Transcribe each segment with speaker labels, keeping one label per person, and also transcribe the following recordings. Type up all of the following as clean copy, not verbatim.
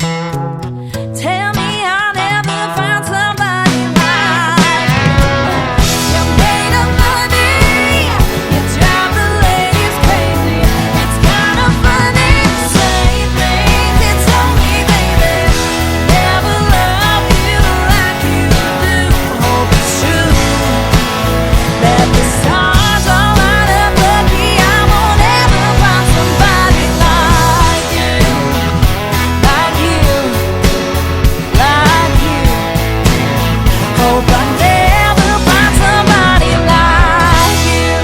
Speaker 1: Tell me I'll never find somebody like you. You're made of money, you drive the ladies crazy. It's kind of funny to say things you told me, baby. Never love you like you do. Hope it's true that the stars all line up lucky. I won't ever find somebody like you, like you, like you. Hope I never find somebody like you.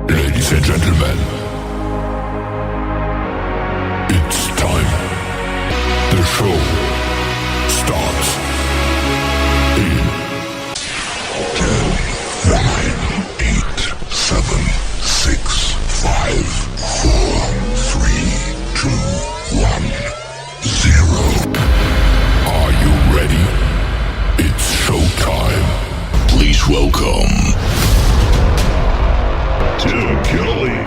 Speaker 2: Ladies and gentlemen, it's time. The show starts in 10, 9, 8, 7, 6, 5, 4, 3, 2, 1, 0. Are you ready? It's showtime. Please welcome Tim Kelly.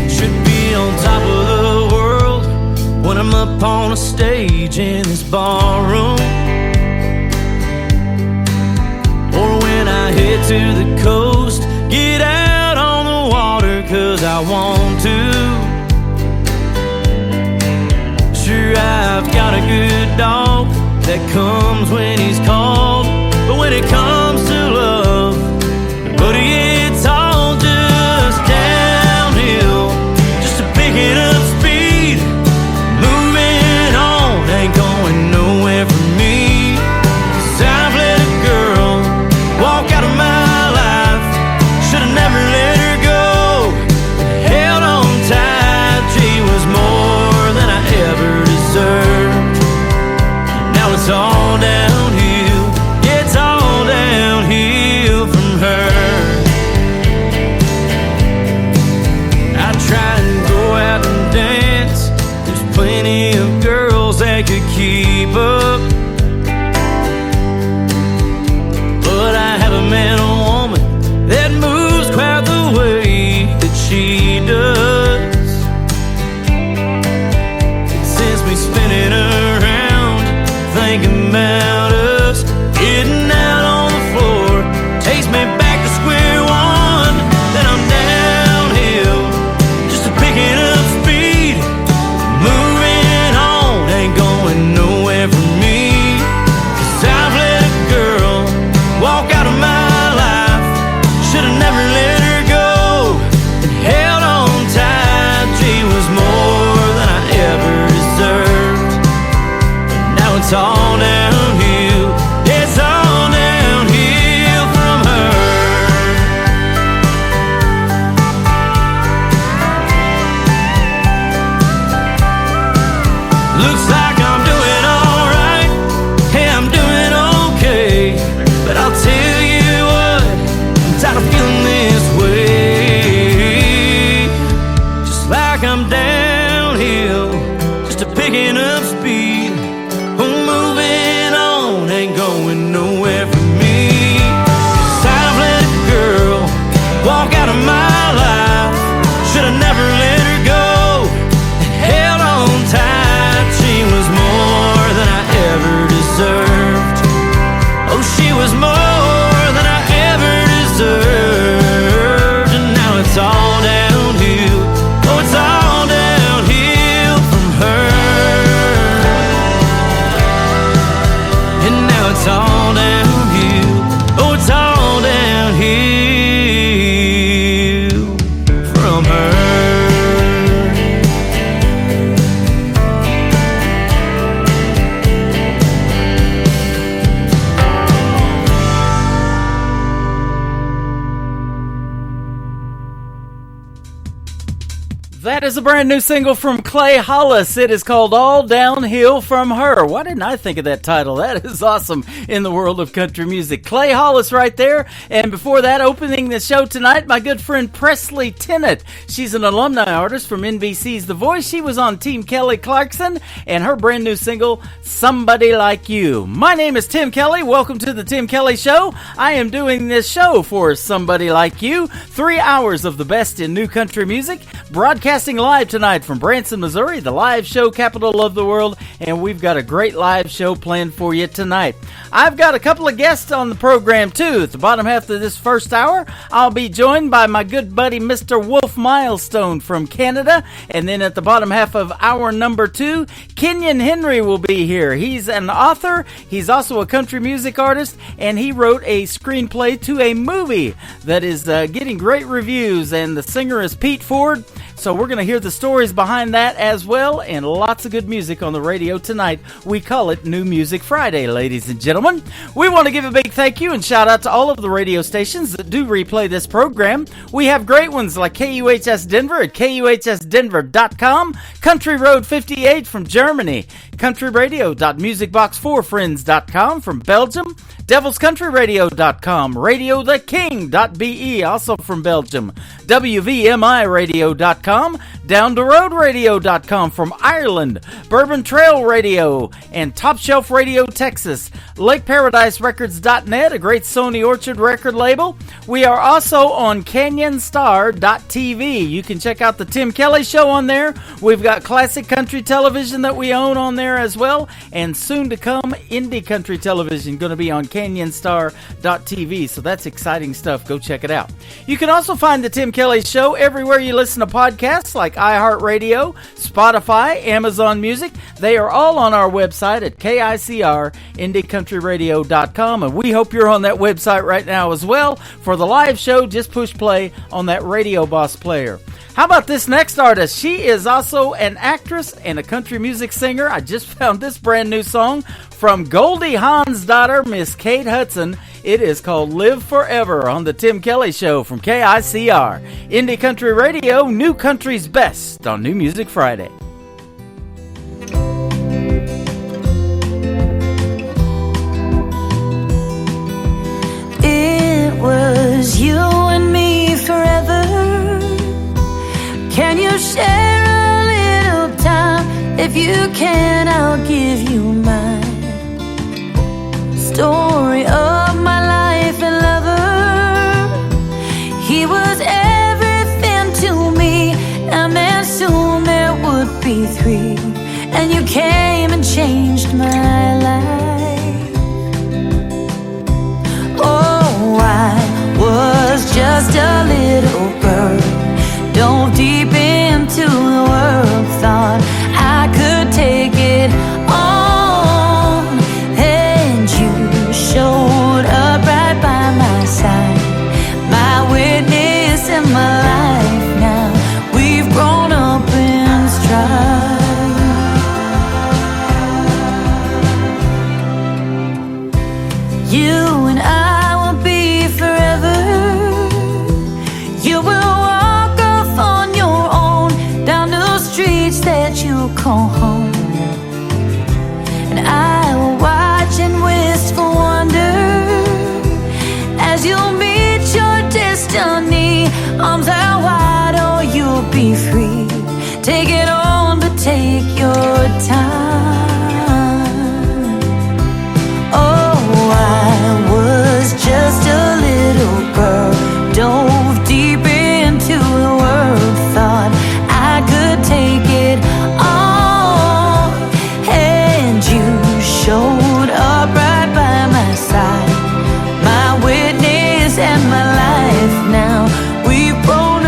Speaker 3: Should be on top of the world when I'm up on a stage in this barroom, or when I head to the coast, get out on the water 'cause I want to. Sure, I've got a good dog that comes when he's called, but when it comes to love, buddy, it's all just downhill. Just a picking up speed, moving on, ain't going nowhere for me. 'Cause I've let a girl walk out of my life, should've never let her go. Held on tight, she was more than I ever deserved. Now it's all downhill, yeah, it's all downhill.
Speaker 4: That is a brand new single from Clay Hollis. It is called All Downhill From Her. Why didn't I think of that title? That is awesome in the world of country music. Clay Hollis right there. And before that, opening the show tonight, my good friend Presley Tennant. She's an alumni artist from NBC's The Voice. She was on Team Kelly Clarkson and her brand new single, Somebody Like You. My name is Tim Kelly. Welcome to the Tim Kelly Show. I am doing this show for Somebody Like You. 3 hours of the best in new country music. Broadcasting live tonight from Branson, Missouri, the live show capital of the world, and we've got a great live show planned for you tonight. I've got a couple of guests on the program, too. At the bottom half of this first hour, I'll be joined by my good buddy, Mr. Wolf Milestone from Canada, and then at the bottom half of hour number 2, Kenyon Henry will be here. He's an author, he's also a country music artist, and he wrote a screenplay to a movie that is getting great reviews, and the singer is Pete Ford. So we're going to hear the stories behind that as well, and lots of good music on the radio tonight. We call it New Music Friday, ladies and gentlemen. We want to give a big thank you and shout out to all of the radio stations that do replay this program. We have great ones like KUHS Denver at KUHSdenver.com, Country Road 58 from Germany, countryradio.musicbox4friends.com from Belgium, DevilsCountryRadio.com, RadioTheKing.be, also from Belgium, WVMIRadio.com, DownTheRoadRadio.com from Ireland, Bourbon Trail Radio, and Top Shelf Radio Texas, LakeParadiseRecords.net, a great Sony Orchard record label. We are also on CanyonStar.tv. You can check out the Tim Kelly Show on there. We've got classic country television that we own on there as well, and soon to come, indie country television going to be on CanyonStar.tv, so that's exciting stuff. Go check it out. You can also find the Tim Kelly Show everywhere you listen to podcasts like iHeartRadio, Spotify, Amazon Music. They are all on our website at KICR-IndieCountryRadio.com, and we hope you're on that website right now as well. For the live show, just push play on that Radio Boss player. How about this next artist? She is also an actress and a country music singer. I just found this brand new song from Goldie Hawn's daughter, Miss Kate Hudson. It is called Live Forever on the Tim Kelly Show from KICR. Indie Country Radio, New Country's Best on New Music Friday.
Speaker 1: It was you and me forever. Can you share a little time? If you can, I'll give you mine. Story of my life and lover. He was everything to me, and then soon there would be 3. And you came and changed my life. Oh, I was just a little bird, dove deep into the world, thought I could take it on, and you showed up right by my side, my witness in my life. Now we've grown up in stride. You and I will be forever. You will walk off on your own down the streets that you call home, and I will watch in wistful wonder as you meet your destiny. Arms out wide, or you'll be free. Take it on, but take your time. Oh, I was just a little girl, dove deep into the world, thought I could take it on, and you showed up right by my side, my witness and my life. Now we've grown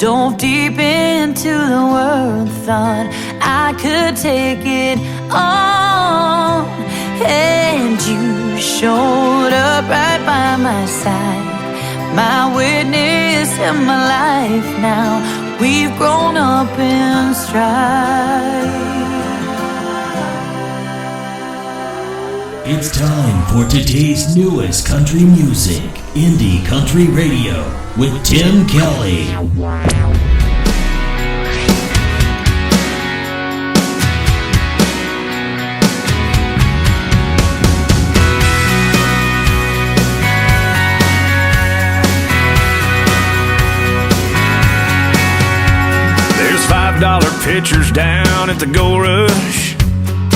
Speaker 1: Dove deep into the world, thought I could take it on. And you showed up right by my side, my witness in my life now. We've grown up in stride.
Speaker 5: It's time for today's newest country music, Indie Country Radio, with Tim Kelly.
Speaker 3: There's $5 pitchers down at the Gold Rush.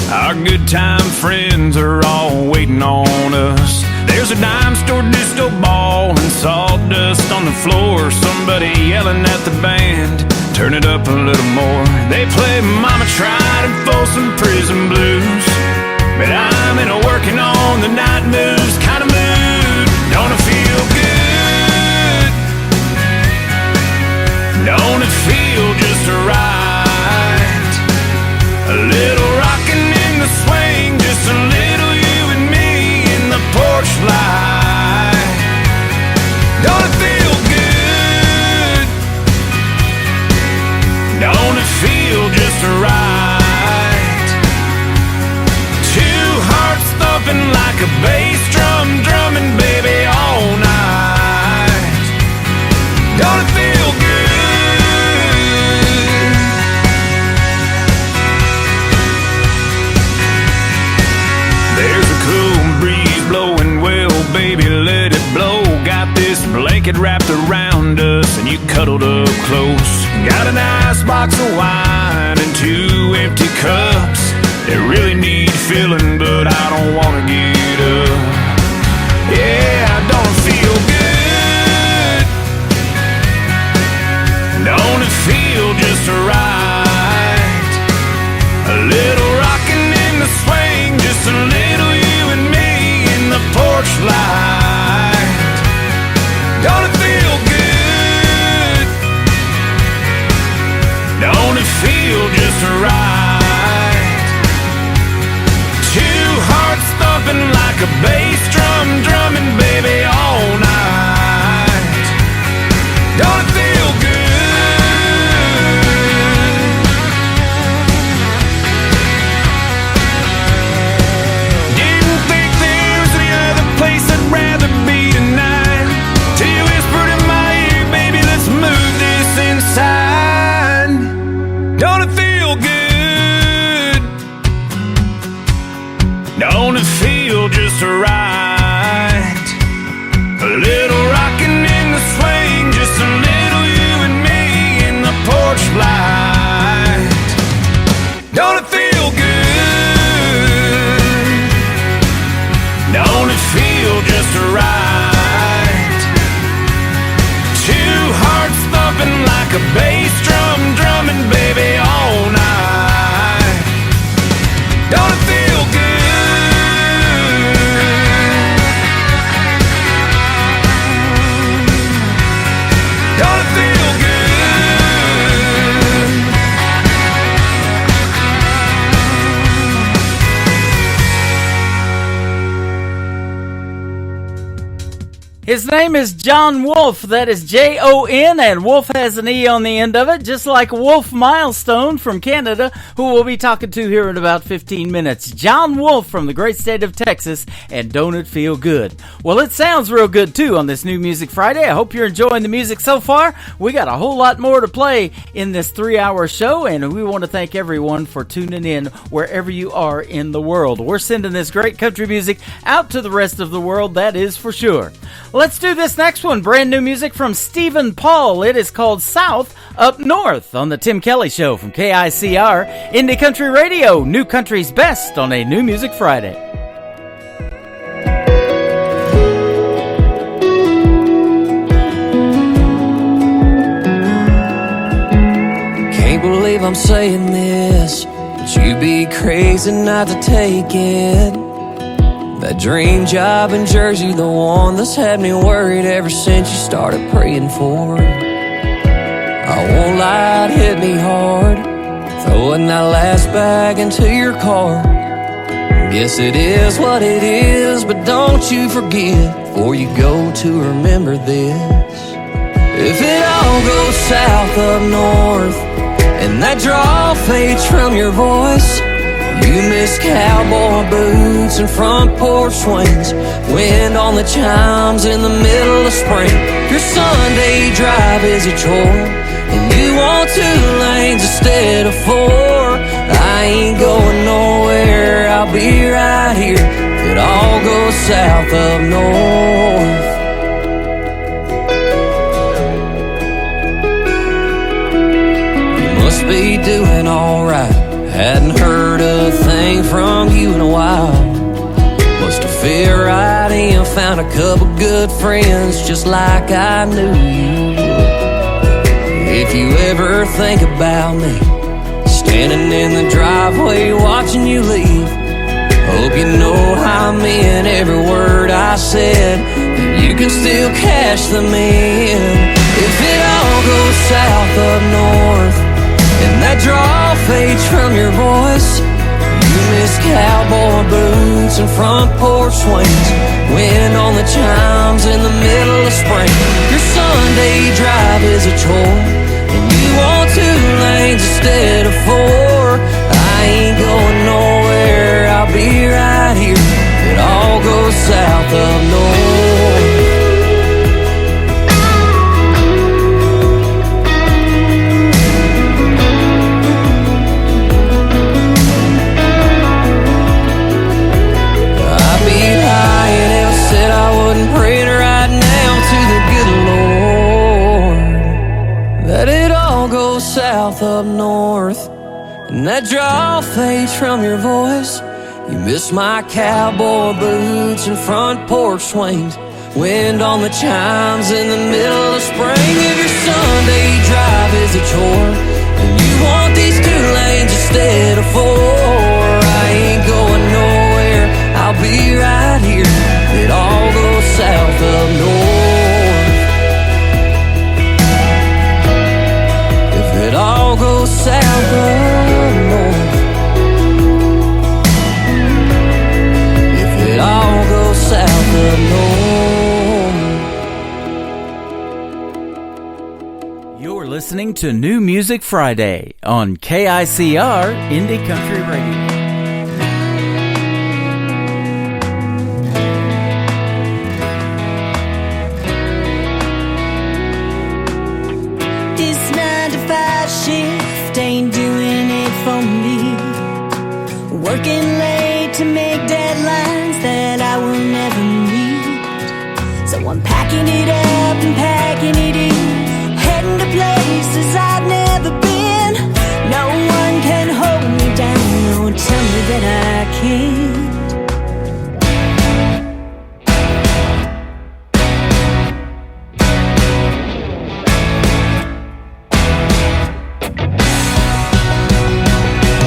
Speaker 3: Our good time friends are all waiting on us. There's a dime store disco ball and sawdust on the floor. Somebody yelling at the band, turn it up a little more. They play Mama Tried and Folsom Prison Blues, but I'm in a working on the night moves kind of mood. Don't it feel good? Don't it feel just right? A little rockin' in the swing, just a little you and me in the porch light. Don't it feel good? Don't it feel just right? Two hearts thumping like a bass drum, drumming baby all night. Don't it feel good? There's a cool breeze blowing, well, baby, let it blow. Got this blanket wrapped around us and you cuddled up close. Got an ice box of wine and 2 empty cups that really need filling, but I don't wanna get up. Yeah, don't it feel good? Don't it feel just right? A little rockin' in the swing, just a little you and me in the porch light. Don't it feel good? Don't it feel just right? Two hearts thumping like a bass drum, drumming baby all night. Don't it feel good? Didn't think there was any other place I'd rather be tonight, till you whispered in my ear, baby, let's move this inside. Don't it feel good? Don't it feel just right? A little rockin' in the swing, just a little you and me in the porch light. Don't it feel good? Don't it feel just right? Two hearts thumping like a bass drum, drumming baby all night. Don't it feel good? Don't it feel good?
Speaker 4: His name is John Wolf. That is Jon, and Wolf has an E on the end of it, just like Wolf Milestone from Canada, who we'll be talking to here in about 15 minutes. John Wolf from the great state of Texas, and Don't It Feel Good? Well, it sounds real good, too, on this New Music Friday. I hope you're enjoying the music so far. We got a whole lot more to play in this 3-hour show, and we want to thank everyone for tuning in wherever you are in the world. We're sending this great country music out to the rest of the world, that is for sure. Let's do this next one. Brand new music from Stephen Paul. It is called South Up North on the Tim Kelly Show from KICR, Indie Country Radio, New Country's Best on a New Music Friday.
Speaker 6: Can't believe I'm saying this, but you'd be crazy not to take it. That dream job in Jersey, the one that's had me worried ever since you started praying for it. I light hit me hard, throwing that last bag into your car. Guess it is what it is, but don't you forget before you go to remember this. If it all goes south up north and that draw fades from your voice, you miss cowboy boots and front porch swings, wind on the chimes in the middle of spring. Your Sunday drive is a chore, and you want 2 lanes instead of 4. I ain't going nowhere, I'll be right here if it all goes south up north. You must be doing alright, hadn't heard a thing from you in a while. Must have fit right in, found a couple good friends just like I knew you would. If you ever think about me, standing in the driveway watching you leave, hope you know I meant every word I said, and you can still cash them in. If it all goes south up north and that draw fades from your voice, you miss cowboy boots and front porch swings, wind on the chimes in the middle of spring. Your Sunday drive is a chore, and you want 2 lanes instead of 4. I ain't going nowhere, I'll be right here. It all goes south up north. I beat high and hell said I wouldn't pray right now to the good Lord that it all goes south up north and that draw fades from your voice. You miss my cowboy boots and front porch swings, wind on the chimes in the middle of spring. If your Sunday drive is a chore and you want these 2 lanes instead of 4, I ain't going nowhere, I'll be right here. It all goes south up north. If it all goes south up north, if it all goes south up north.
Speaker 4: You're listening to New Music Friday on KICR Indie Country Radio.
Speaker 1: This 9-to-5 shift ain't doing it for me. Working late to make deadlines that I will never meet. So I'm packing it up and packing it in, heading to places I've never been. No one can hold me down or tell me that I can't.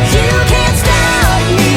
Speaker 1: You can't stop me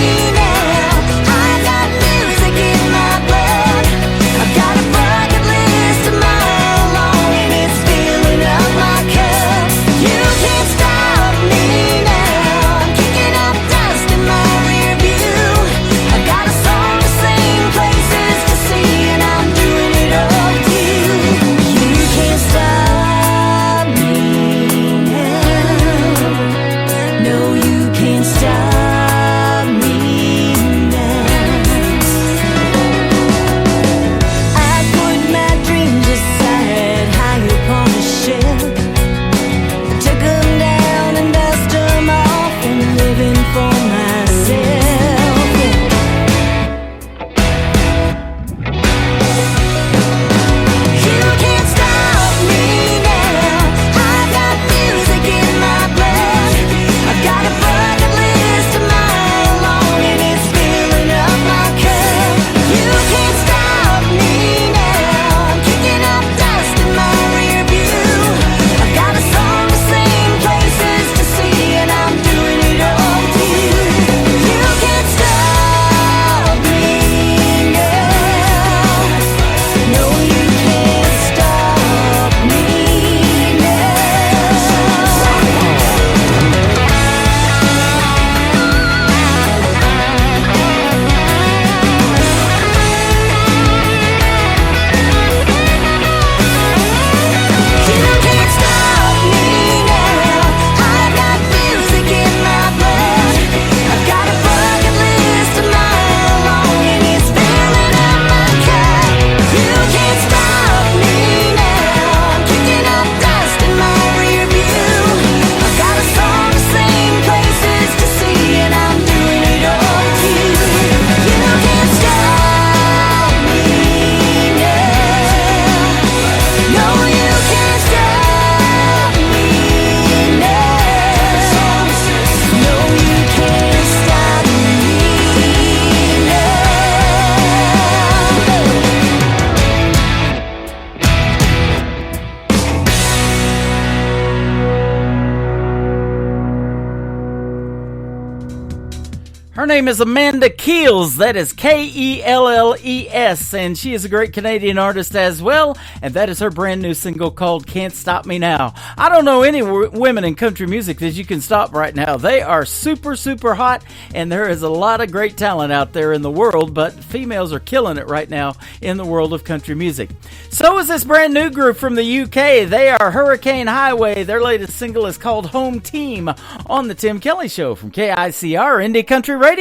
Speaker 4: Her name is Amanda Keels. That is Kelles, and she is a great Canadian artist as well. And that is her brand new single called "Can't Stop Me Now." I don't know any women in country music that you can stop right now. They are super, super hot, and there is a lot of great talent out there in the world. But females are killing it right now in the world of country music. So is this brand new group from the UK. They are Hurricane Highway. Their latest single is called "Home Team" on the Tim Kelly Show from KICR Indie Country Radio.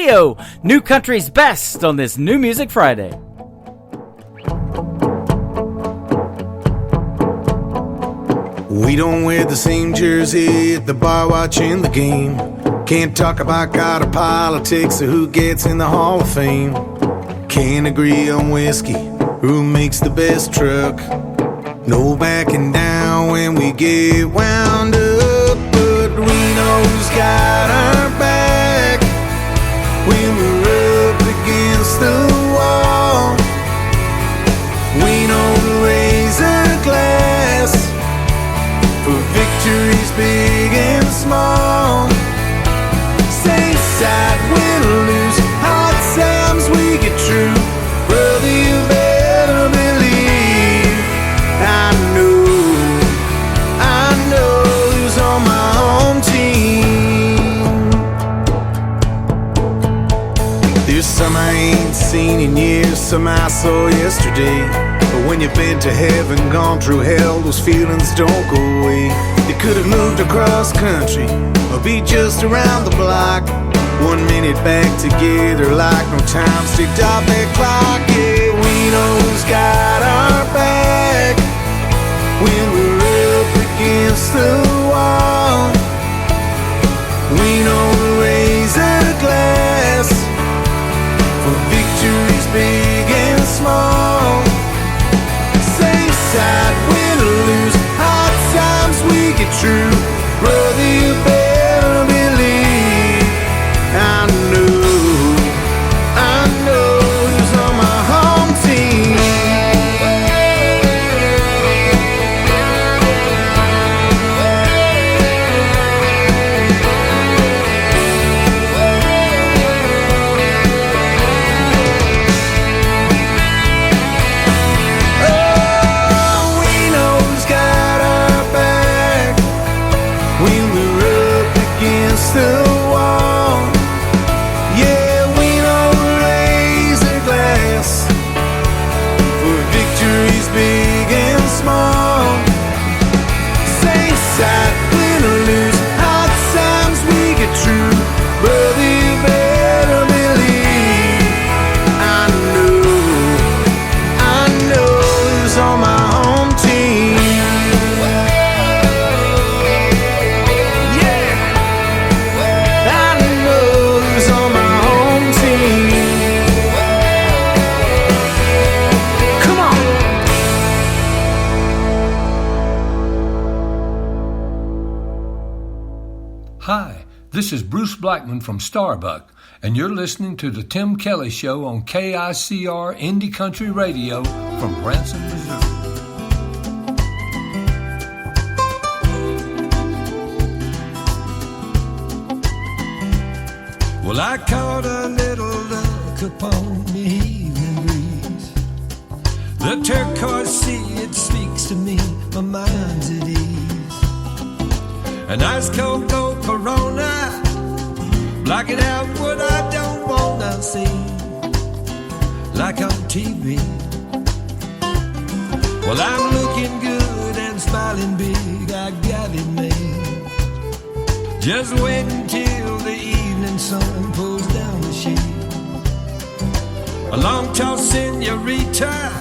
Speaker 4: New country's best on this New Music Friday.
Speaker 7: We don't wear the same jersey at the bar watching the game. Can't talk about God or politics or who gets in the Hall of Fame. Can't agree on whiskey, who makes the best truck. No backing down when we get wound up, but we know who's got our back when we're up against the wall. We know to raise a glass for victories big and small. Same side, win or lose, hard times we get through. Brother, you better believe I know who's on my home team. There's some I ain't seen in years, some I saw yesterday. But when you've been to heaven, gone through hell, those feelings don't go away. They could have moved across country or be just around the block. 1 minute back together like no time ticked off that clock. Yeah, we know who's got our back when we're up against the wall. We know to raise a glass for victories big and small. Same side, win or lose, hard times we get through. Brother, you better believe I know who's on my home team.
Speaker 8: Hi, this is Bruce Blackman from Starbuck, and you're listening to the Tim Kelly Show on KICR Indie Country Radio from Branson, Missouri. Well, I caught a little look upon the evening breeze. The turquoise sea, it speaks to me, my mind's at ease. An ice cold Corona, blocking out what I don't wanna see, like on TV. Well, I'm looking good and smiling big, I got it made. Just wait until the evening sun pulls down the shade. A long tall senorita,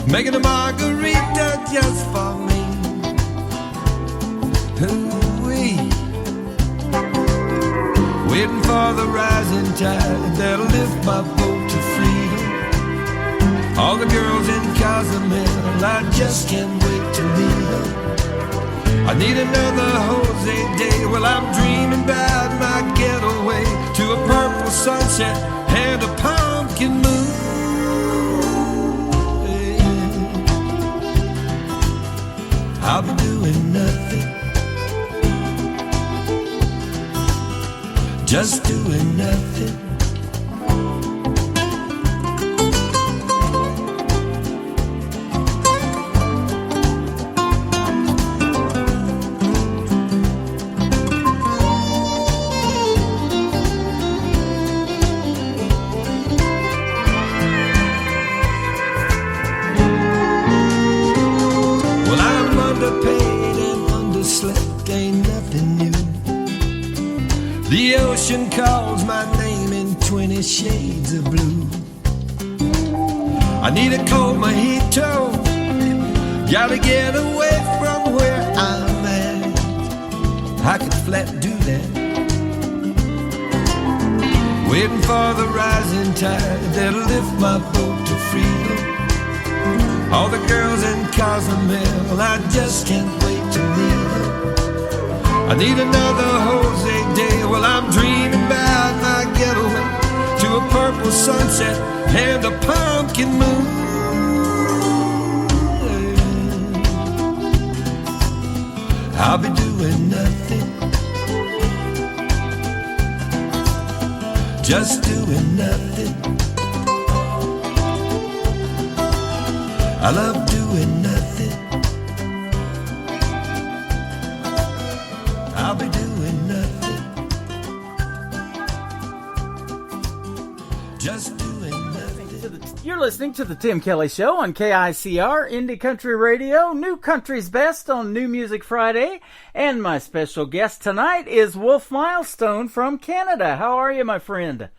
Speaker 8: making a margarita just for me. Ooh-wee. Waiting for the rising tide that'll lift my boat to freedom. All the girls in Cozumel, I just can't wait to meet them. I need another Jose day. Well, I'm dreaming about my getaway to a purple sunset and a pumpkin moon. I'll be doing nothing, just doing nothing. Well, I'm underpaid and underslept, ain't nothing new. The ocean calls my name in 20 shades of blue. I need a cold mojito, gotta get away from where I'm at. I could flat do that, waiting for the rising tide that'll lift my boat to freedom. All the girls in Cozumel, I just can't wait to meet them. I need another Jose day. Well, I'm dreaming about my getaway to a purple sunset and a pumpkin moon. I'll be doing nothing, just doing nothing. I love doing nothing. I'll be doing nothing, just doing nothing.
Speaker 4: You're listening to the Tim Kelly Show on KICR, Indie Country Radio, New Country's Best on New Music Friday. And my special guest tonight is Wolf Milestone from Canada. How are you, my friend?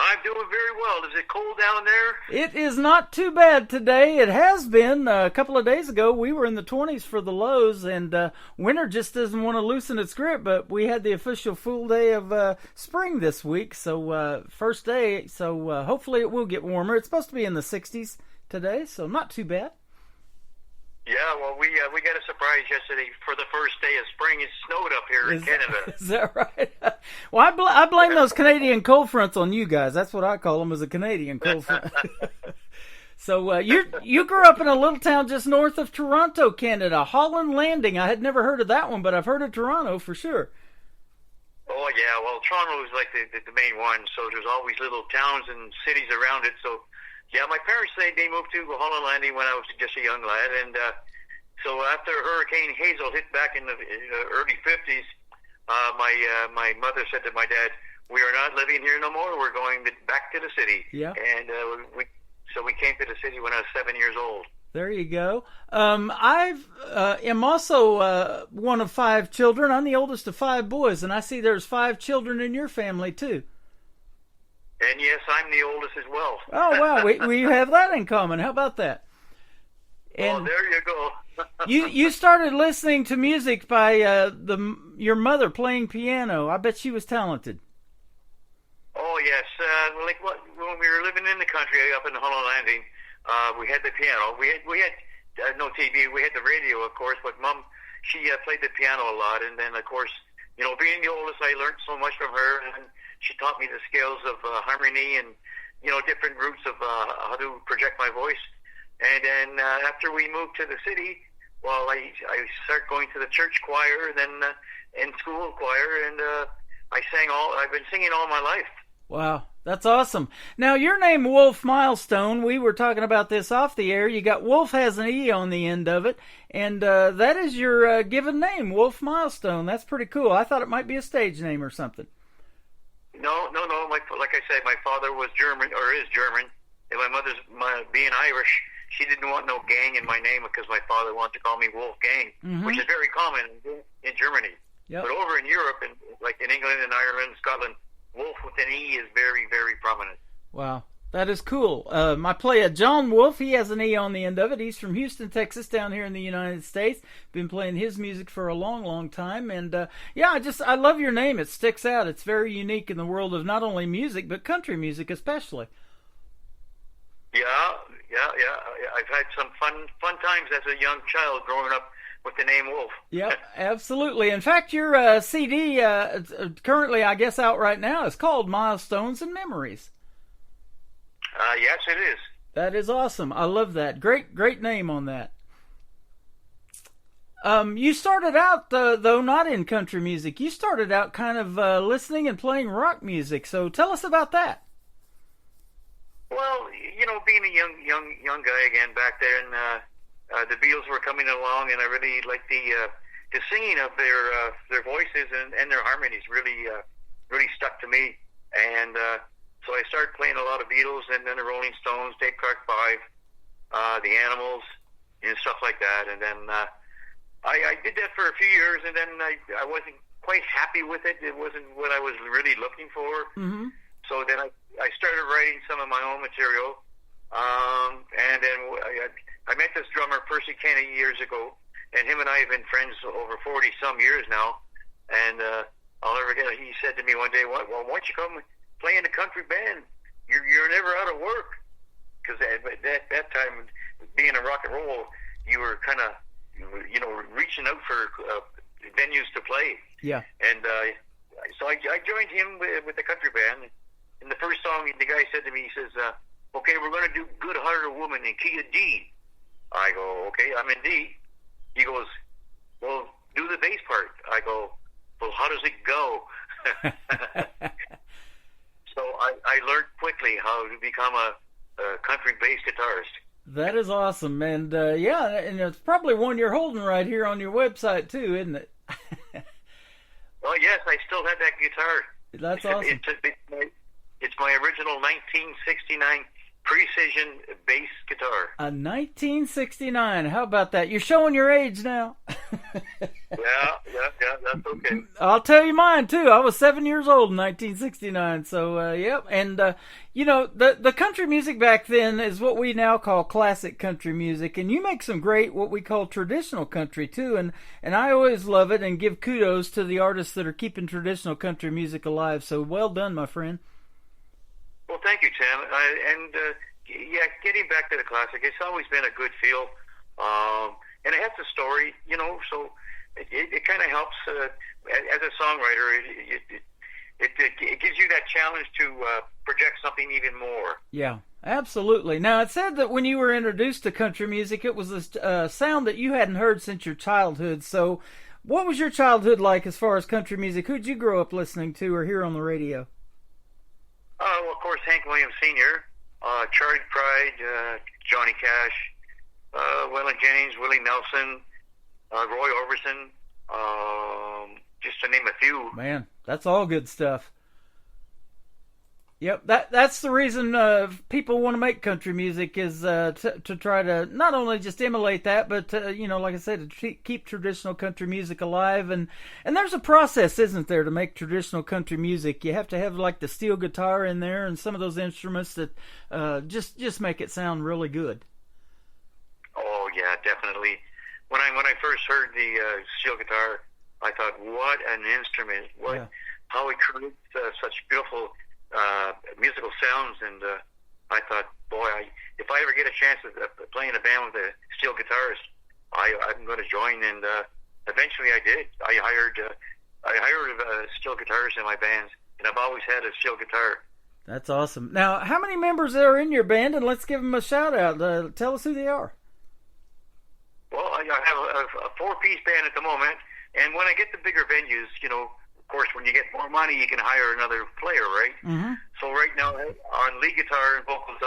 Speaker 9: I'm doing very well. Is it cold down there?
Speaker 4: It is not too bad today. It has been. A couple of days ago, we were in the 20s for the lows, and winter just doesn't want to loosen its grip, but we had the official full day of spring this week, so first day, so hopefully it will get warmer. It's supposed to be in the 60s today, so not too bad.
Speaker 9: Yeah, well, we got a surprise yesterday for the first day of spring. It snowed up here in Canada.
Speaker 4: Is that right? Well, I blame those Canadian cold fronts on you guys. That's what I call them, as a Canadian cold front. So you grew up in a little town just north of Toronto, Canada, Holland Landing. I had never heard of that one, but I've heard of Toronto for sure.
Speaker 9: Oh, yeah, well, Toronto is like the main one, so there's always little towns and cities around it, so... Yeah, my parents, they moved to Holland Landing when I was just a young lad, and so after Hurricane Hazel hit back in the early 50s, my mother said to my dad, "We are not living here no more. We're going back to the city."
Speaker 4: Yeah.
Speaker 9: And we came to the city when I was 7 years old.
Speaker 4: There you go. I am also one of 5 children. I'm the oldest of 5 boys, and I see there's 5 children in your family too.
Speaker 9: And yes, I'm the oldest as well.
Speaker 4: Oh, wow. we have that in common. How about that?
Speaker 9: And there you go.
Speaker 4: you started listening to music by your mother playing piano. I bet she was talented.
Speaker 9: Oh, yes. When we were living in the country up in Holland Landing, we had the piano. We had no TV. We had the radio, of course, but Mom, she played the piano a lot. And then, of course, being the oldest, I learned so much from her, and she taught me the scales of harmony and, different routes of how to project my voice. And then after we moved to the city, well, I started going to the church choir, then in school choir, and I've been singing all my life.
Speaker 4: Wow, that's awesome. Now, your name, Wolf Milestone, we were talking about this off the air. You got Wolf has an E on the end of it, and that is your given name, Wolf Milestone. That's pretty cool. I thought it might be a stage name or something.
Speaker 9: No. Like I said, my father was German, or is German, and my mother's being Irish. She didn't want no gang in my name because my father wanted to call me Wolfgang, which is very common in Germany. Yep. But over in Europe, and like in England and Ireland, Scotland, Wolf with an E is very, very prominent.
Speaker 4: Wow, that is cool. My player, John Wolf, he has an E on the end of it. He's from Houston, Texas, down here in the United States. Been playing his music for a long, long time. And I love your name. It sticks out. It's very unique in the world of not only music, but country music especially.
Speaker 9: Yeah. I've had some fun times as a young child growing up with the name Wolf.
Speaker 4: Yep, absolutely. In fact, your CD, currently, I guess, out right now, is called Milestones and Memories.
Speaker 9: Yes, it is.
Speaker 4: That is awesome. I love that. Great name on that. You started out, though, not in country music. You started out kind of listening and playing rock music. So tell us about that.
Speaker 9: Well, being a young guy again back then, the Beatles were coming along, and I really liked the singing of their voices and their harmonies. Really stuck to me, and so I started playing a lot of Beatles, and then the Rolling Stones, Dave Clark 5, the Animals, and stuff like that, and then. I did that for a few years, and then I wasn't quite happy with it. It wasn't what I was really looking for.
Speaker 4: Mm-hmm.
Speaker 9: So then I started writing some of my own material. And then I met this drummer, Percy Kenny, years ago, and him and I have been friends over 40-some years now. And I'll never forget, he said to me one day, well, why don't you come play in a country band? You're never out of work. Because at that time, being a rock and roll, you were kind of, reaching out for venues to play.
Speaker 4: Yeah.
Speaker 9: And so I joined him with the country band. And the first song, the guy said to me, he says, okay, we're going to do Good Hearted Woman in key of D. I go, okay, I'm in D. He goes, well, do the bass part. I go, well, how does it go? So I learned quickly how to become a country bass guitarist.
Speaker 4: That is awesome, and and it's probably one you're holding right here on your website too, isn't it?
Speaker 9: Well, yes, I still have that guitar.
Speaker 4: That's awesome.
Speaker 9: It's my original 1969 Precision bass guitar.
Speaker 4: A 1969. How about that? You're showing your age now.
Speaker 9: Yeah, that's okay.
Speaker 4: I'll tell you mine too. I was 7 years old in 1969. So, yep. And the country music back then is what we now call classic country music, and you make some great what we call traditional country too. And I always love it and give kudos to the artists that are keeping traditional country music alive. So well done, my friend.
Speaker 9: Well, thank you, Tim. Getting back to the classic, it's always been a good feel, and it has a story, so it kind of helps as a songwriter. It gives you that challenge to project something even more.
Speaker 4: Yeah, absolutely. Now, it said that when you were introduced to country music, it was a sound that you hadn't heard since your childhood. So, what was your childhood like as far as country music? Who'd you grow up listening to or hear on the radio?
Speaker 9: Well, of course, Hank Williams Sr., Charlie Pride, Johnny Cash, Waylon Jennings, Willie Nelson, Roy Orbison, just to name a few.
Speaker 4: Man, that's all good stuff. Yep, that's the reason people want to make country music is to try to not only just emulate that, but like I said, to keep traditional country music alive. And there's a process, isn't there, to make traditional country music? You have to have like the steel guitar in there and some of those instruments that just make it sound really good.
Speaker 9: Oh yeah, definitely. When I first heard the steel guitar, I thought, what an instrument! How it creates such beautiful musical sounds, and I thought, boy, if I ever get a chance of playing a band with a steel guitarist, I'm going to join. And eventually, I did. I hired a steel guitarist in my bands, and I've always had a steel guitar.
Speaker 4: That's awesome. Now, how many members are in your band? And let's give them a shout out. Tell us who they are.
Speaker 9: Well, I have a 4-piece band at the moment, and when I get the bigger venues, of course, when you get more money, you can hire another player, right?
Speaker 4: Mm-hmm.
Speaker 9: So right now, on lead guitar and vocals,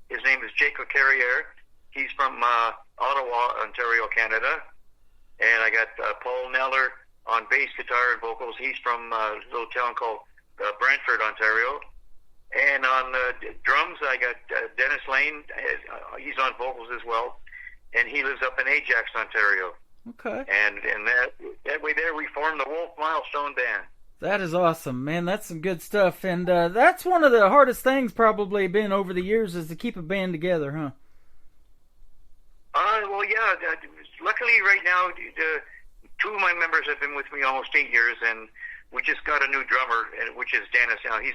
Speaker 9: his name is Jacob Carrier. He's from Ottawa, Ontario, Canada. And I got Paul Neller on bass guitar and vocals. He's from a little town called Brantford, Ontario. And on drums, I got Dennis Lane. He's on vocals as well. And he lives up in Ajax, Ontario.
Speaker 4: Okay.
Speaker 9: And that way there, we formed the Wolf Milestone Band.
Speaker 4: That is awesome, man. That's some good stuff. And that's one of the hardest things probably been over the years is to keep a band together, huh?
Speaker 9: Well, yeah. Luckily, right now, two of my members have been with me almost 8 years, and we just got a new drummer, which is Dennis. Now he's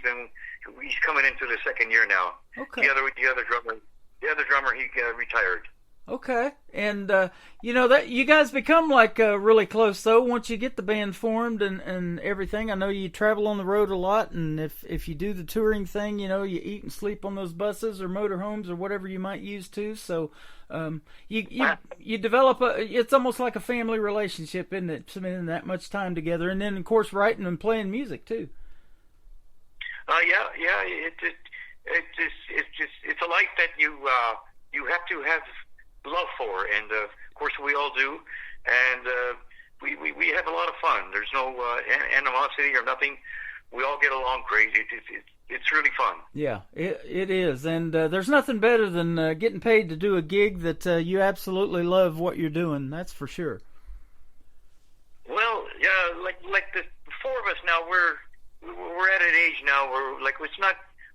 Speaker 9: coming into the second year now.
Speaker 4: Okay.
Speaker 9: The other drummer, he retired.
Speaker 4: Okay, and that you guys become like really close though once you get the band formed and everything. I know you travel on the road a lot, and if you do the touring thing, you eat and sleep on those buses or motorhomes or whatever you might use to. So you develop it's almost like a family relationship, isn't it? Spending that much time together, and then of course writing and playing music too.
Speaker 9: Yeah. It's a life that you have to have love for, and of course we all do, and we have a lot of fun. There's no animosity or nothing. We all get along great. It's really fun. Yeah,
Speaker 4: it is, and there's nothing better than getting paid to do a gig that you absolutely love what you're doing. That's for sure.
Speaker 9: Well, yeah, like the four of us now, we're at an age now where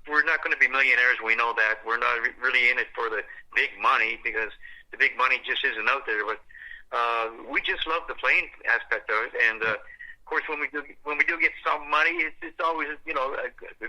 Speaker 9: we're not going to be millionaires. We know that. We're not really in it for the big money, because the big money just isn't out there. But we just love the playing aspect of it, and of course, when we do get some money, it's always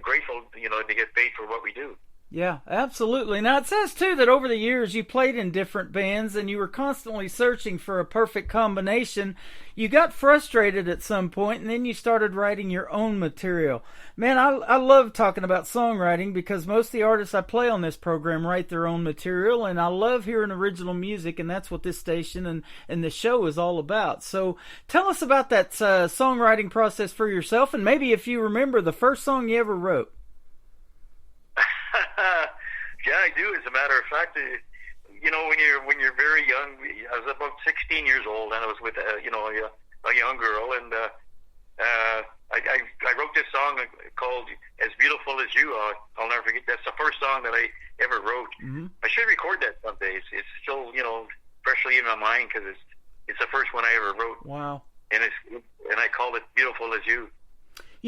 Speaker 9: grateful to get paid for what we do.
Speaker 4: Yeah, absolutely. Now, it says, too, that over the years you played in different bands and you were constantly searching for a perfect combination. You got frustrated at some point, and then you started writing your own material. Man, I love talking about songwriting, because most of the artists I play on this program write their own material, and I love hearing original music, and that's what this station and this show is all about. So tell us about that songwriting process for yourself, and maybe if you remember the first song you ever wrote.
Speaker 9: Yeah, I do. As a matter of fact, when you're very young, I was about 16 years old, and I was with a young girl, and I wrote this song called "As Beautiful as You." I'll never forget. That's the first song that I ever wrote. Mm-hmm. I should record that someday. It's still freshly in my mind, because it's the first one I ever wrote.
Speaker 4: Wow.
Speaker 9: And I called it "Beautiful as You."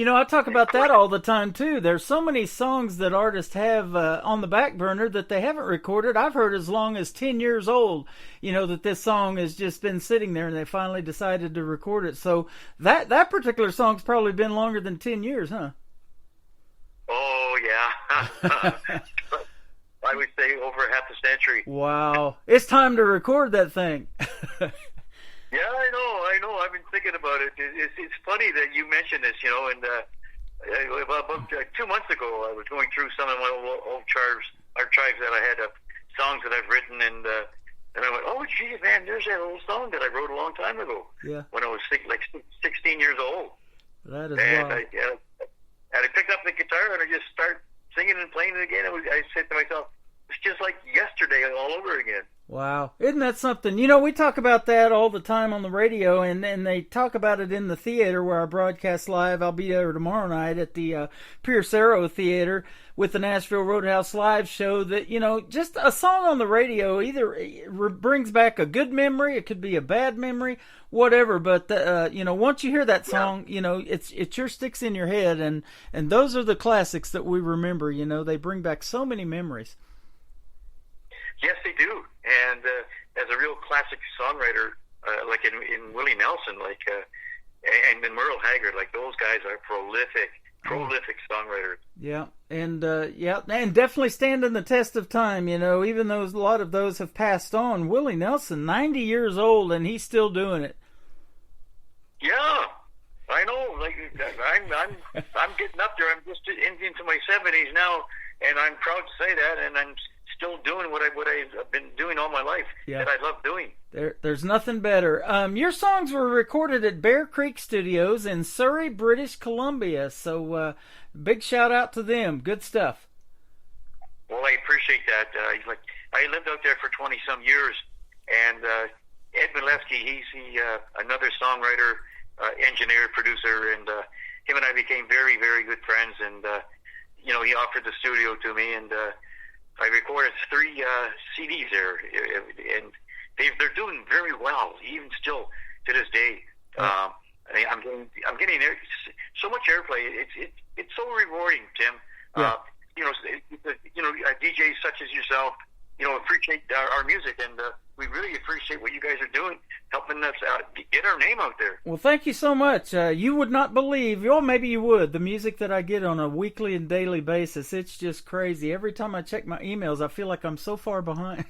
Speaker 4: I talk about that all the time, too. There's so many songs that artists have on the back burner that they haven't recorded. I've heard as long as 10 years old, that this song has just been sitting there and they finally decided to record it. So that particular song's probably been longer than 10 years, huh?
Speaker 9: Oh, yeah. I would say over half a century.
Speaker 4: Wow. It's time to record that thing.
Speaker 9: Yeah, I know. I've been thinking about it. It's funny that you mentioned this, and about 2 months ago, I was going through some of my old archives that I had of songs that I've written, and I went, oh, geez, man, there's that old song that I wrote a long time ago.
Speaker 4: Yeah.
Speaker 9: When I was 16 years old.
Speaker 4: That is
Speaker 9: wild.
Speaker 4: And
Speaker 9: I picked up the guitar and I just started singing and playing it again. I said to myself, it's just like yesterday all over again.
Speaker 4: Wow. Isn't that something? We talk about that all the time on the radio, and they talk about it in the theater where I broadcast live. I'll be there tomorrow night at the Pierce Arrow Theater with the Nashville Roadhouse Live show. That, just a song on the radio either brings back a good memory, it could be a bad memory, whatever. But, once you hear that song, it sure sticks in your head, and those are the classics that we remember. They bring back so many memories.
Speaker 9: Yes, they do. And as a real classic songwriter, like in Willie Nelson, and in Merle Haggard, those guys are prolific songwriters.
Speaker 4: Yeah, and definitely standing the test of time. Even though a lot of those have passed on. Willie Nelson, 90 years old, and he's still doing it.
Speaker 9: Yeah, I know. I'm getting up there. I'm just into my 70s now, and I'm proud to say that. And I'm still doing what I've been doing all my life, that I love doing.
Speaker 4: There's nothing better. Your songs were recorded at Bear Creek Studios in Surrey, British Columbia. So big shout out to them. Good stuff.
Speaker 9: Well, I appreciate that. I lived out there for 20-some years, and Ed Milewski, he's another songwriter, engineer, producer, and him and I became very, very good friends. And he offered the studio to me, and I recorded 3 CDs there, and they're doing very well, even still to this day. I'm getting there so much airplay. It's so rewarding, Tim. DJs such as yourself appreciate our music, and we really appreciate what you guys are doing, helping us get our name out there.
Speaker 4: Well, thank you so much. You would not believe, or maybe you would, the music that I get on a weekly and daily basis. It's just crazy. Every time I check my emails, I feel like I'm so far behind.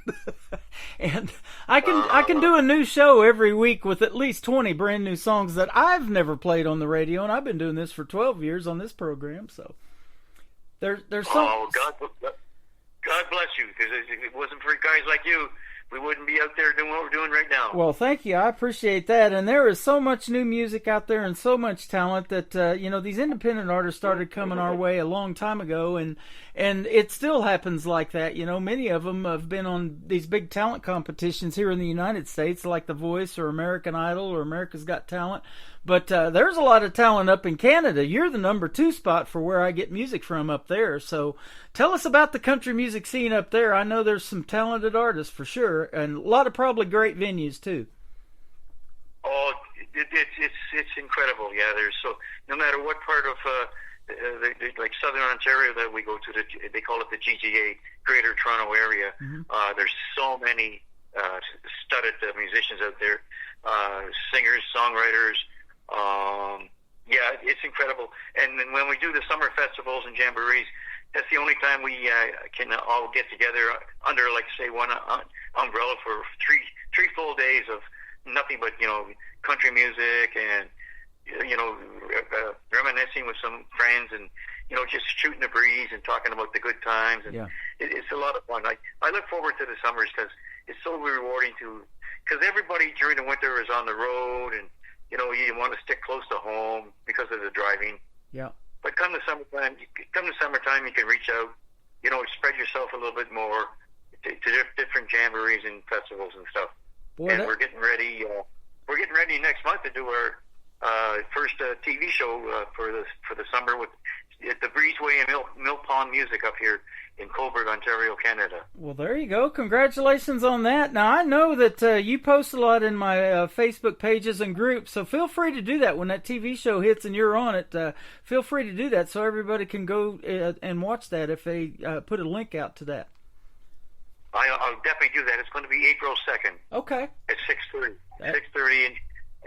Speaker 4: And I can do a new show every week with at least 20 brand new songs that I've never played on the radio, and I've been doing this for 12 years on this program. So there's so.
Speaker 9: Oh, God bless you, because if it wasn't for guys like you, we wouldn't be out there doing what we're doing right now.
Speaker 4: Well, thank you. I appreciate that. And there is so much new music out there and so much talent that, these independent artists started coming our way a long time ago. And it still happens like that. Many of them have been on these big talent competitions here in the United States, like The Voice or American Idol or America's Got Talent. But there's a lot of talent up in Canada. You're the number 2 spot for where I get music from up there. So tell us about the country music scene up there. I know there's some talented artists for sure, and a lot of probably great venues too.
Speaker 9: Oh, it's incredible. Yeah, there's no matter what part of like Southern Ontario that we go to, they call it the GGA, Greater Toronto Area.
Speaker 4: Mm-hmm.
Speaker 9: There's so many studded musicians out there, singers, songwriters. It's incredible. And then when we do the summer festivals and jamborees, that's the only time we can all get together under, like, say, one umbrella for three full days of nothing but country music and reminiscing with some friends and just shooting the breeze and talking about the good times. And it's a lot of fun. I look forward to the summers because it's so rewarding because everybody during the winter is on the road and you want to stick close to home because of the driving. Yeah. But come the summertime, you can reach out, spread yourself a little bit more to different jamborees and festivals and stuff. Boy, we're getting ready. We're getting ready next month to do our first TV show for the summer with the Breezeway and Mill Pond Music up here in Cobourg, Ontario, Canada.
Speaker 4: Well, there you go. Congratulations on that. Now, I know that you post a lot in my Facebook pages and groups, so feel free to do that when that TV show hits and you're on it. Feel free to do that so everybody can go and watch that if they put a link out to that.
Speaker 9: I'll definitely do that. It's going to be April 2nd.
Speaker 4: Okay.
Speaker 9: At 6:30. 6:30,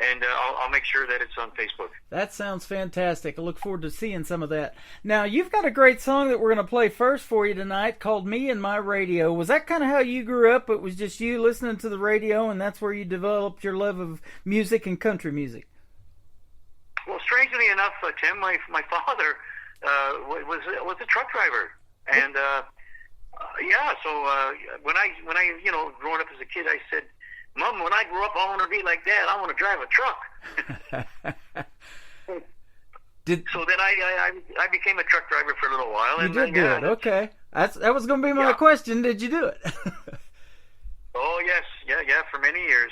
Speaker 9: and I'll make sure that it's on Facebook. That
Speaker 4: sounds fantastic. I look forward to seeing some of that. Now, you've got a great song that we're going to play first for you tonight called Me and My Radio. Was that kind of how you grew up? It was just you listening to the radio, and that's where you developed your love of music and country music?
Speaker 9: Well, strangely enough, Tim, my father was a truck driver. And, so when I growing up as a kid, I said, Mom, when I grow up, I want to be like Dad. I want to drive a truck. So then I became a truck driver for a little while.
Speaker 4: You did do it. Okay. That was going to be my question. Did you do it?
Speaker 9: Oh, yes. Yeah, for many years.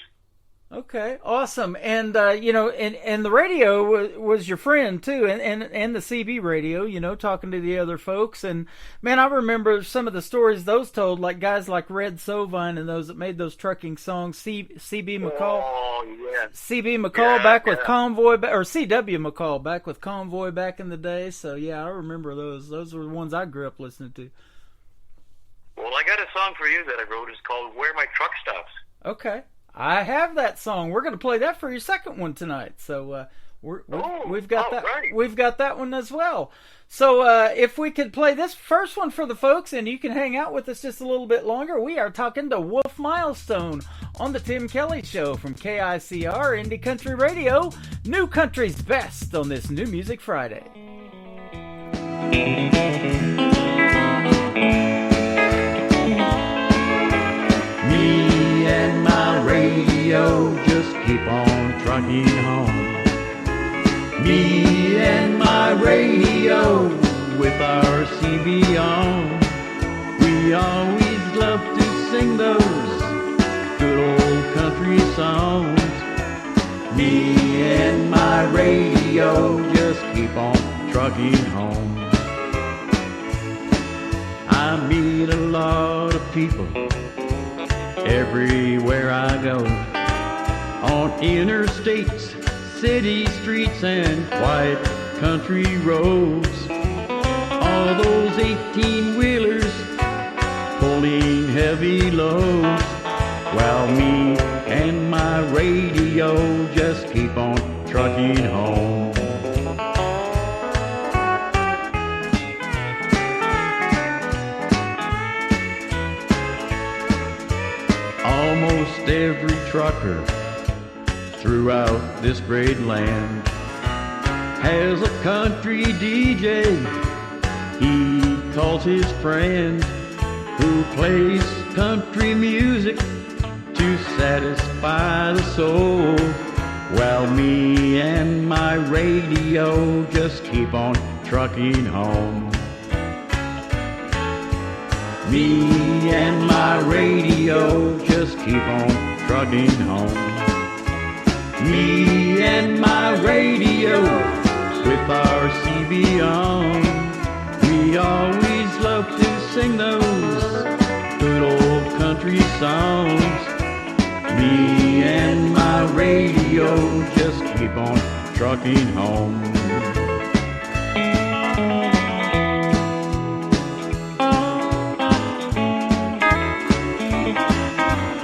Speaker 4: Okay, awesome. And and the radio was your friend too, and the CB radio, talking to the other folks. And man, I remember some of the stories those told, like guys like Red Sovine and those that made those trucking songs. CB McCall.
Speaker 9: Oh yeah.
Speaker 4: CB McCall back with Convoy, or CW McCall back with Convoy back in the day. So yeah, I remember those. Those were the ones I grew up listening to.
Speaker 9: Well, I got a song for you that I wrote. It's called "Where My Truck Stops."
Speaker 4: Okay. I have that song. We're going to play that for your second one tonight. So we've got that. Right. We've got that one as well. So if we could play this first one for the folks, and you can hang out with us just a little bit longer. We are talking to Wolf Milestone on the Tim Kelly Show from KICR Indie Country Radio. New country's best on this New Music Friday.
Speaker 10: And my radio just keep on trucking home. Me and my radio with our CB on. We always love to sing those good old country songs. Me and my radio just keep on trucking home. I meet a lot of people everywhere I go, on interstates, city streets, and quiet country roads. All those 18-wheelers pulling heavy loads, while me and my radio just keep on trucking home. Almost every trucker throughout this great land has a country DJ he calls his friend, who plays country music to satisfy the soul, while me and my radio just keep on trucking home. Me and my radio just keep on trucking home. Me and my radio with our CB on. We always love to sing those good old country songs. Me and my radio just keep on trucking home.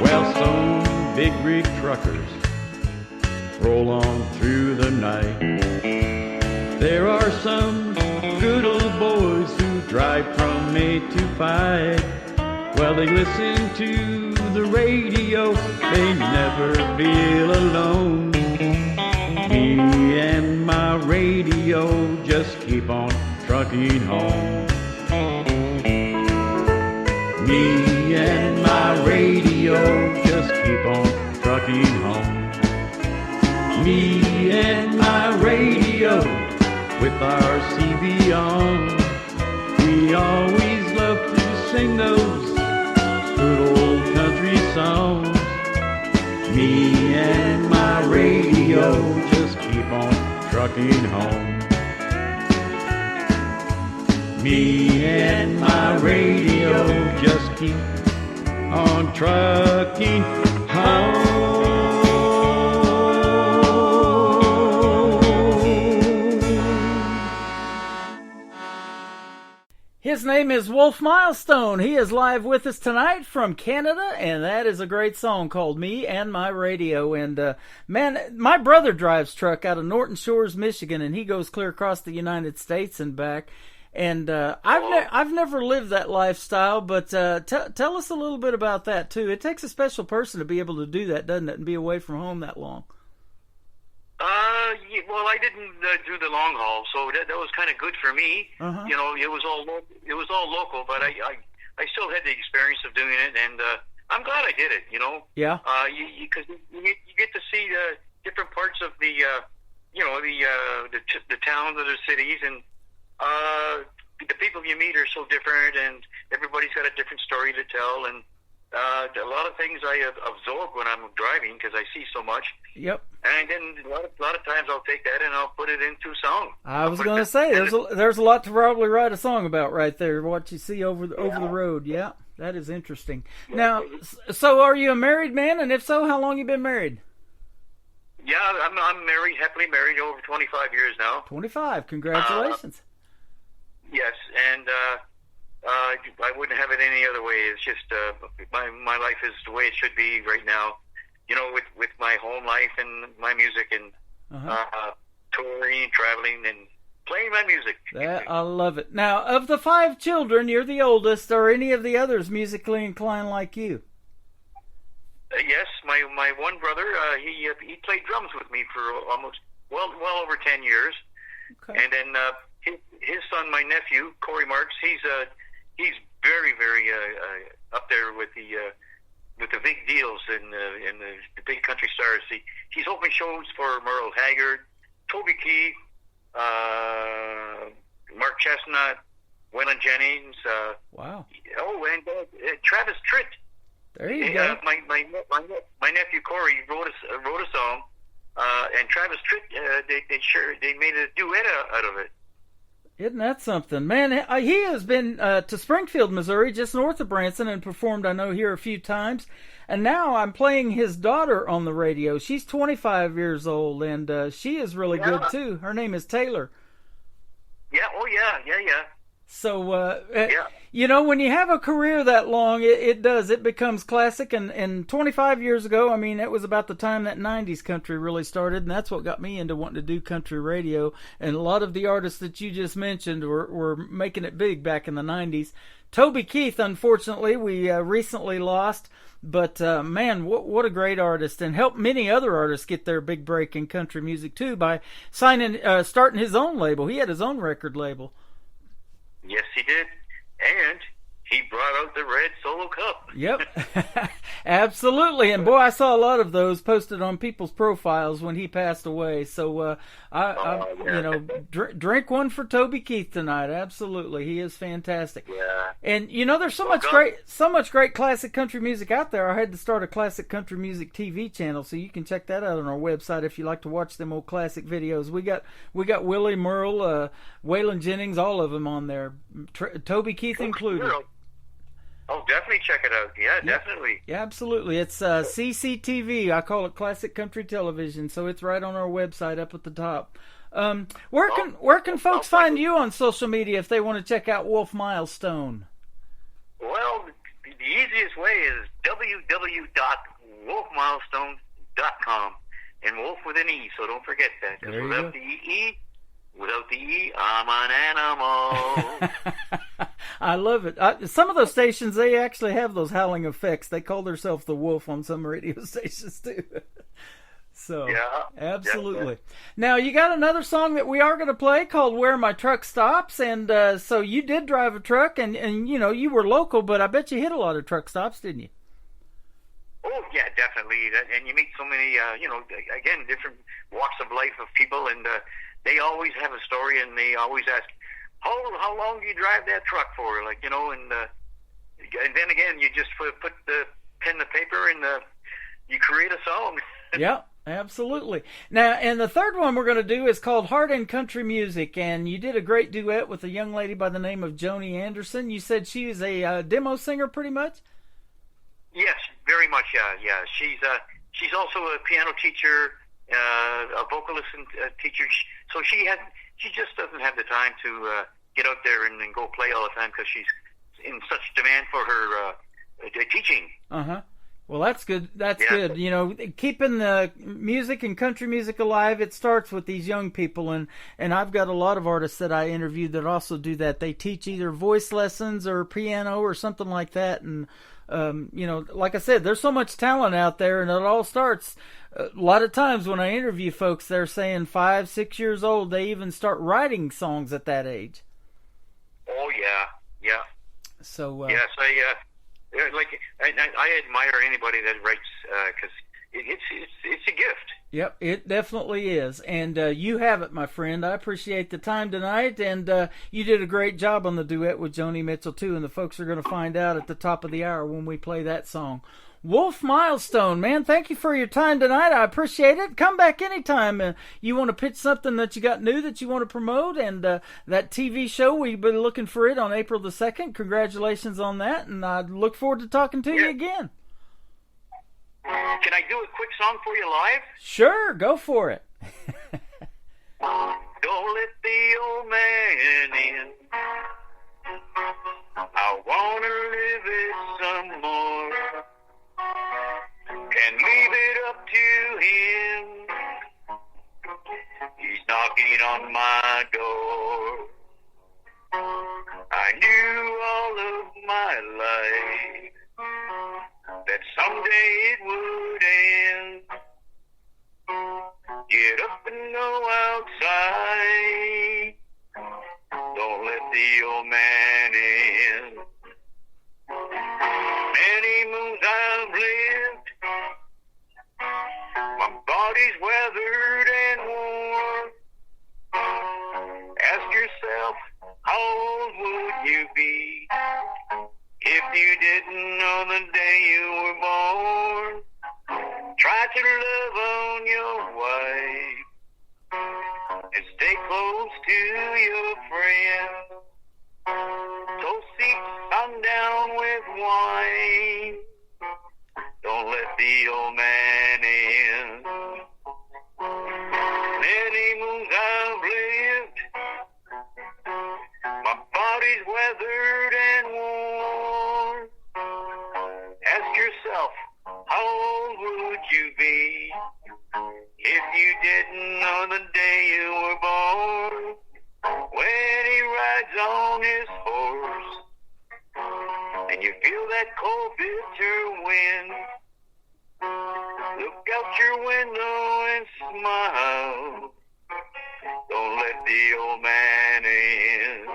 Speaker 10: Well, some big rig truckers roll on through the night. There are some good old boys who drive from 8 to 5. Well, they listen to the radio, they never feel alone. Me and my radio just keep on trucking home. Me and my radio just keep on trucking home. Me and my radio with our CB on. We always love to sing those good old country songs. Me and my radio just keep on trucking home. Me and my radio just keep on trucking home.
Speaker 4: His name is Wolf Milestone. He is live with us tonight from Canada, and that is a great song called Me and My Radio. And, man, my brother drives truck out of Norton Shores, Michigan, and he goes clear across the United States and back. And I've never lived that lifestyle, but tell us a little bit about that, too. It takes a special person to be able to do that, doesn't it, and be away from home that long?
Speaker 9: Yeah, well, I didn't do the long haul, so that was kind of good for me.
Speaker 4: Uh-huh.
Speaker 9: You know, it was all local, but I still had the experience of doing it, and I'm glad I did it. You know,
Speaker 4: Yeah.
Speaker 9: Because you get to see the different parts of the the towns or the cities, and the people you meet are so different, and everybody's got a different story to tell, and a lot of things I absorb when I'm driving because I see so much.
Speaker 4: Yep.
Speaker 9: And then a lot of times I'll take that and I'll put it into song.
Speaker 4: I was going to say there's a lot to probably write a song about right there. What you see over the road. Yeah, that is interesting. Now, so are you a married man? And if so, how long you been married?
Speaker 9: Yeah, I'm married, happily married, over 25 years now.
Speaker 4: 25. Congratulations.
Speaker 9: Yes, and I wouldn't have it any other way. It's just my life is the way it should be right now. You know, with my home life and my music and touring, traveling, and playing my music.
Speaker 4: I love it. Now, of the 5 children, you're the oldest. Are any of the others musically inclined like you?
Speaker 9: Yes, my one brother, he played drums with me for almost well over 10 years.
Speaker 4: Okay.
Speaker 9: And then his son, my nephew, Corey Marks, he's very, very up there with the big deals and the big country stars. He's opened shows for Merle Haggard, Toby Keith, Mark Chestnut, Waylon Jennings.
Speaker 4: Wow.
Speaker 9: Oh, and Travis Tritt.
Speaker 4: There you go.
Speaker 9: My nephew Corey wrote a song, and Travis Tritt they made a duet out of it.
Speaker 4: Isn't that something? Man, he has been to Springfield, Missouri, just north of Branson, and performed, I know, here a few times. And now I'm playing his daughter on the radio. She's 25 years old, and she is really good, too. Her name is Taylor.
Speaker 9: Yeah, oh, yeah.
Speaker 4: So, You know, when you have a career that long, it does. It becomes classic. And 25 years ago, I mean, it was about the time that 90s country really started, and that's what got me into wanting to do country radio. And a lot of the artists that you just mentioned were making it big back in the 90s. Toby Keith, unfortunately, we recently lost. But, man, what a great artist, and helped many other artists get their big break in country music, too, by starting his own label. He had his own record label.
Speaker 9: Yes, he did. And he brought out the red Solo Cup.
Speaker 4: Yep, absolutely. And boy, I saw a lot of those posted on people's profiles when he passed away. So, you know, drink one for Toby Keith tonight. Absolutely, he is fantastic.
Speaker 9: Yeah.
Speaker 4: And you know, there's so much great classic country music out there. I had to start a classic country music TV channel, so you can check that out on our website if you like to watch them old classic videos. We got Willie Merle, Waylon Jennings, all of them on there. Toby Keith included.
Speaker 9: Oh, definitely check it out. Yeah, definitely.
Speaker 4: Yeah, absolutely. It's CCTV. I call it Classic Country Television, so it's right on our website up at the top. Where can folks find you on social media if they want to check out Wolf Milestone?
Speaker 9: Well, the easiest way is www.wolfmilestone.com, and Wolf with an E, so don't forget that.
Speaker 4: There you
Speaker 9: without
Speaker 4: go.
Speaker 9: Without the E, I'm an animal.
Speaker 4: I love it. Some of those stations, they actually have those howling effects. They call themselves the Wolf on some radio stations, too. So,
Speaker 9: yeah,
Speaker 4: absolutely.
Speaker 9: Yeah.
Speaker 4: Now, you got another song that we are going to play called Where My Truck Stops, and so you did drive a truck, and you know, you were local, but I bet you hit a lot of truck stops, didn't you?
Speaker 9: Oh, yeah, definitely. And you meet so many, you know, again, different walks of life of people, and they always have a story, and they always ask, how long do you drive that truck for? Like, you know, and then again, you just put the pen to paper, and you create a song.
Speaker 4: Yeah, absolutely. Now, and the third one we're going to do is called Heart and Country Music, and you did a great duet with a young lady by the name of Joni Anderson. You said she is a demo singer, pretty much?
Speaker 9: Yes, very much, yeah. She's also a piano teacher, a vocalist and teacher. So she just doesn't have the time to get out there and go play all the time because she's in such demand for her teaching.
Speaker 4: Uh-huh. Well, that's good. That's good. You know, keeping the music and country music alive, it starts with these young people. And I've got a lot of artists that I interviewed that also do that. They teach either voice lessons or piano or something like that. And, you know, like I said, there's so much talent out there, and it all starts a lot of times when I interview folks, they're saying 5, 6 years old. They even start writing songs at that age.
Speaker 9: Oh, yeah.
Speaker 4: So,
Speaker 9: yes, I admire anybody that writes because it's a gift.
Speaker 4: Yep, it definitely is. And you have it, my friend. I appreciate the time tonight, and you did a great job on the duet with Joni Mitchell, too, and the folks are going to find out at the top of the hour when we play that song. Wolf Milestone, man, thank you for your time tonight. I appreciate it. Come back anytime you want to pitch something that you got new that you want to promote, and that TV show, we've been looking for it on April the 2nd. Congratulations on that, and I look forward to talking to you again.
Speaker 9: Can I do a quick song for you live?
Speaker 4: Sure, go for it.
Speaker 9: Don't let the old man in. I want to live it some more. Can leave it up to him. He's knocking on my door. I knew all of my life that someday it would end. Get up and go outside. Don't let the old man in. Many moons I've lived. My body's weathered and worn. Ask yourself, how old would you be if you didn't know the day you were born? Try to love on your wife and stay close to your friends. So seek sundown with wine. Don't let the old man in. Many moons I've lived. My body's weathered and worn. newborn when he rides on his horse, and you feel that cold bitter wind. Look out your window and smile. Don't let the old man in.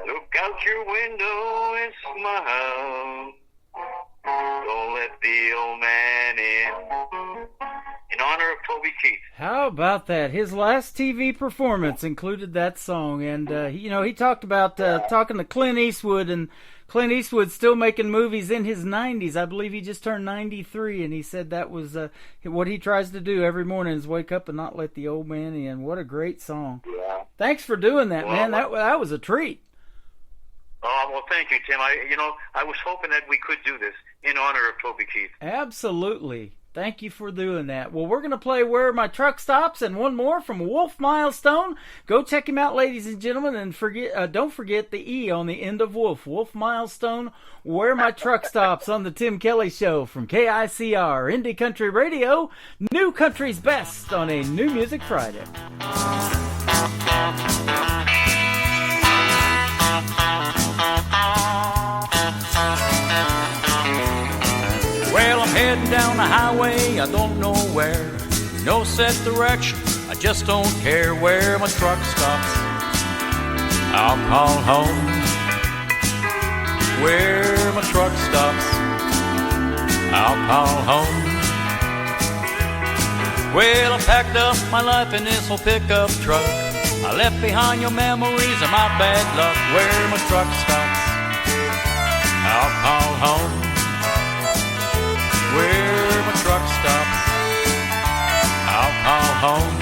Speaker 9: Look out your window and smile. Don't let the old man in. In honor of Toby Keith.
Speaker 4: How about that? His last TV performance included that song, and he talked about talking to Clint Eastwood, and Clint Eastwood's still making movies in his 90s. I believe he just turned 93, and he said that was what he tries to do every morning is wake up and not let the old man in. What a great song.
Speaker 9: Yeah.
Speaker 4: Thanks for doing that, man. That was a treat.
Speaker 9: Oh, well, thank you, Tim. I was hoping that we could do this in honor of Toby Keith.
Speaker 4: Absolutely. Thank you for doing that. Well, we're going to play Where My Truck Stops and one more from Wolf Milestone. Go check him out, ladies and gentlemen, and don't forget the E on the end of Wolf. Wolf Milestone, Where My Truck Stops on the Tim Kelly Show from KICR, Indie Country Radio, New Country's Best on a New Music Friday.
Speaker 3: Well, I'm heading down the highway, I don't know where. No set direction, I just don't care where my truck stops. I'll call home. Where my truck stops, I'll call home. Well, I packed up my life in this old pickup truck. I left behind your memories of my bad luck. Where my truck stops, I'll call home. Where my truck stops, I'll call home.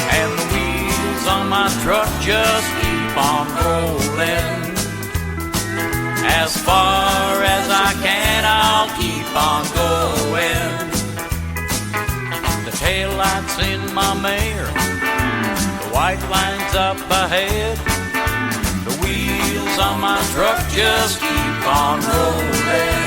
Speaker 3: And the wheels on my truck just keep on rolling. As far as I can, I'll keep on going. The taillights in my mare, the white lines up ahead. The wheels on my truck just keep on rolling.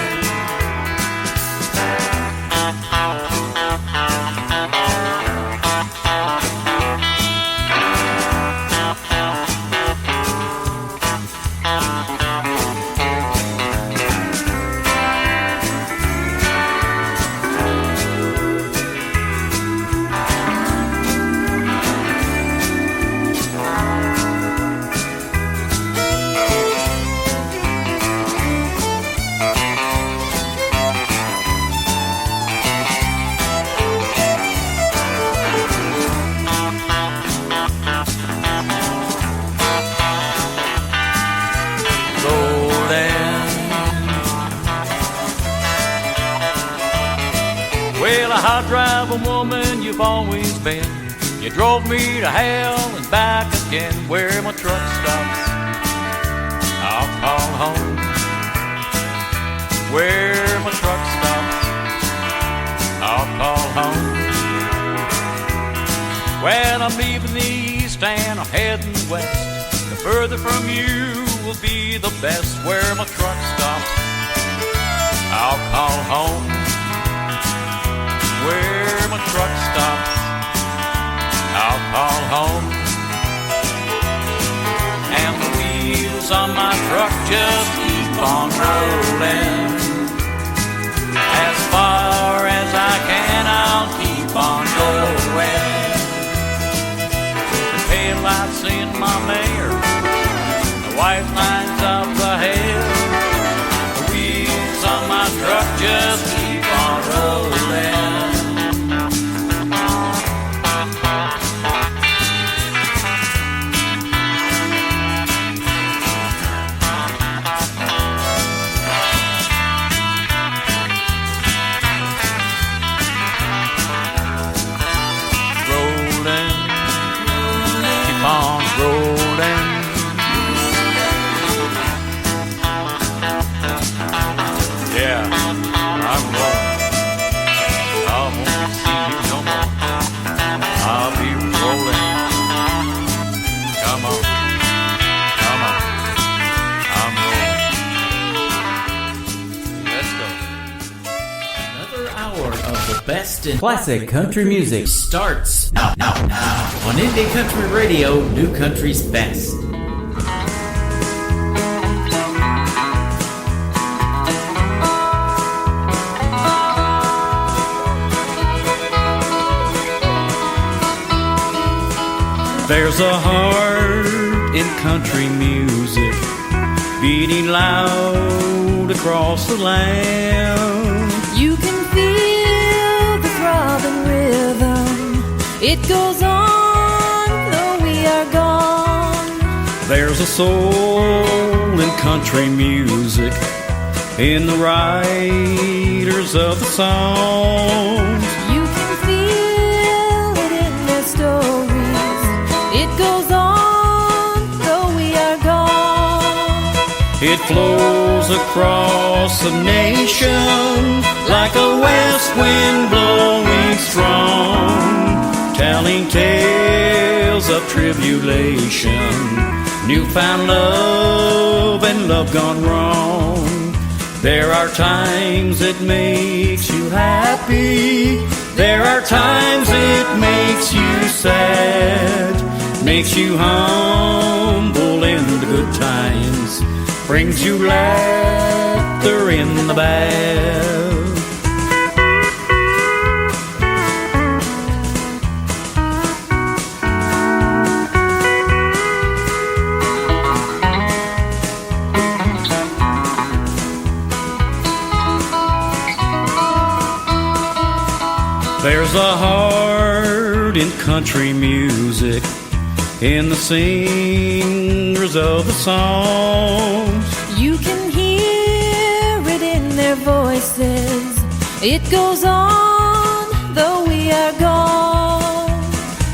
Speaker 3: Hot driving woman you've always been. You drove me to hell and back again. Where my truck stops, I'll call home. Where my truck stops, I'll call home. Well, I'm leaving the east and I'm heading west. The further from you will be the best. Where my truck stops, I'll call home. Where my truck stops, I'll call home. And the wheels on my truck just keep on rolling. As far as I can, I'll keep on going. The taillights in my mare, the white lines up ahead. The wheels on my truck just keep on rolling.
Speaker 4: best in classic country music starts now on Indie Country Radio, New Country's Best.
Speaker 3: There's a heart in country music beating loud across the land.
Speaker 1: You can feel the throbbing rhythm. It goes on though we are gone.
Speaker 3: There's a soul in country music in the writers of the songs.
Speaker 1: You can feel it in their stories. It goes on though we are gone.
Speaker 3: It flows across the nation like a west wind blowing strong, telling tales of tribulation, newfound love and love gone wrong. There are times it makes you happy. There are times it makes you sad. Makes you humble in the good times. Brings you laughter in the bad. There's a heart in country music in the singers of the songs.
Speaker 1: You can hear it in their voices. It goes on though we are gone.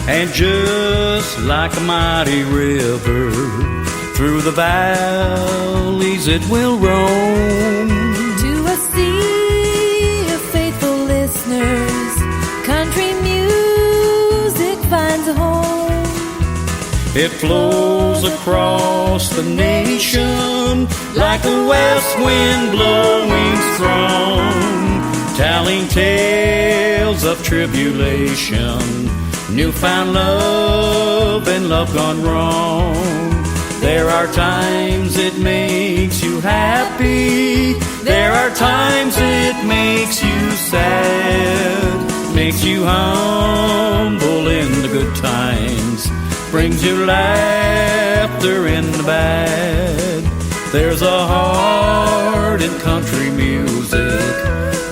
Speaker 3: And just like a mighty river, through the valleys it will roam.
Speaker 1: To a sea of faithful listeners, country music finds a home.
Speaker 3: It flows across the nation like a west wind blowing strong, telling tales of tribulation, newfound love and love gone wrong. There are times it makes you happy. There are times it makes you sad. Makes you humble in the good times. Brings you laughter in the bad. There's a heart in country music.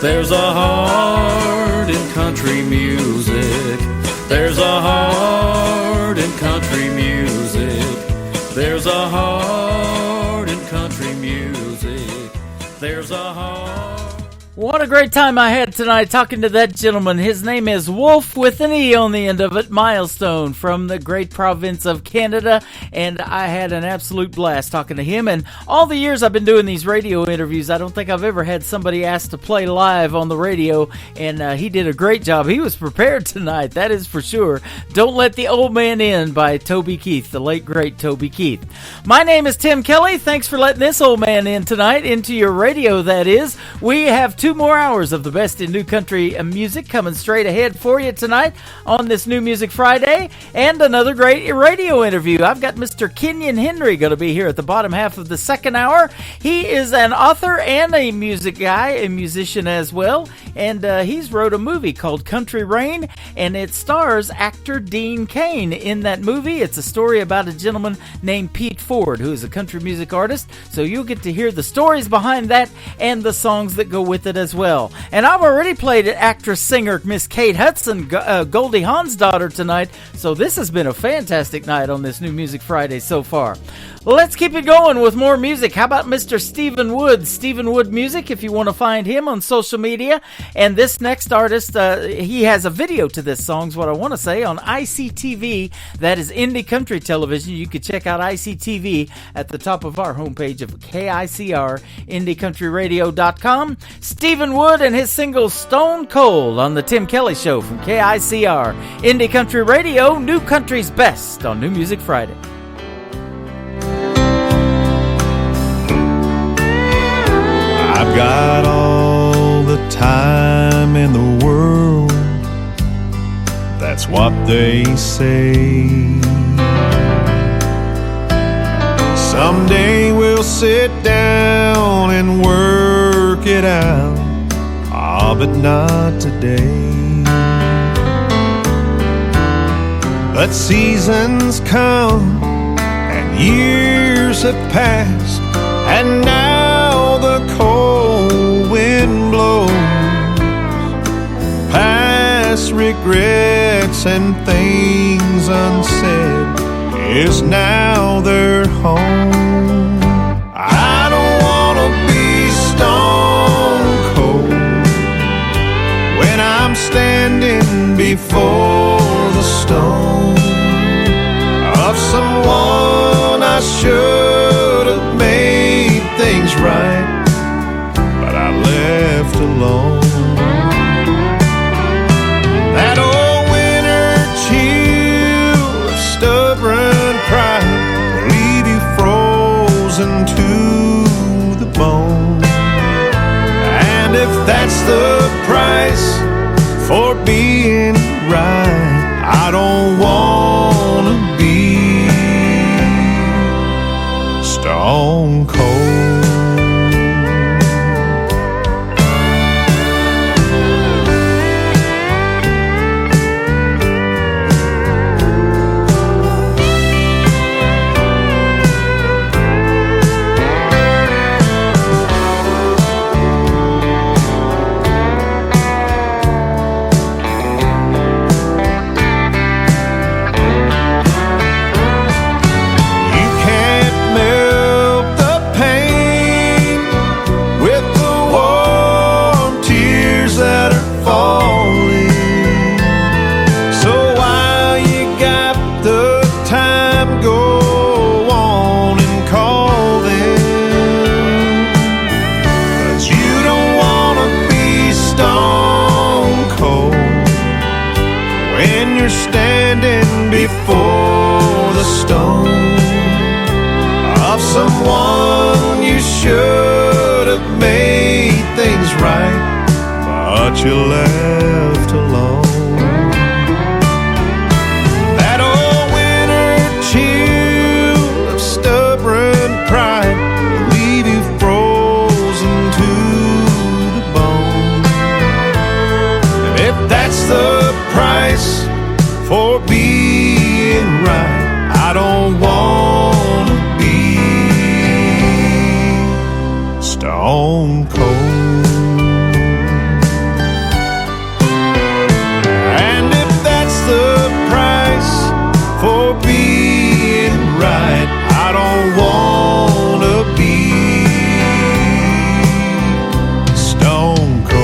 Speaker 3: There's a heart in country music. There's a heart in country music. There's a heart in country music. There's a heart.
Speaker 4: What a great time I had tonight talking to that gentleman. His name is Wolf with an E on the end of it, Milestone, from the great province of Canada, and I had an absolute blast talking to him. And all the years I've been doing these radio interviews, I don't think I've ever had somebody asked to play live on the radio, and he did a great job. He was prepared tonight, that is for sure. Don't Let the Old Man In by Toby Keith, the late great Toby Keith. My name is Tim Kelly. Thanks for letting this old man in tonight, into your radio, that is. We have 2 more hours of the best in new country music coming straight ahead for you tonight on this New Music Friday, and another great radio interview. I've got Mr. Kenyon Henry going to be here at the bottom half of the second hour. He is an author and a music guy, a musician as well, and he's wrote a movie called Country Rain, and it stars actor Dean Cain in that movie. It's a story about a gentleman named Pete Ford, who is a country music artist, so you'll get to hear the stories behind that and the songs that go with it as well. And I've already played actress-singer Miss Kate Hudson, Goldie Hawn's daughter, tonight, so this has been a fantastic night on this New Music Friday so far. Let's keep it going with more music. How about Mr. Stephen Wood? Stephen Wood Music, if you want to find him on social media. And this next artist, he has a video to this song, is what I want to say, on ICTV. That is Indie Country Television. You can check out ICTV at the top of our homepage of KICR, IndieCountryRadio.com. Stephen Wood and his single Stone Cold on the Tim Kelly Show from KICR, Indie Country Radio, New Country's Best on New Music Friday.
Speaker 11: I've got all the time in the world, that's what they say. Someday we'll sit down and work it out, but not today. But seasons come and years have passed, and now the cold wind blows. Past regrets and things unsaid is now their home. I don't wanna be stone cold when I'm standing before the stone of someone I should have made things right, but I left alone. That old winter chill of stubborn pride will leave you frozen to the bone. And if that's the price for being right, I don't wanna be stone cold. Before the stone of someone you should have made things right, but you left alone. That old winter chill of stubborn pride will leave you frozen to the bone. And if that's the price for being right, I don't wanna be stone cold. And if that's the price for being right, I don't wanna be stone cold.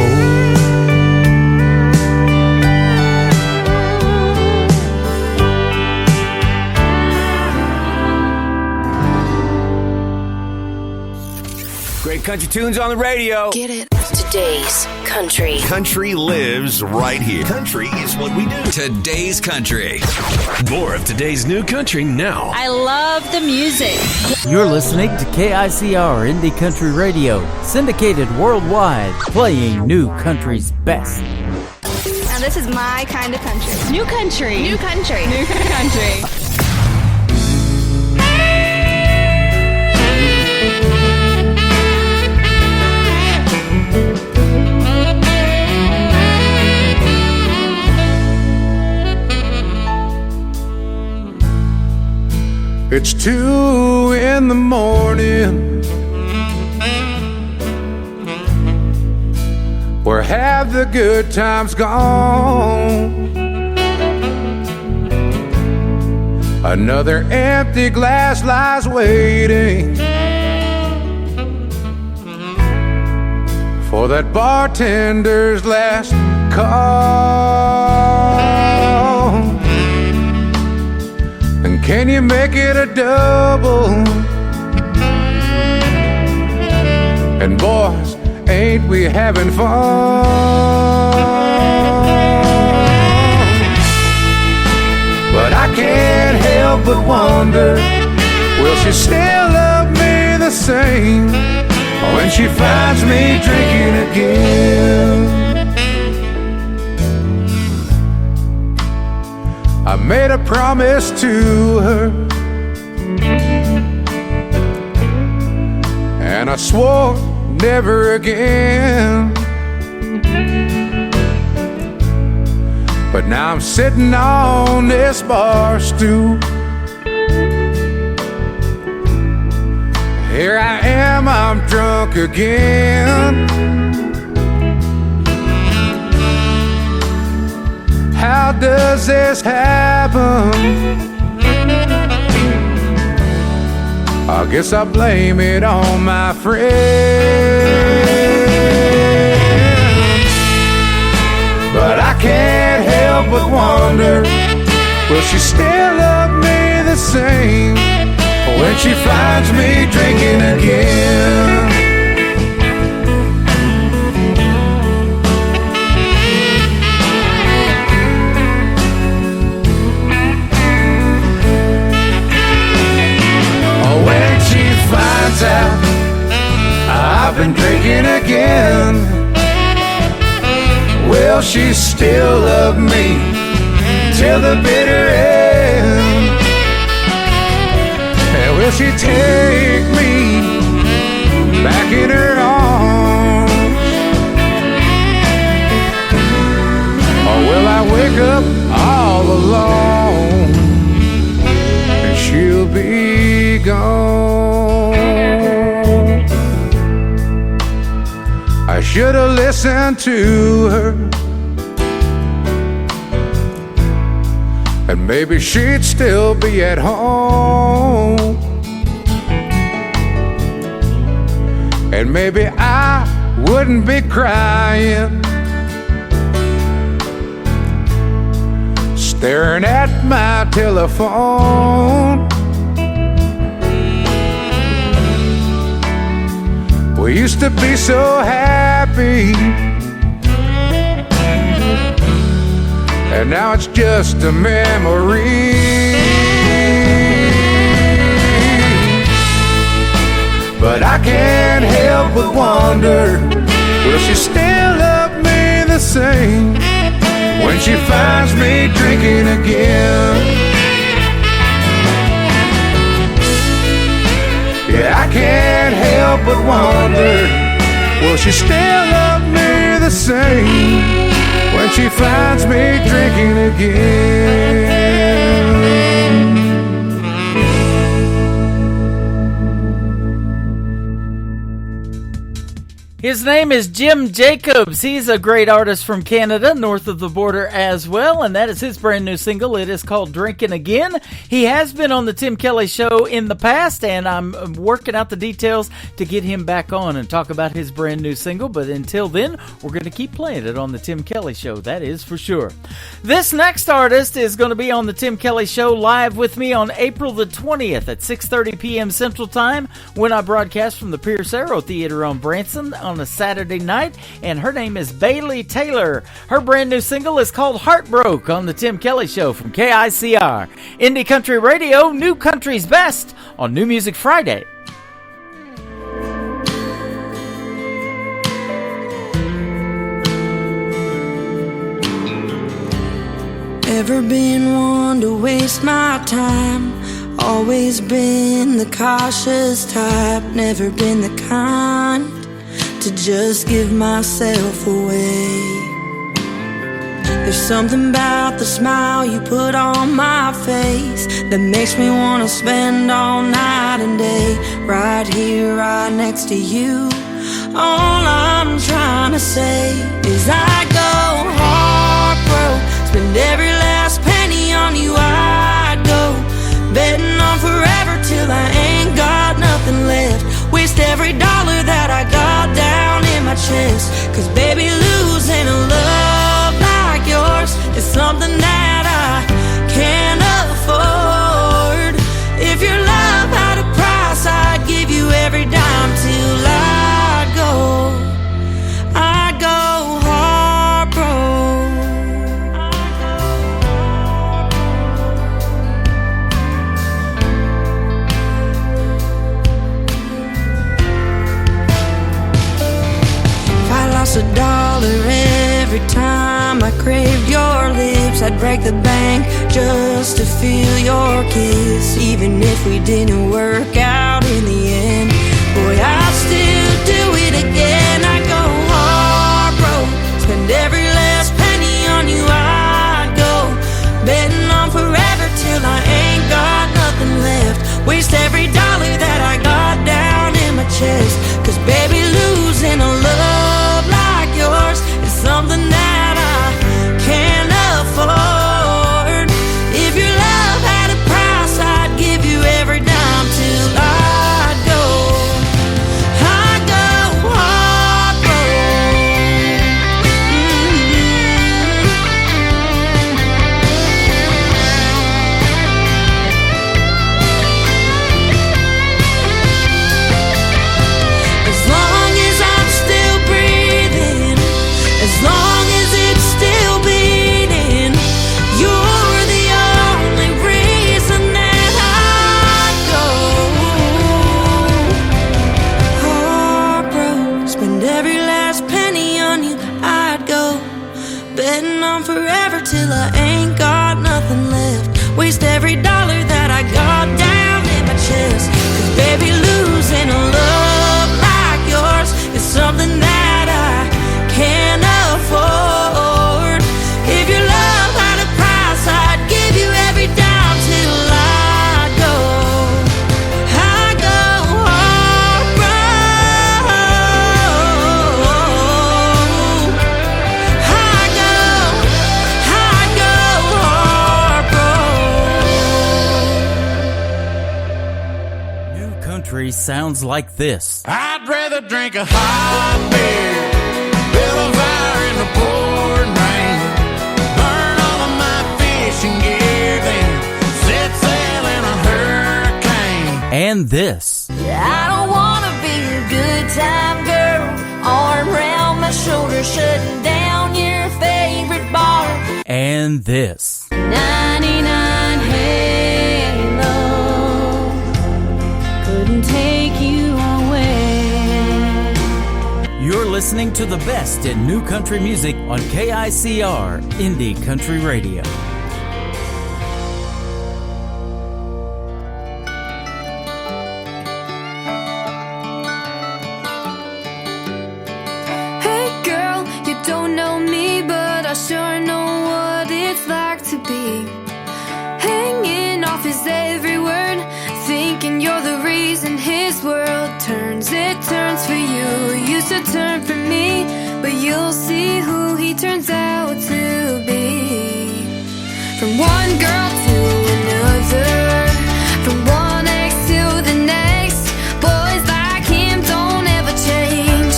Speaker 12: Great country tunes on the radio.
Speaker 13: Get it? Today's country.
Speaker 14: Country lives right here. Country is what we do.
Speaker 15: Today's country.
Speaker 16: More of today's new country now.
Speaker 17: I love the music.
Speaker 4: You're listening to KICR Indie Country Radio, syndicated worldwide, playing new country's best.
Speaker 17: Now this is my kind of country. New country. New country. New country.
Speaker 7: It's 2 in the morning. Where have the good times gone? Another empty glass lies waiting for that bartender's last call. And can you make it a double? And boys, ain't we having fun? But I can't help but wonder, will she still love me the same when she finds me drinking again?
Speaker 11: I made a promise to her, and I swore never again. But now I'm sitting on this bar stool. Here I am, I'm drunk again. How does this happen? I guess I blame it on my friend. But I can't help but wonder, will she still love me the same when she finds me drinking again? When she finds out I've been drinking again, will she still love me till the bitter end? And will she take me back in her arms? Or will I wake up all alone and she'll be gone? I should have listened to her, and maybe she'd still be at home. And maybe I wouldn't be crying, staring at my telephone. We used to be so happy, and now it's just a memory. But I can't help but wonder, will she still love me the same when she finds me drinking again? Yeah, I can't help but wonder, will she still love me the same when she finds me drinking again?
Speaker 4: His name is Jim Jacobs. He's a great artist from Canada, north of the border as well, and that is his brand new single. It is called Drinking Again. He has been on the Tim Kelly Show in the past, and I'm working out the details to get him back on and talk about his brand new single, but until then, we're going to keep playing it on the Tim Kelly Show, that is for sure. This next artist is going to be on the Tim Kelly Show live with me on April the 20th at 6:30 p.m. Central Time when I broadcast from the Pierce Arrow Theater on Branson on a Saturday night, and her name is Bailey Taylor. Her brand new single is called Heartbroke on the Tim Kelly Show from KICR. Indie Country Radio, New Country's Best on New Music Friday.
Speaker 1: Ever been one to waste my time? Always been the cautious type. Never been the kind to just give myself away. There's something about the smile you put on my face that makes me want to spend all night and day right here, right next to you. All I'm trying to say is I go heartbroke, spend every last penny on you. I'd go betting on forever till I ain't got nothing left. Waste every dollar that I got down in my chest. Cause baby, losing a love like yours is something that I can't afford. If your love had a price, I'd give you every dime till I go. I go heartbroke. If I lost $1 every time I craved your lips, I'd break the bank just to feel your kiss. Even if we didn't work out in the end, boy, I'll still do it again. I go heartbroken, spend every last penny on you. I'd go betting on forever till I ain't got nothing left. Waste every dollar that I got down in my chest. Cause baby, losing a love like yours is something that I can't afford. If your love had a price, I'd give you every dime till I'd go. I'd go heartbroken. As long as I'm still breathing, as long as it's still beating, you're the only reason that I'd go. Heartbroken, spend every last penny on you. I'd go betting on forever till I ain't got nothing left. Waste every dollar that I got down in my chest. Cause baby, losing a love like yours is something that I can't afford. If your love had a price, I'd give you every dime till I go. I go heartbroken. I go heartbroken.
Speaker 4: New country sounds like this.
Speaker 11: I'd rather drink a hot beer, build a fire in the pouring rain, burn all of my fishing gear, then set sail in a hurricane.
Speaker 4: And this.
Speaker 1: I don't wanna be a good time girl, arm around my shoulder, shutting down your favorite bar.
Speaker 4: And this.
Speaker 1: 99 Halo couldn't take you away.
Speaker 4: You're listening to the best in new country music on KICR Indie Country Radio.
Speaker 17: Hey girl, you don't know me, but I sure know what it's like to be hanging off his every word, thinking you're the reason his world turns. It turns for you, used to turn for me, but you'll see who he turns out to be. From one girl to another, from one ex to the next, boys like him don't ever change.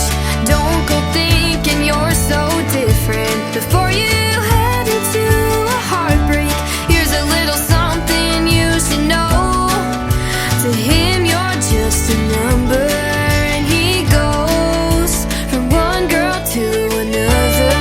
Speaker 17: Don't go thinking you're so different before you head into a heartbreak. Here's a little something you should know. To him you're just a number, and he goes from one girl to another.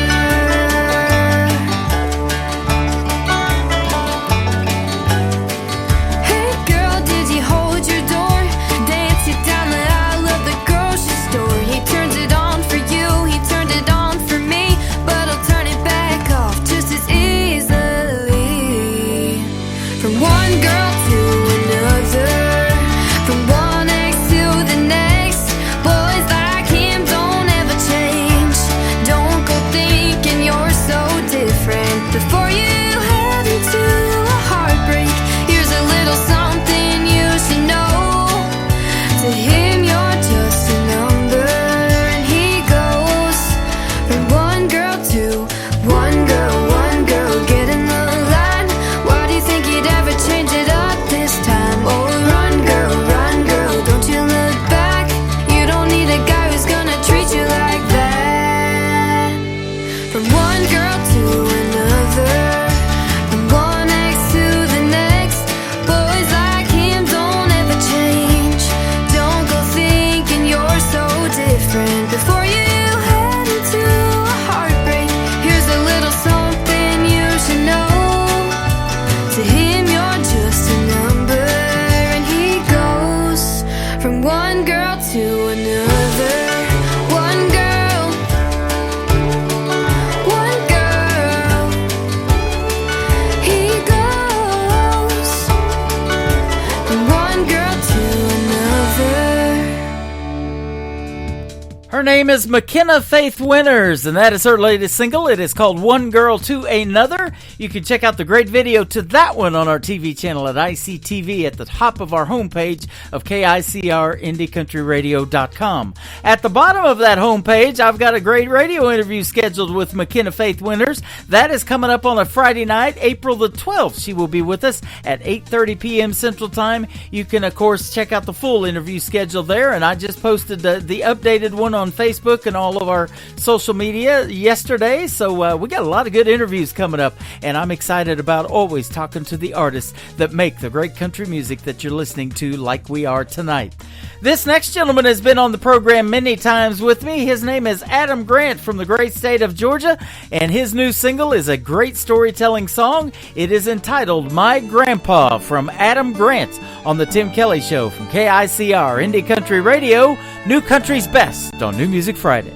Speaker 4: Her name is McKenna Faith Winters, and that is her latest single. It is called One Girl to Another. You can check out the great video to that one on our TV channel at ICTV at the top of our homepage of KICRIndieCountryRadio.com. At the bottom of that homepage, I've got a great radio interview scheduled with McKenna Faith Winters. That is coming up on a Friday night, April the 12th. She will be with us at 8:30 p.m. Central Time. You can, of course, check out the full interview schedule there, and I just posted the updated one on Facebook and all of our social media yesterday, so we got a lot of good interviews coming up, and I'm excited about always talking to the artists that make the great country music that you're listening to like we are tonight. This next gentleman has been on the program many times with me. His name is Adam Grant from the great state of Georgia, and his new single is a great storytelling song. It is entitled My Grandpa from Adam Grant on the Tim Kelly Show from KICR Indie Country Radio, New Country's Best on New Music Friday.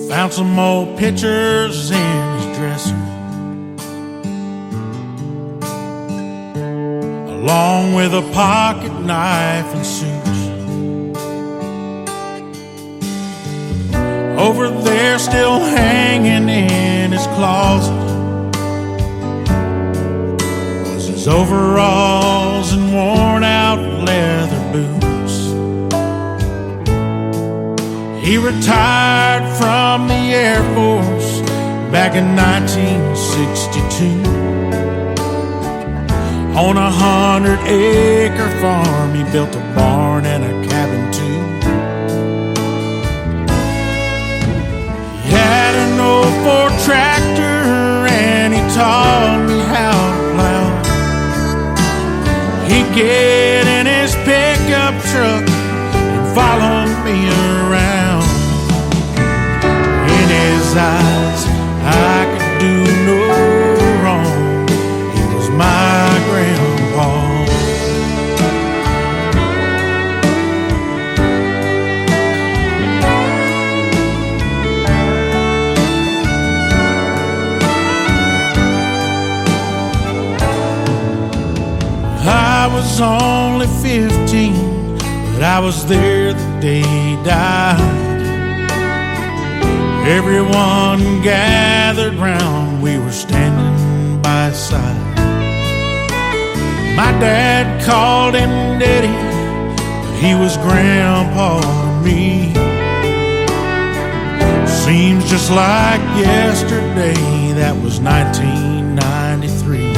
Speaker 15: Found some old pictures in his dresser, along with a pocket knife and suits. Over there still hanging in his closet was his overalls and worn out leather boots. He retired from the Air Force back in 1962. On 100-acre farm, he built a barn and a cabin too. He had an old Ford tractor and he taught me how to plow. He'd get in his pickup truck and follow me around. In his eyes, I could do no wrong. He was my grandpa. I was only 15, but I was there the day he died. Everyone gathered round, we were standing by his side. My dad called him Daddy, but he was Grandpa to me. Seems just like yesterday, that was 1993.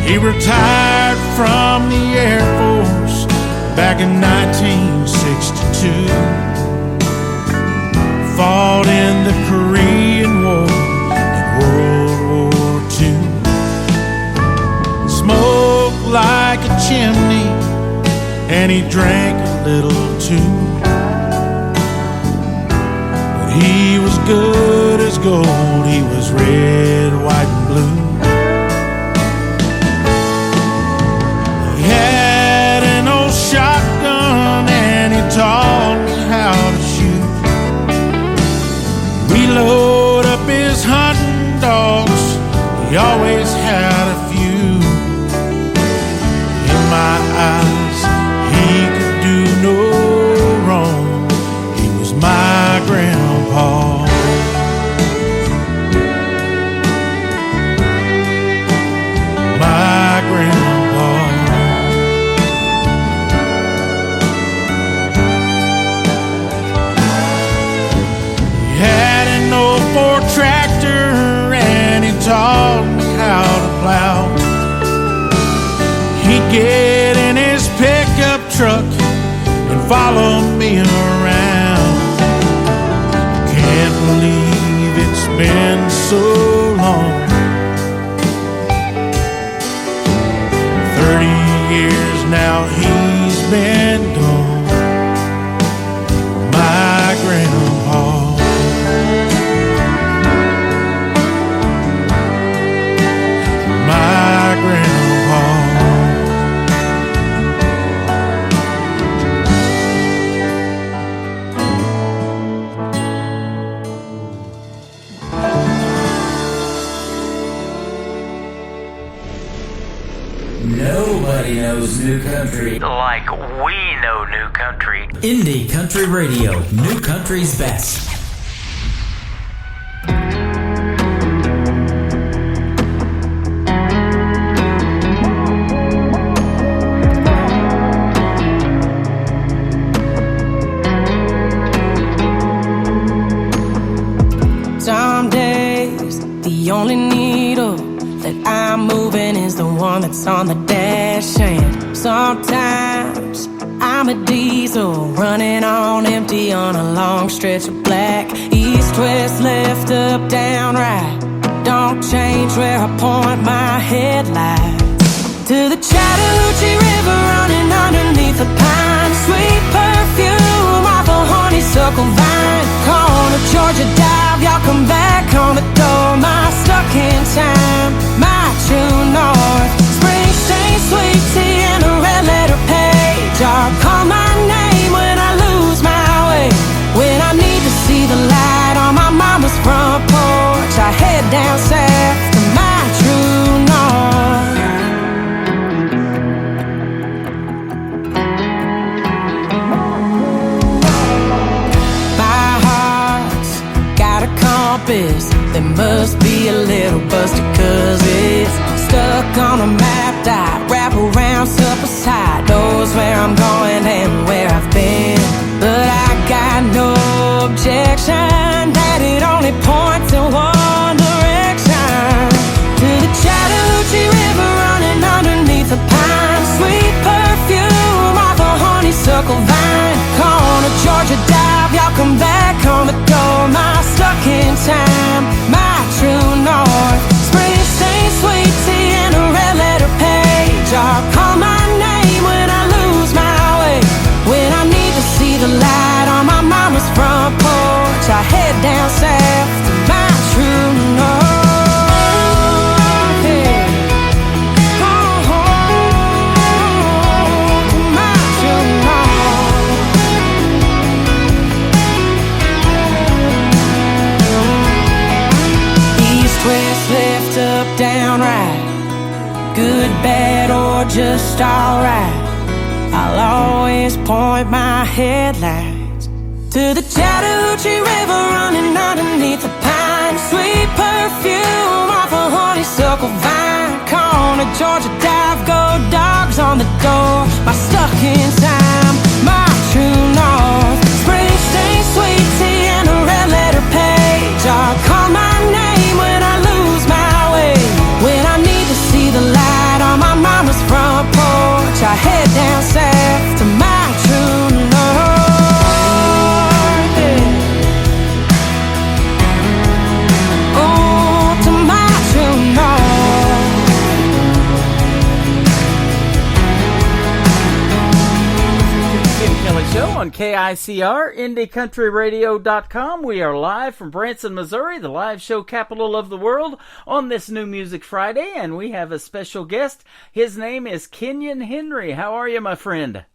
Speaker 15: He retired from the Air Force back in 1962. Fought in the Korean War and World War II. Smoked like a chimney and he drank a little too. But he was good as gold, he was red, white and blue. He had an old shotgun and he taught me how to shoot. We load up his hunting dogs, he always had a few. In my eyes, he could do no wrong. He was my grandpa. My grandpa. He had an old Ford tractor and he taught me how to plow. He'd get in his pickup truck and follow me around. Can't believe it's been so long. 30 years now he's been gone. My grandpa. My grandpa.
Speaker 5: new country.
Speaker 3: Like we know new country.
Speaker 5: Indie Country Radio, new country's best.
Speaker 18: Some days, the only needle that I'm moving is the one that's on the dash. And sometimes I'm a diesel running on empty on a long stretch of black. East, west, left, up, down, right. Don't change where I point my headlights. To the Chattahoochee River running underneath the pine. Sweet perfume off a honeysuckle vine. Corner Georgia dive, y'all come back on the door. My stuck in time, my true north. Springsteen, sweet tea, and a red letter page. I'll call my name when I lose my way. When I need to see the light on my mama's front porch, I head down south to my true north. My heart's got a compass that must be a little busted, 'cause it's stuck on a map dot. Wrap around supper side, knows where I'm going and where I've been. But I got no objection that it only points in one direction. To the Chattahoochee River running underneath the pine. Sweet perfume off a honeysuckle vine. Corner Georgia dive, y'all come back on the door. My stuck in time, my true north. Springsteen, sweet tea, and a red letter page. I'll call my name when I lose my way. When I need to see the light on my mama's front porch, I head down south to my true north. Yeah. Oh, to my true north. East, west, left, up, down, right. Good, bad, or just alright. I'll always point my headlights to the Chattahoochee River running underneath the pine. Sweet perfume off a honeysuckle vine. Corner Georgia dive, go dogs on the door. My stuck in time, my true north. Springsteen, sweet tea, and a red letter page. I'll call my name when I lose my way. When I need to see the light on my mama's front porch, I head down south to my true north. Yeah. Oh, to my true north.
Speaker 4: Tim Kelly Show on KICR, IndieCountryRadio.com. We are live from Branson, Missouri, the live show capital of the world, on this New Music Friday, and we have a special guest. His name is Kenyon Henry. How are you, my friend?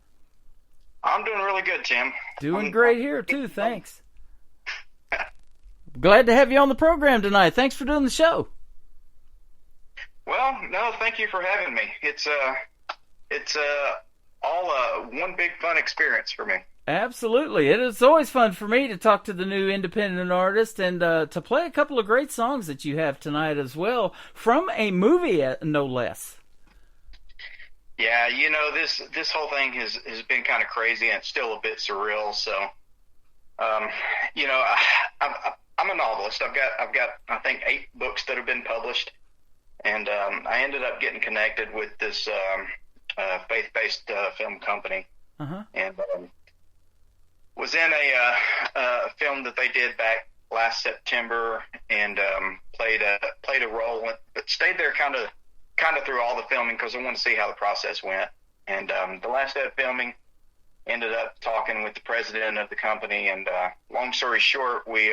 Speaker 19: I'm doing really good, Tim.
Speaker 4: Doing great here, too. Thanks. Glad to have you on the program tonight. Thanks for doing the show.
Speaker 19: Well, no, thank you for having me. It's all one big fun experience for me.
Speaker 4: Absolutely. It's always fun for me to talk to the new independent artist and to play a couple of great songs that you have tonight as well, from a movie, no less.
Speaker 19: Yeah, you know, this whole thing has been kind of crazy, and it's still a bit surreal. So, you know, I'm a novelist. I've got I think 8 books that have been published, and I ended up getting connected with this faith-based film company, and was in a film that they did back last September, and played a role, but stayed there kind of through all the filming because I wanted to see how the process went. And the last day of filming, ended up talking with the president of the company, and long story short, we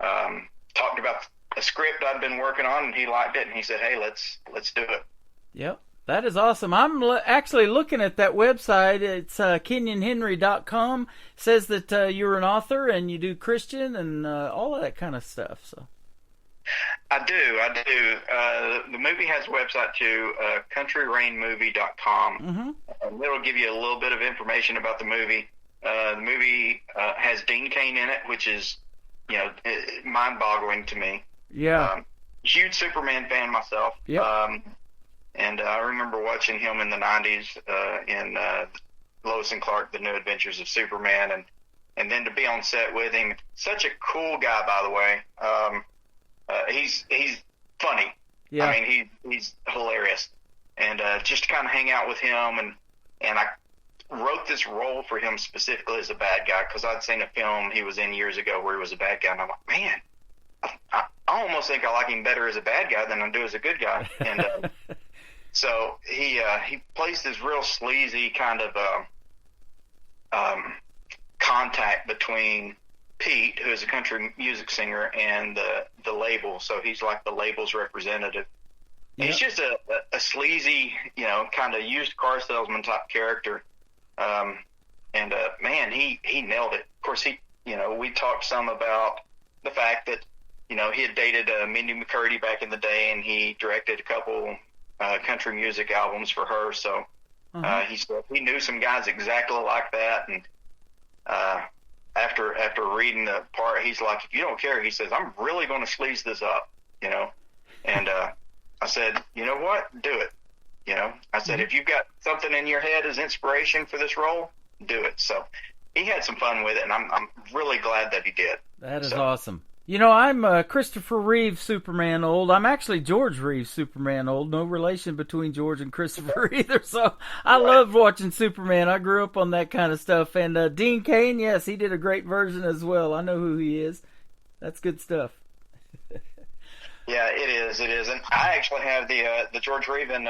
Speaker 19: talked about a script I'd been working on, and he liked it, and he said, "Hey, let's do it."
Speaker 4: Yep. That is awesome. I'm actually looking at that website. It's KenyonHenry.com. Says that you're an author and you do Christian and all of that kind of stuff. So,
Speaker 19: I do. The movie has a website too, countryrainmovie.com.
Speaker 4: Mm-hmm.
Speaker 19: It'll give you a little bit of information about the movie. The movie has Dean Cain in it, which is, mind-boggling to me.
Speaker 4: Yeah.
Speaker 19: Huge Superman fan myself.
Speaker 4: Yep.
Speaker 19: And I remember watching him in the 90s in Lois and Clark, The New Adventures of Superman, and then to be on set with him. Such a cool guy, by the way. He's funny.
Speaker 4: Yeah.
Speaker 19: I mean, he's hilarious. And just to kind of hang out with him, and I wrote this role for him specifically as a bad guy because I'd seen a film he was in years ago where he was a bad guy, and I'm like, man, I almost think I like him better as a bad guy than I do as a good guy. And so he plays this real sleazy kind of contact between Pete, who is a country music singer, and the label. So he's like the label's representative.
Speaker 4: Yep.
Speaker 19: He's just a sleazy, kind of used car salesman type character. Man, he nailed it. Of course, we talked some about the fact that, he had dated Mindy McCurdy back in the day, and he directed a couple country music albums for her. So he said he knew some guys exactly like that. And after reading the part, he's like, if you don't care, he says, I'm really going to sleaze this up, And I said, you know what? Do it. I said, if you've got something in your head as inspiration for this role, do it. So he had some fun with it, and I'm really glad that he did.
Speaker 4: That is awesome. I'm Christopher Reeve Superman old. I'm actually George Reeve Superman old. No relation between George and Christopher either. So I loved watching Superman. I grew up on that kind of stuff. And Dean Cain, yes, he did a great version as well. I know who he is. That's good stuff.
Speaker 19: Yeah, it is. And I actually have the George Reeve and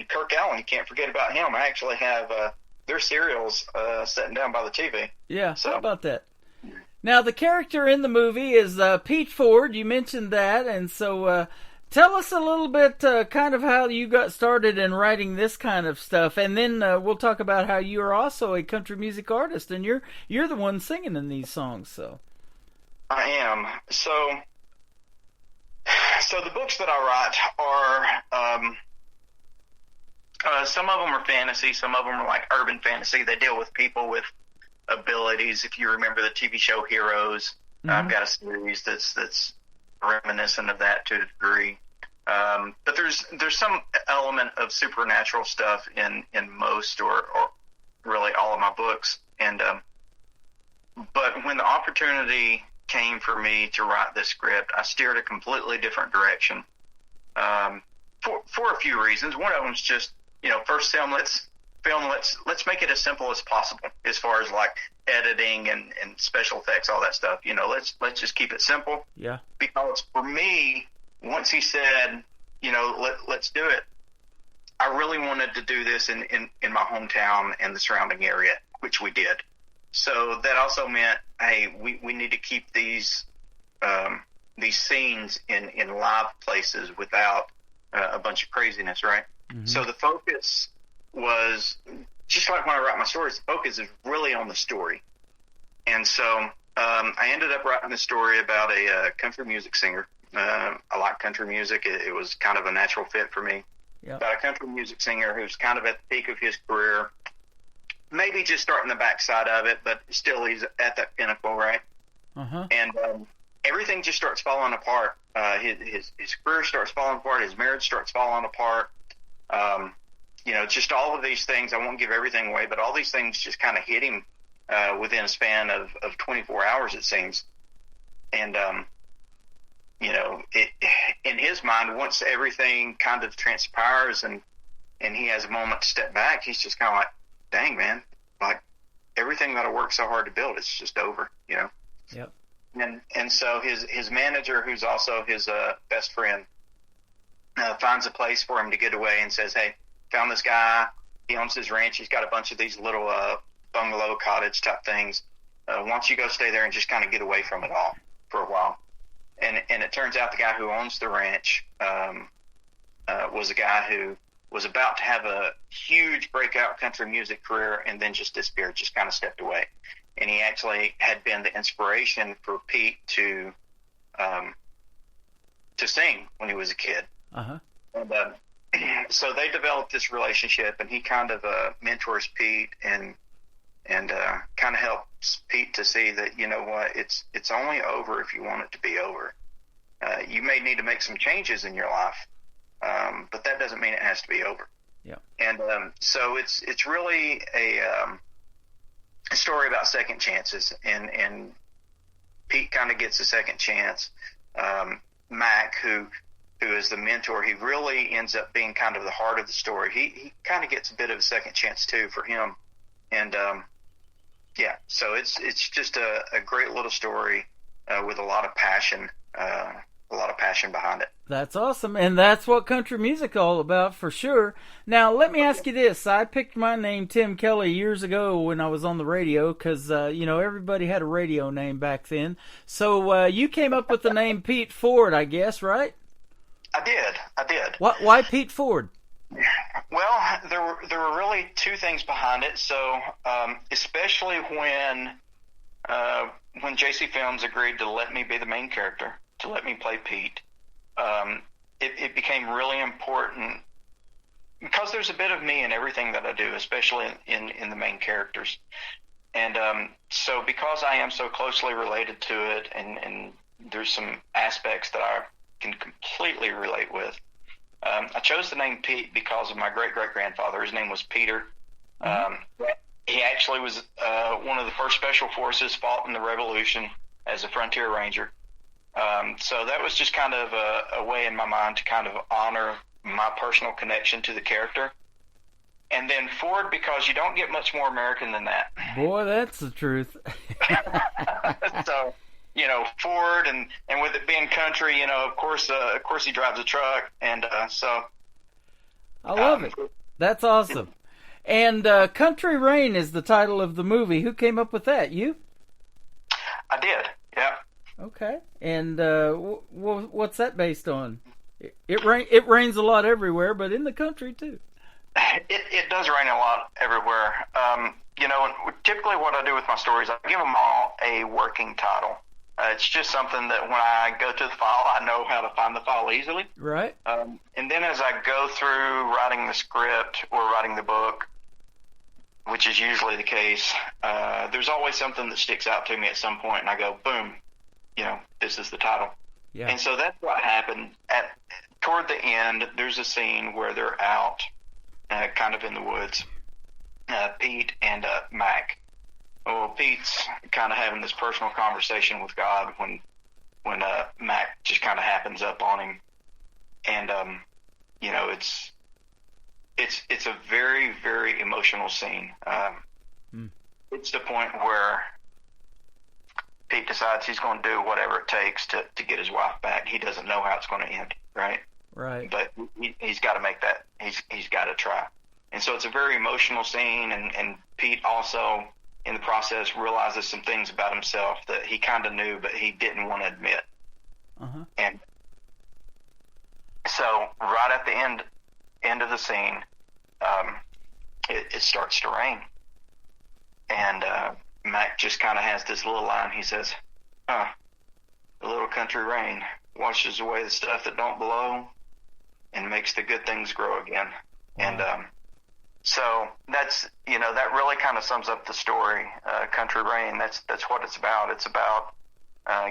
Speaker 19: Kirk Allen. You can't forget about him. I actually have their serials sitting down by the TV.
Speaker 4: Yeah, so how about that? Now, the character in the movie is Pete Ford. You mentioned that, and so tell us a little bit kind of how you got started in writing this kind of stuff, and then we'll talk about how you are also a country music artist, and you're the one singing in these songs. So
Speaker 19: I am. So the books that I write are some of them are fantasy, some of them are like urban fantasy. They deal with people with abilities. If you remember the TV show Heroes, I've got a series that's reminiscent of that to a degree. But there's some element of supernatural stuff in most or really all of my books. And but when the opportunity came for me to write this script, I steered a completely different direction for a few reasons. One of them is just, first let's make it as simple as possible as far as like editing and special effects, all that stuff. Let's just keep it simple.
Speaker 4: Yeah.
Speaker 19: Because for me, once he said, let's do it, I really wanted to do this in my hometown and the surrounding area, which we did. So that also meant, hey, we need to keep these scenes in live places without a bunch of craziness, right? Mm-hmm. So the focus was, just like when I write my stories, the focus is really on the story. And so I ended up writing a story about a country music singer. I like country music. It was kind of a natural fit for me.
Speaker 4: Yep.
Speaker 19: About a country music singer who's kind of at the peak of his career, maybe just starting the backside of it, but still he's at that pinnacle, right?
Speaker 4: Uh-huh.
Speaker 19: And everything just starts falling apart. His career starts falling apart. His marriage starts falling apart. Just all of these things. I won't give everything away, but all these things just kind of hit him within a span of 24 hours, it seems. And, in his mind, once everything kind of transpires and he has a moment to step back, he's just kind of like, dang, man, like everything that I worked so hard to build, it's just over,
Speaker 4: Yep.
Speaker 19: And so his manager, who's also his best friend, finds a place for him to get away and says, hey, found this guy. He owns his ranch. He's got a bunch of these little bungalow cottage type things. Why don't you go stay there and just kind of get away from it all for a while? And it turns out the guy who owns the ranch was a guy who was about to have a huge breakout country music career and then just disappeared, just kind of stepped away. And he actually had been the inspiration for Pete to sing when he was a kid.
Speaker 4: Uh-huh.
Speaker 19: And so they developed this relationship, and he kind of mentors Pete and kind of helps Pete to see that, you know what, it's only over if you want it to be over. You may need to make some changes in your life, but that doesn't mean it has to be over.
Speaker 4: Yeah.
Speaker 19: And so it's really a story about second chances, and Pete kind of gets a second chance. Mac, who is the mentor, he really ends up being kind of the heart of the story. He kind of gets a bit of a second chance too for him. And yeah, so it's just a great little story with a lot of passion behind it.
Speaker 4: That's awesome, and that's what country music all about for sure. Now, let me ask you this. I picked my name, Tim Kelly, years ago when I was on the radio because, everybody had a radio name back then. So you came up with the name Pete Ford, I guess, right?
Speaker 19: I did.
Speaker 4: Why Pete Ford?
Speaker 19: Well, there were really two things behind it. So, especially when JC Films agreed to let me be the main character, to let me play Pete, it became really important because there's a bit of me in everything that I do, especially in the main characters. And so because I am so closely related to it, and there's some aspects that I can completely relate with, I chose the name Pete because of my great-great-grandfather. His name was Peter. He actually was one of the first special forces, fought in the Revolution as a frontier ranger. So that was just kind of a way in my mind to kind of honor my personal connection to the character. And then Ford, because you don't get much more American than that.
Speaker 4: Boy, that's the truth.
Speaker 19: So, Ford, and with it being country, of course he drives a truck. And so.
Speaker 4: I love it. That's awesome. And Country Rain is the title of the movie. Who came up with that? You?
Speaker 19: I did, yeah.
Speaker 4: Okay, and what's that based on? It rains a lot everywhere, but in the country too.
Speaker 19: It does rain a lot everywhere. Typically what I do with my stories, I give them all a working title. It's just something that when I go to the file, I know how to find the file easily.
Speaker 4: Right.
Speaker 19: And then as I go through writing the script or writing the book, which is usually the case, there's always something that sticks out to me at some point, and I go, boom. This is the title. Yeah. And so that's what happened. Toward the end, there's a scene where they're out, kind of in the woods, Pete and Mac. Well, Pete's kind of having this personal conversation with God when Mac just kind of happens up on him, and it's a very, very emotional scene. It's the point where Pete decides he's going to do whatever it takes to get his wife back. He doesn't know how it's going to end, right?
Speaker 4: Right.
Speaker 19: But he's got to make that. He's got to try. And so it's a very emotional scene, and Pete also, in the process, realizes some things about himself that he kind of knew, but he didn't want to admit.
Speaker 4: Uh-huh.
Speaker 19: And so right at the end of the scene, it starts to rain. And Mac just kind of has this little line. He says, the little country rain washes away the stuff that don't belong and makes the good things grow again. Wow. And so that's, that really kind of sums up the story, Country Rain. That's what it's about. It's about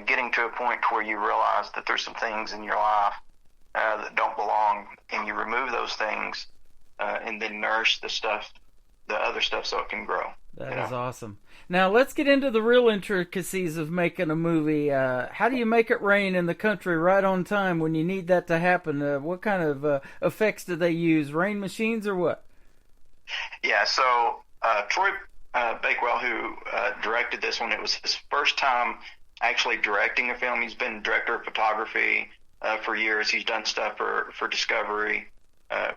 Speaker 19: getting to a point where you realize that there's some things in your life that don't belong, and you remove those things and then nourish the other stuff so it can grow.
Speaker 4: That is awesome. Now, let's get into the real intricacies of making a movie. How do you make it rain in the country right on time when you need that to happen? What kind of effects do they use? Rain machines or what?
Speaker 19: Yeah, so Troy Bakewell, who directed this one, it was his first time actually directing a film. He's been director of photography for years. He's done stuff for Discovery,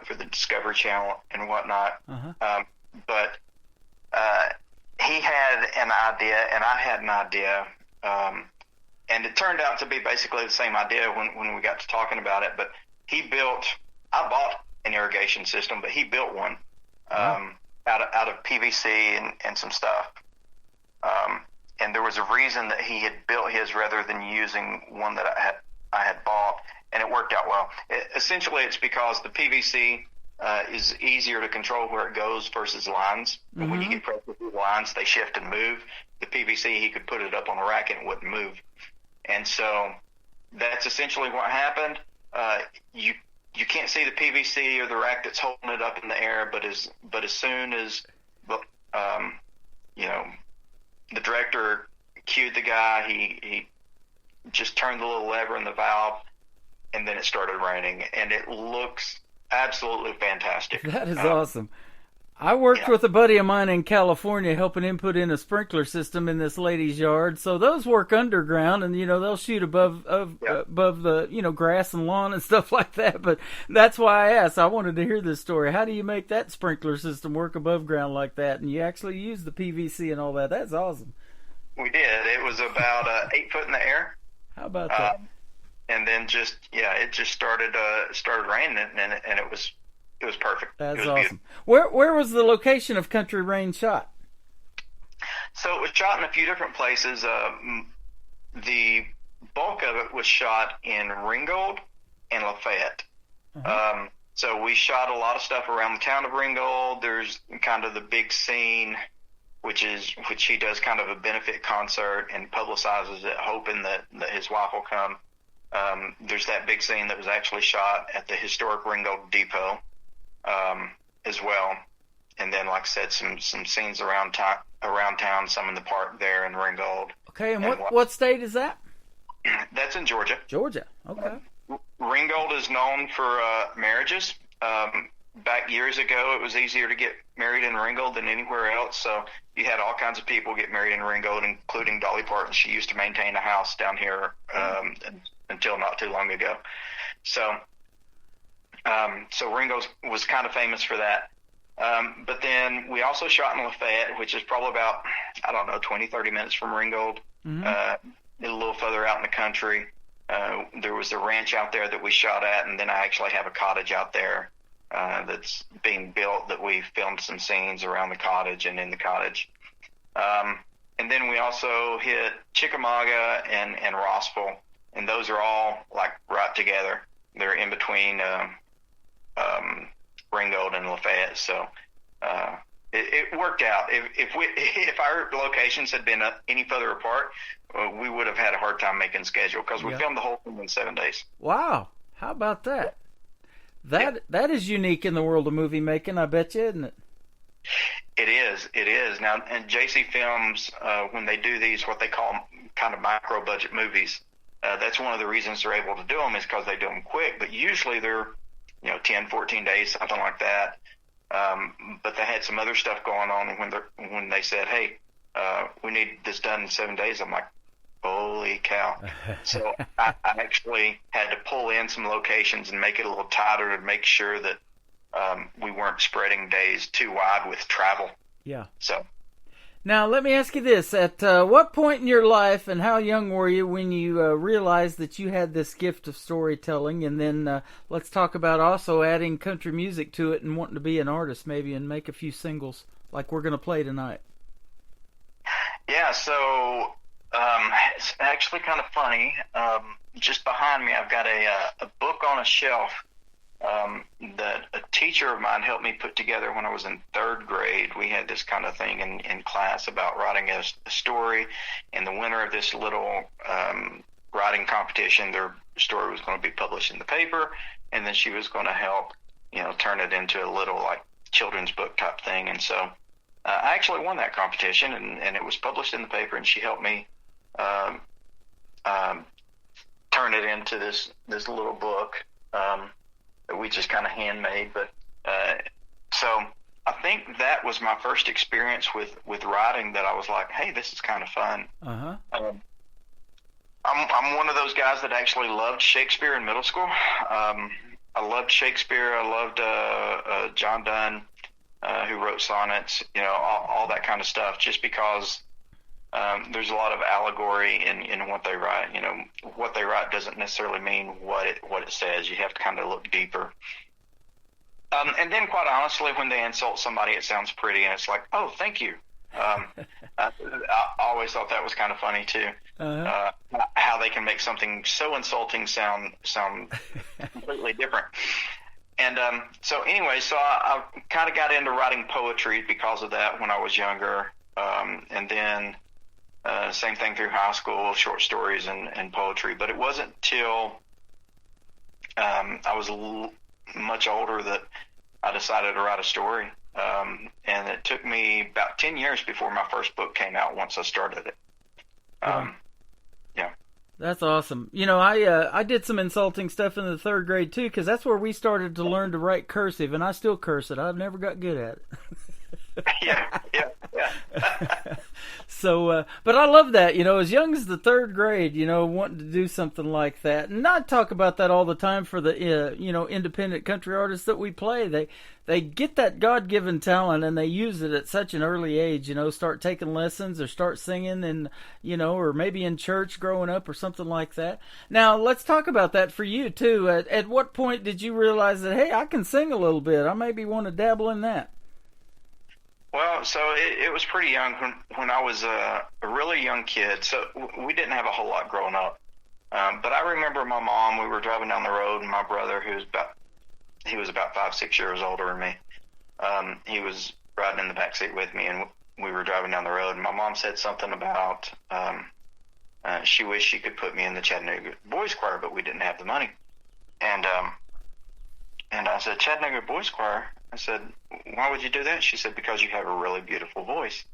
Speaker 19: for the Discovery Channel and whatnot.
Speaker 4: Uh-huh.
Speaker 19: But he had an idea, and I had an idea, and it turned out to be basically the same idea when we got to talking about it. But I bought an irrigation system, but he built one out of PVC and some stuff. And there was a reason that he had built his rather than using one that I had bought, and it it worked out well. Essentially, it's because the PVC is easier to control where it goes versus lines.
Speaker 4: Mm-hmm.
Speaker 19: When you get pressure through the lines, they shift and move. The PVC, he could put it up on a rack and it wouldn't move. And so that's essentially what happened. You can't see the PVC or the rack that's holding it up in the air, but as soon as the director cued the guy, he just turned the little lever in the valve, and then it started raining, and it looks absolutely fantastic.
Speaker 4: That is awesome. I worked with a buddy of mine in California helping him put in a sprinkler system in this lady's yard. So those work underground, and they'll shoot above the grass and lawn and stuff like that. But that's why I asked. I wanted to hear this story. How do you make that sprinkler system work above ground like that? And you actually use the PVC and all that. That's awesome.
Speaker 19: We did. It was about 8 foot in the air.
Speaker 4: How about that?
Speaker 19: And then it just started raining, and it was perfect.
Speaker 4: That's
Speaker 19: it was
Speaker 4: awesome. Where was the location of Country Rain shot?
Speaker 19: So it was shot in a few different places. The bulk of it was shot in Ringgold and Lafayette.
Speaker 4: Uh-huh.
Speaker 19: So we shot a lot of stuff around the town of Ringgold. There's kind of the big scene, which he does kind of a benefit concert and publicizes it, hoping that his wife will come. There's that big scene that was actually shot at the historic Ringgold Depot as well. And then, like I said, some scenes around town, some in the park there in Ringgold.
Speaker 4: Okay, and what state is that?
Speaker 19: That's in Georgia.
Speaker 4: Georgia, okay.
Speaker 19: Ringgold is known for marriages. Back years ago, it was easier to get married in Ringgold than anywhere else. So you had all kinds of people get married in Ringgold, including Dolly Parton. She used to maintain a house down here until not too long ago. So Ringgold was kind of famous for that. But then we also shot in Lafayette, which is probably about, 20, 30 minutes from Ringgold, a little further out in the country. There was a ranch out there that we shot at, and then I actually have a cottage out there that's being built that we filmed some scenes around the cottage and in the cottage. And then we also hit Chickamauga and Rossville, and those are all like right together. They're in between Ringgold and Lafayette, so it worked out. If our locations had been any further apart, we would have had a hard time making schedule because we filmed the whole thing in 7 days.
Speaker 4: Wow, how about that? That is unique in the world of movie making, I bet you, isn't it?
Speaker 19: It is. Now, and JC Films, when they do these, what they call kind of micro-budget movies, that's one of the reasons they're able to do them is because they do them quick. But usually they're, 10, 14 days, something like that. But they had some other stuff going on, and when they said, hey, we need this done in 7 days, I'm like, holy cow. So I actually had to pull in some locations and make it a little tighter to make sure that we weren't spreading days too wide with travel.
Speaker 4: Yeah.
Speaker 19: So
Speaker 4: now let me ask you this: at what point in your life, and how young were you when you realized that you had this gift of storytelling? And then let's talk about also adding country music to it and wanting to be an artist, maybe, and make a few singles like we're going to play tonight.
Speaker 19: Yeah. So it's actually kind of funny. Just behind me, I've got a book on a shelf that a teacher of mine helped me put together when I was in third grade. We had this kind of thing in class about writing a story, and the winner of this little writing competition, their story was going to be published in the paper, and then she was going to help, turn it into a little like children's book type thing. And so I actually won that competition, and it was published in the paper, and she helped me turn it into this little book that we just kind of handmade. But so I think that was my first experience with writing, that I was like, hey, this is kind of fun.
Speaker 4: Uh-huh.
Speaker 19: I'm one of those guys that actually loved Shakespeare in middle school. I loved Shakespeare. I loved John Donne, who wrote sonnets, all that kind of stuff, just because there's a lot of allegory in what they write. What they write doesn't necessarily mean what it says. You have to kind of look deeper. And then, quite honestly, when they insult somebody, it sounds pretty, and it's like, oh, thank you. I always thought that was kind of funny too.
Speaker 4: Uh-huh.
Speaker 19: How they can make something so insulting sound completely different. And so I kind of got into writing poetry because of that when I was younger. And then same thing through high school, short stories and poetry. But it wasn't till I was much older that I decided to write a story. And it took me about 10 years before my first book came out once I started it. Yeah.
Speaker 4: That's awesome. You know, I did some insulting stuff in the 3rd grade too, because that's where we started to learn to write cursive, and I still curse it. I've never got good at it.
Speaker 19: Yeah.
Speaker 4: So, but I love that, you know, as young as the 3rd grade, you know, wanting to do something like that. And I talk about that all the time for the, you know, independent country artists that we play. They get that God-given talent and they use it at such an early age, you know, start taking lessons or start singing and, you know, or maybe in church growing up or something like that. Now, let's talk about that for you too. At what point did you realize that, hey, I can sing a little bit. I maybe want to dabble in that?
Speaker 19: Well, so it was pretty young when I was a really young kid. So we didn't have a whole lot growing up. But I remember my mom, we were driving down the road, and my brother, he was about 5-6 years older than me. He was riding in the back seat with me, and we were driving down the road, and my mom said something about she wished she could put me in the Chattanooga Boys Choir, but we didn't have the money. And I said, Chattanooga Boys Choir? I said, why would you do that? She said, because you have a really beautiful voice.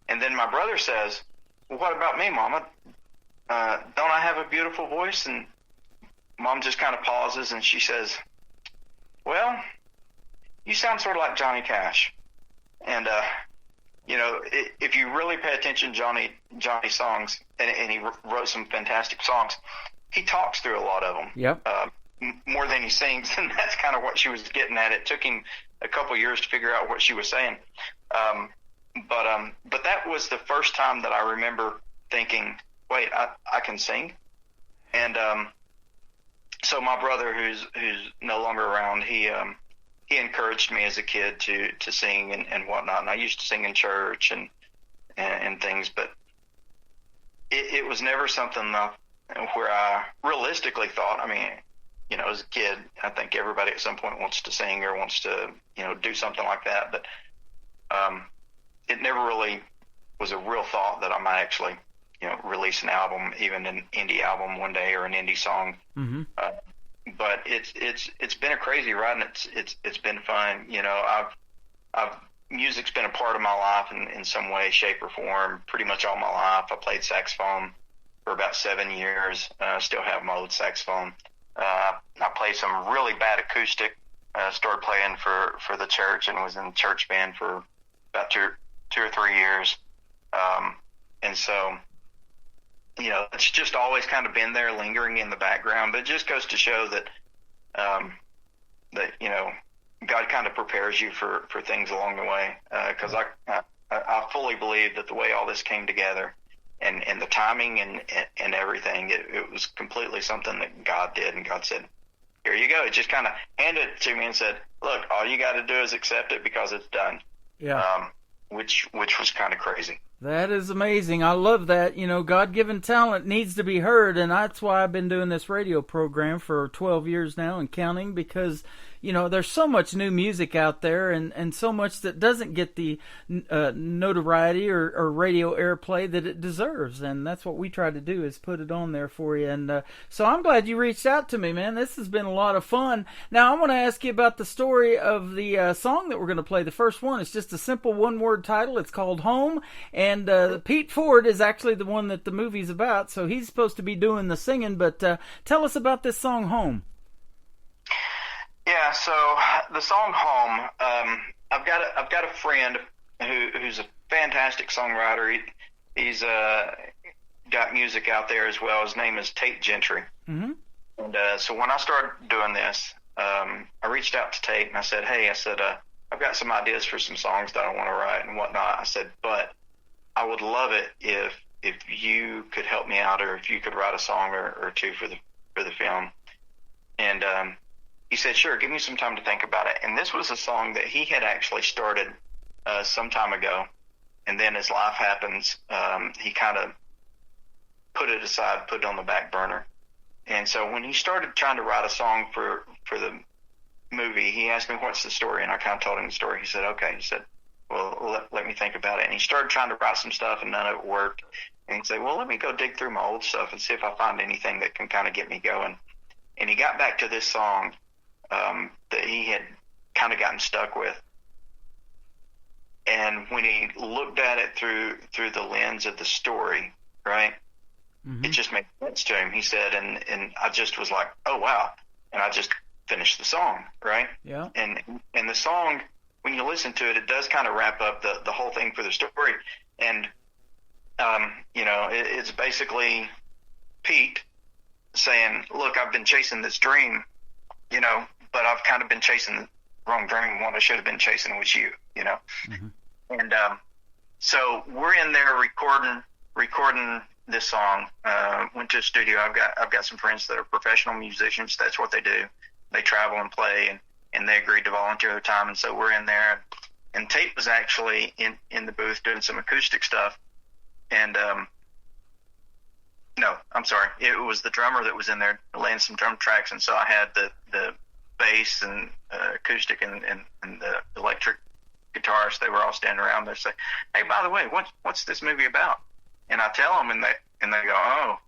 Speaker 19: And then my brother says, well, what about me, Mama? Don't I have a beautiful voice? And Mom just kind of pauses, and she says, well, you sound sort of like Johnny Cash. And, you know, if you really pay attention to Johnny's songs, and he wrote some fantastic songs, he talks through a lot of them.
Speaker 4: Yep.
Speaker 19: More than he sings, and that's kind of what she was getting at. It took him a couple years to figure out what she was saying. But that was the first time that I remember thinking, wait, I can sing. And so my brother, who's no longer around, he encouraged me as a kid to sing and whatnot. And I used to sing in church and things, but it was never something where I realistically thought, I mean, you know, as a kid, I think everybody at some point wants to sing or wants to, you know, do something like that. But it never really was a real thought that I might actually, you know, release an album, even an indie album one day or an indie song.
Speaker 4: Mm-hmm.
Speaker 19: But it's been a crazy ride, and it's been fun. You know, music's been a part of my life in some way, shape, or form pretty much all my life. I played saxophone for about 7 years. Still have my old saxophone. I played some really bad acoustic. Started playing for the church and was in the church band for about two or 3 years. And so, you know, it's just always kind of been there, lingering in the background. But it just goes to show that, that, you know, God kind of prepares you for things along the way. Because I fully believe that the way all this came together, and the timing and everything, it was completely something that God did, and God said, here you go. It just kind of handed it to me and said, look, all you got to do is accept it because it's done.
Speaker 4: Yeah.
Speaker 19: Which was kind of crazy.
Speaker 4: That is amazing. I love that. You know, God-given talent needs to be heard, and that's why I've been doing this radio program for 12 years now and counting, because, you know, there's so much new music out there and so much that doesn't get the notoriety or radio airplay that it deserves, and that's what we try to do, is put it on there for you. And so I'm glad you reached out to me, man. This has been a lot of fun. Now, I want to ask you about the story of the song that we're going to play. The first one is just a simple one-word title. It's called Home, and Pete Ford is actually the one that the movie's about, so he's supposed to be doing the singing, but tell us about this song, Home.
Speaker 19: Yeah, so the song Home, I've got a friend who's a fantastic songwriter. He's got music out there as well. His name is Tate Gentry.
Speaker 4: Mm-hmm.
Speaker 19: And so when I started doing this, I reached out to Tate and I said, hey, I've got some ideas for some songs that I want to write and whatnot. I said, but I would love it if you could help me out, or if you could write a song or two for the film. And he said, sure, give me some time to think about it. And this was a song that he had actually started some time ago. And then as life happens, he kind of put it aside, put it on the back burner. And so when he started trying to write a song for the movie, he asked me, what's the story? And I kind of told him the story. He said, okay. He said, well, let me think about it. And he started trying to write some stuff, and none of it worked. And he said, well, let me go dig through my old stuff and see if I find anything that can kind of get me going. And he got back to this song that he had kind of gotten stuck with. And when he looked at it through the lens of the story, right, it just made sense to him. He said, and I just was like, oh, wow. And I just finished the song, right?
Speaker 4: Yeah.
Speaker 19: And the song, when you listen to it, it does kind of wrap up the whole thing for the story. And, you know, it's basically Pete saying, look, I've been chasing this dream, you know, but I've kind of been chasing the wrong dream. What I should have been chasing was you, you know. And so we're in there recording this song. Went to a studio. I've got some friends that are professional musicians. That's what they do. They travel and play, and they agreed to volunteer their time. And so we're in there, and Tate was actually in the booth doing some acoustic stuff. And no, I'm sorry, it was the drummer that was in there laying some drum tracks. And so I had the bass and acoustic and the electric guitarists. They were all standing around there. Say, hey, by the way, what's this movie about? And I tell them, and they go, oh.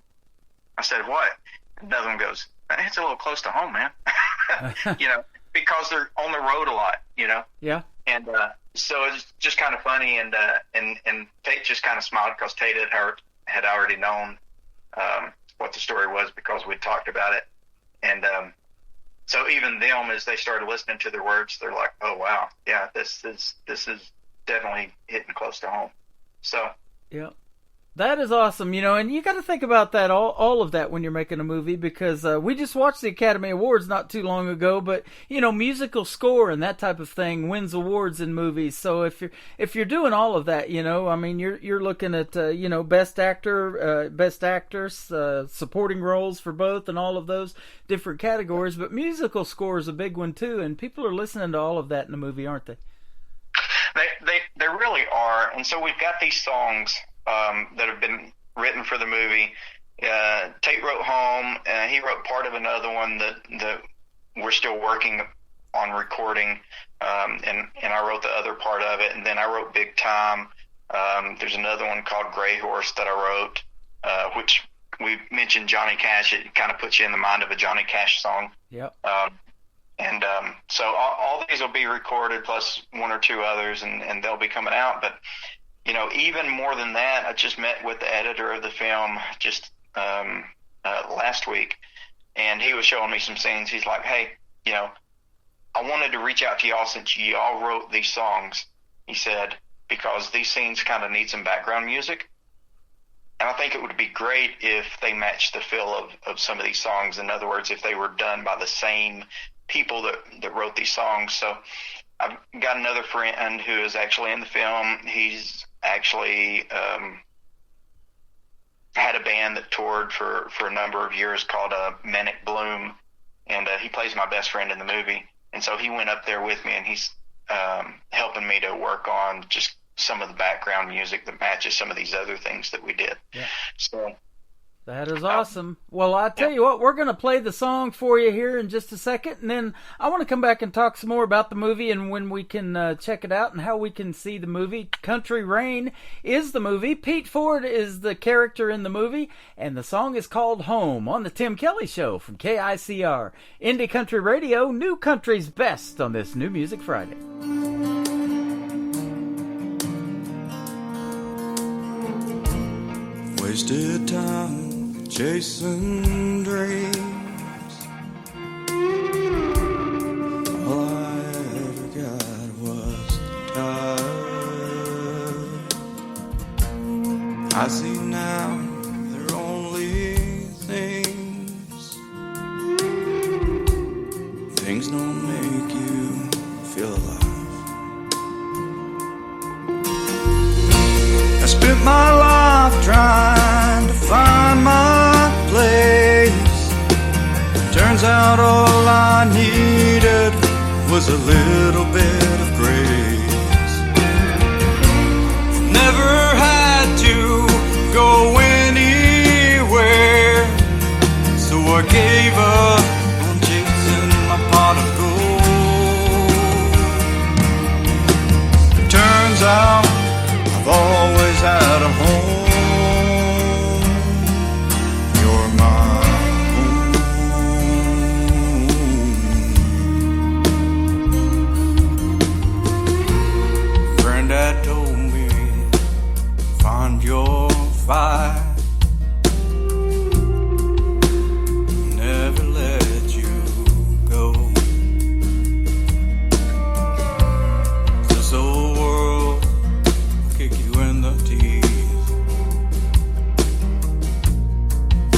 Speaker 19: I said, what? Another one goes, it's a little close to home, man. You know, because they're on the road a lot, you know.
Speaker 4: Yeah.
Speaker 19: And so it's just kind of funny, and Tate just kind of smiled because Tate had already known what the story was because we'd talked about it. And so even them, as they started listening to their words, they're like, oh, wow, yeah, this is definitely hitting close to home. So.
Speaker 4: Yeah. That is awesome, you know, and you got to think about that, all of that when you're making a movie, because we just watched the Academy Awards not too long ago, but, you know, musical score and that type of thing wins awards in movies. So if you're doing all of that, you know, I mean, you're looking at, you know, best actor, best actress, supporting roles for both and all of those different categories, but musical score is a big one too, and people are listening to all of that in the movie, aren't they?
Speaker 19: They really are, and so we've got these songs that have been written for the movie. Tate wrote Home. He wrote part of another one that we're still working on recording, and I wrote the other part of it. And then I wrote Big Time. There's another one called Gray Horse that I wrote, which we mentioned Johnny Cash. It kind of puts you in the mind of a Johnny Cash song.
Speaker 4: Yep.
Speaker 19: And so all these will be recorded, plus one or two others, and they'll be coming out. But you know, even more than that, I just met with the editor of the film just last week, and he was showing me some scenes. He's like, hey, you know, I wanted to reach out to y'all since y'all wrote these songs, he said, because these scenes kind of need some background music. And I think it would be great if they matched the feel of some of these songs. In other words, if they were done by the same people that wrote these songs. So I've got another friend who is actually in the film. He's actually had a band that toured for a number of years called Manic Bloom, and he plays my best friend in the movie. And so he went up there with me, and he's helping me to work on just some of the background music that matches some of these other things that we did.
Speaker 4: Yeah.
Speaker 19: So
Speaker 4: that is awesome. Well, I tell you what, we're going to play the song for you here in just a second, and then I want to come back and talk some more about the movie and when we can check it out and how we can see the movie. Country Rain is the movie. Pete Ford is the character in the movie, and the song is called Home on the Tim Kelly Show from KICR. Indie Country Radio, New Country's best on this New Music Friday.
Speaker 20: Wasted time chasing dreams. All I ever got was time. I see now they're only things. Things don't make you feel alive. I spent my life trying to find my place. Turns out all I needed was a little bit of grace. Never had to go anywhere. I gave up on chasing my pot of gold. Turns out I've always had a home. You're my home. Granddad told me, find your fire. Never let you go. This old world will kick you in the teeth.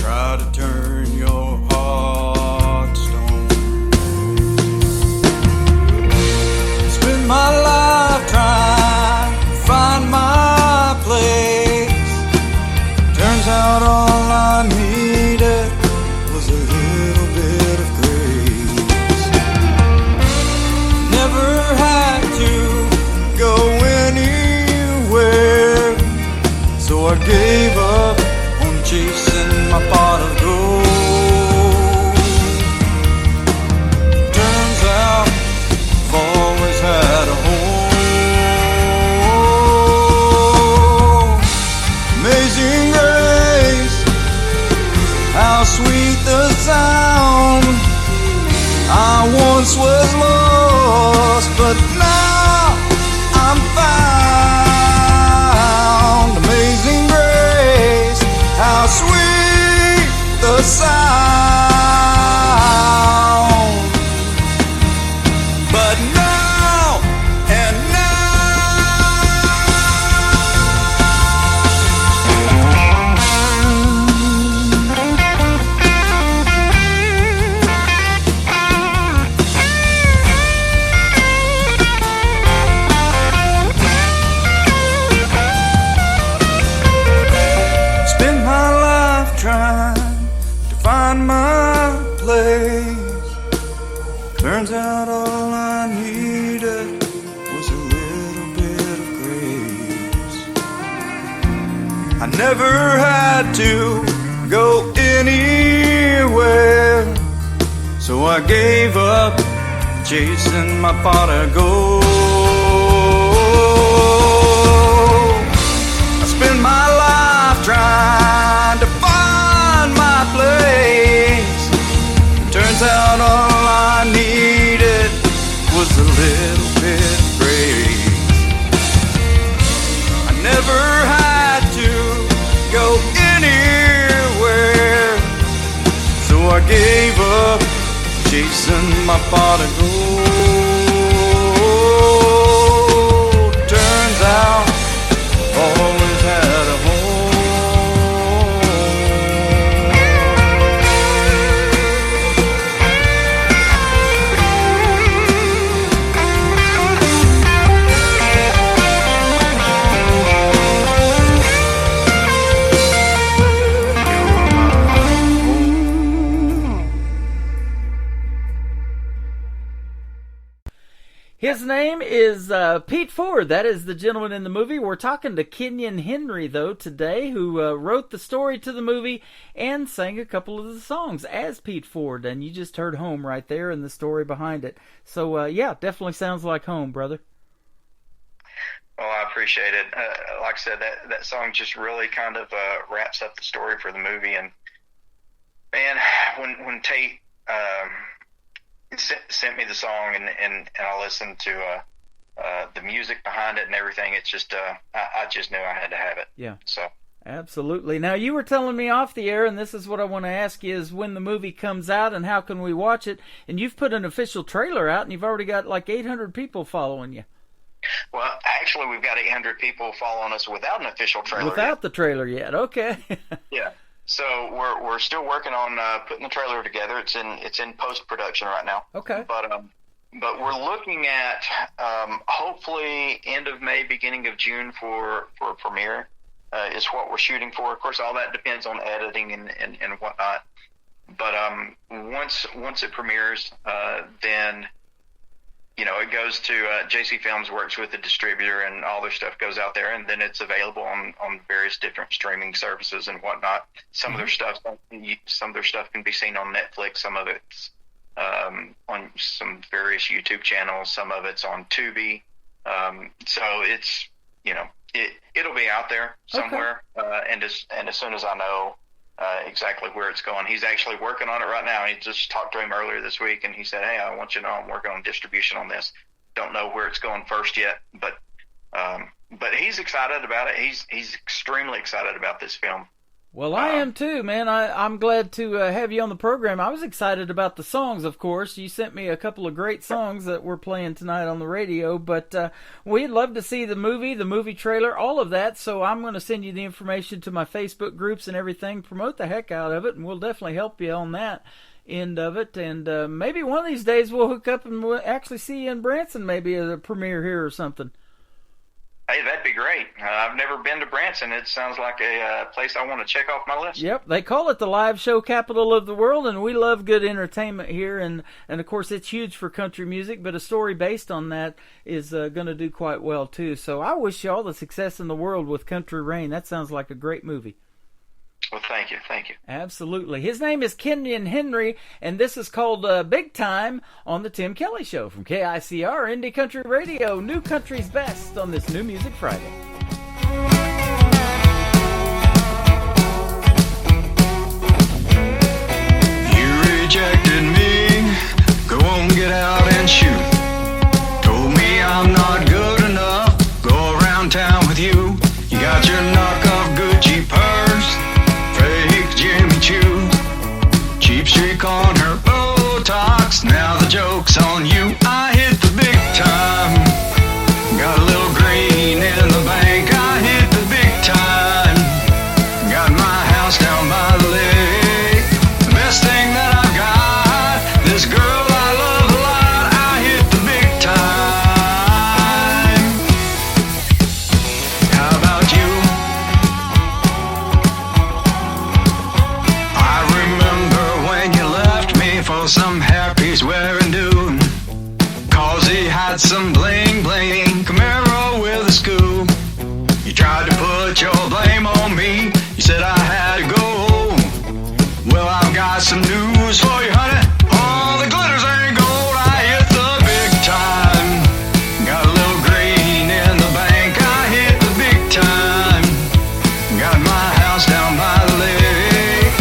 Speaker 20: Try to turn your heart stone. Spend my life trying to find my place. Turns out all I needed was a little bit of grace. Never had to go anywhere, so I gave up on chasing my pot of gold. Turns out I've always had a home. Amazing grace, how sweet the sound. I once was lost, but now I'm found. Amazing grace, how sweet the sound. But now and spend my life trying to find my place. Turns out all I needed was a little bit of grace. I never had to go anywhere, so I gave up chasing my pot of gold. I spend my life trying to find my place. Turns out all I needed was a little bit of grace. I never had to go anywhere, so I gave up chasing my pot of gold. Turns out I've always had a home.
Speaker 4: His name is Pete Ford. That is the gentleman in the movie. We're talking to Kenyon Henry, though, today, who wrote the story to the movie and sang a couple of the songs as Pete Ford. And you just heard Home right there and the story behind it. So, yeah, definitely sounds like home, brother.
Speaker 19: Well, I appreciate it. Like I said, that song just really kind of wraps up the story for the movie. And, man, when Tate sent me the song and I listened to the music behind it and everything, it's just I just knew I had to have it.
Speaker 4: Yeah.
Speaker 19: So
Speaker 4: absolutely. Now, you were telling me off the air, and this is what I want to ask you, is when the movie comes out and how can we watch it? And you've put an official trailer out, and you've already got like 800 people following you.
Speaker 19: Well, actually, we've got 800 people following us without an official trailer.
Speaker 4: Without the trailer yet, okay.
Speaker 19: Yeah. So we're still working on putting the trailer together. It's in post production right now.
Speaker 4: Okay.
Speaker 19: But we're looking at hopefully end of May, beginning of June for a premiere is what we're shooting for. Of course, all that depends on editing and whatnot. But once it premieres, then it goes to JC Films, works with the distributor, and all their stuff goes out there, and then it's available on various different streaming services and whatnot. Some of their stuff can be seen on Netflix. Some of it's on some various YouTube channels. Some of it's on Tubi. So it's it'll be out there somewhere. And as soon as I know exactly where it's going, he's actually working on it right now. He just talked to him earlier this week, and he said, "Hey, I want you to know I'm working on distribution on this. Don't know where it's going first yet, but he's excited about it. He's extremely excited about this film."
Speaker 4: Well, I am too, man. I'm glad to have you on the program. I was excited about the songs, of course. You sent me a couple of great songs that we're playing tonight on the radio, but we'd love to see the movie trailer, all of that, so I'm going to send you the information to my Facebook groups and everything. Promote the heck out of it, and we'll definitely help you on that end of it. And maybe one of these days we'll hook up and we'll actually see you in Branson, maybe at a premiere here or something.
Speaker 19: Hey, that'd be great. I've never been to Branson. It sounds like a place I want to check off my list.
Speaker 4: Yep, they call it the live show capital of the world, and we love good entertainment here. And of course, it's huge for country music, but a story based on that is going to do quite well, too. So I wish you all the success in the world with Country Rain. That sounds like a great movie.
Speaker 19: Well, thank you.
Speaker 4: Absolutely. His name is Kenyon Henry, and this is called Big Time on the Tim Kelly Show from KICR Indie Country Radio, New Country's Best on this New Music Friday.
Speaker 20: You rejected me, go on, get out and shoot. Told me I'm not good enough, go around town with you. You got your knockoff Gucci purse, fake Jimmy Choo, cheap streak on her Botox, now the joke's on you. I hit the big time, got a little green in the bank. I hit the big time, got my house down by the lake. The best thing that I've got, this girl I love a lot. I hit the big time. How about you? I remember when you left me for some hairpiece wearing dude, 'cause he had some bling bling Camaro with a scoop. You tried to put your blame on me, you said I had to go. Well, I've got some news for you, honey, all the glitters ain't gold. I hit the big time, got a little green in the bank. I hit the big time, got my house down by the lake.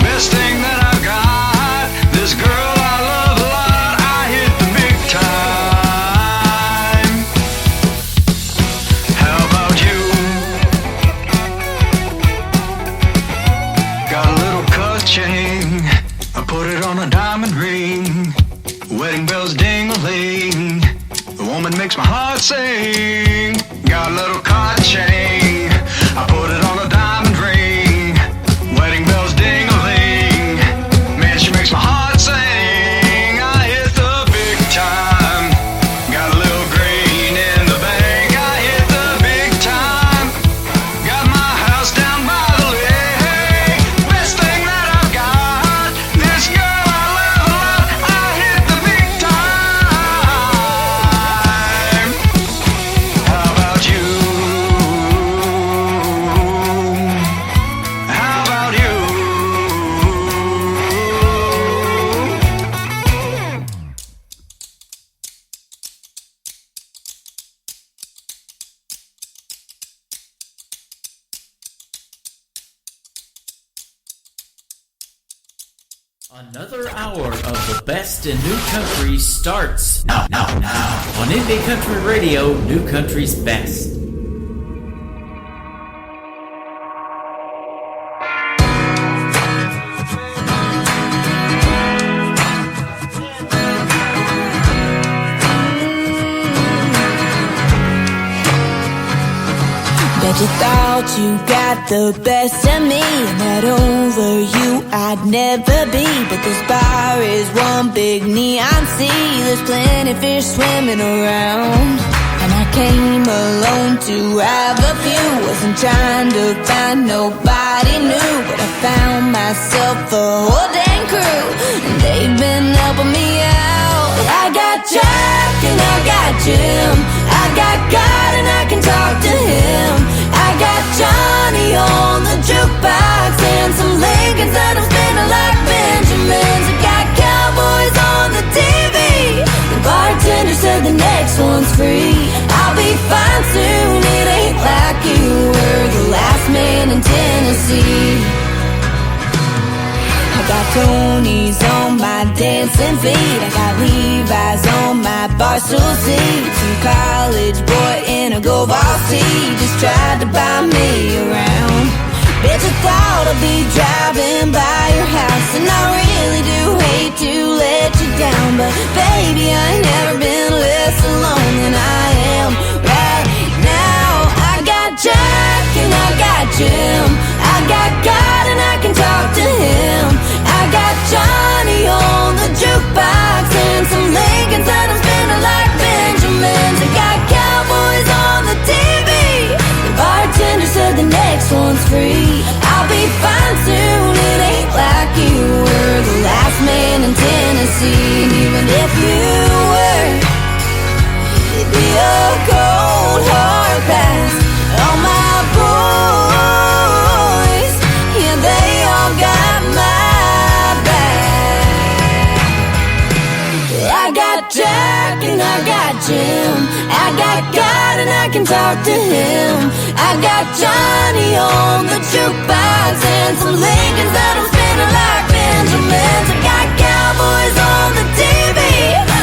Speaker 20: Best thing that I've got, this girl I love a lot. I hit the big time. How about you? Got a little cut chain, I put it on a diamond ring. Wedding bells ding-a-ling, the woman makes my heart sing. Got a little cut chain, I put it on a diamond ring. Wedding bells ding-a-ling, man, she makes my heart sing. I hit the big time, got a little green in the bank. I hit the big time, got my house down by the lake. Best thing that I've got, this girl I love a lot. I hit the big time. How about you? How about you?
Speaker 5: Another hour of the best in new country starts now on Indie Country Radio, New Country's Best.
Speaker 1: Bet you thought you got the best of me, and that over you I'd never be. But this bar is one big neon sea, there's plenty fish swimming around. And I came alone to have a few, wasn't trying to find nobody new. But I found myself a whole dang crew, and they've been helping me out. I got Jack and I Jim. I got God and I can talk to him. I got Johnny on the jukebox and some Lincolns that I'm spinning like Benjamins. I got cowboys on the TV. The bartender said the next one's free. I'll be fine soon, it ain't like you were the last man in Tennessee. I got Tony's on my dancing feet. I got Levi's on my barstool seat. Some college boy in a gold ball tee just tried to buy me around. Bitch, I thought I'd be driving by your house, and I really do hate to let you down, but baby, I ain't never been less alone than I am right now. I got Jack and I got Jim. I got God and I can talk to him. I got Johnny on the jukebox and some Lincolns that I'm spinning like Benjamins. I got cowboys on the TV. The bartender said the next one's free. I'll be fine soon, it ain't like you were the last man in Tennessee. And even if you were, it'd be a cold hard pass. All my boys, yeah, they all got my back. I got Jack and I got Jim. I got God and I can talk to him. I got Johnny on the jukebox and some Lincolns that I'm spinning like Benjamins. I got cowboys on the TV.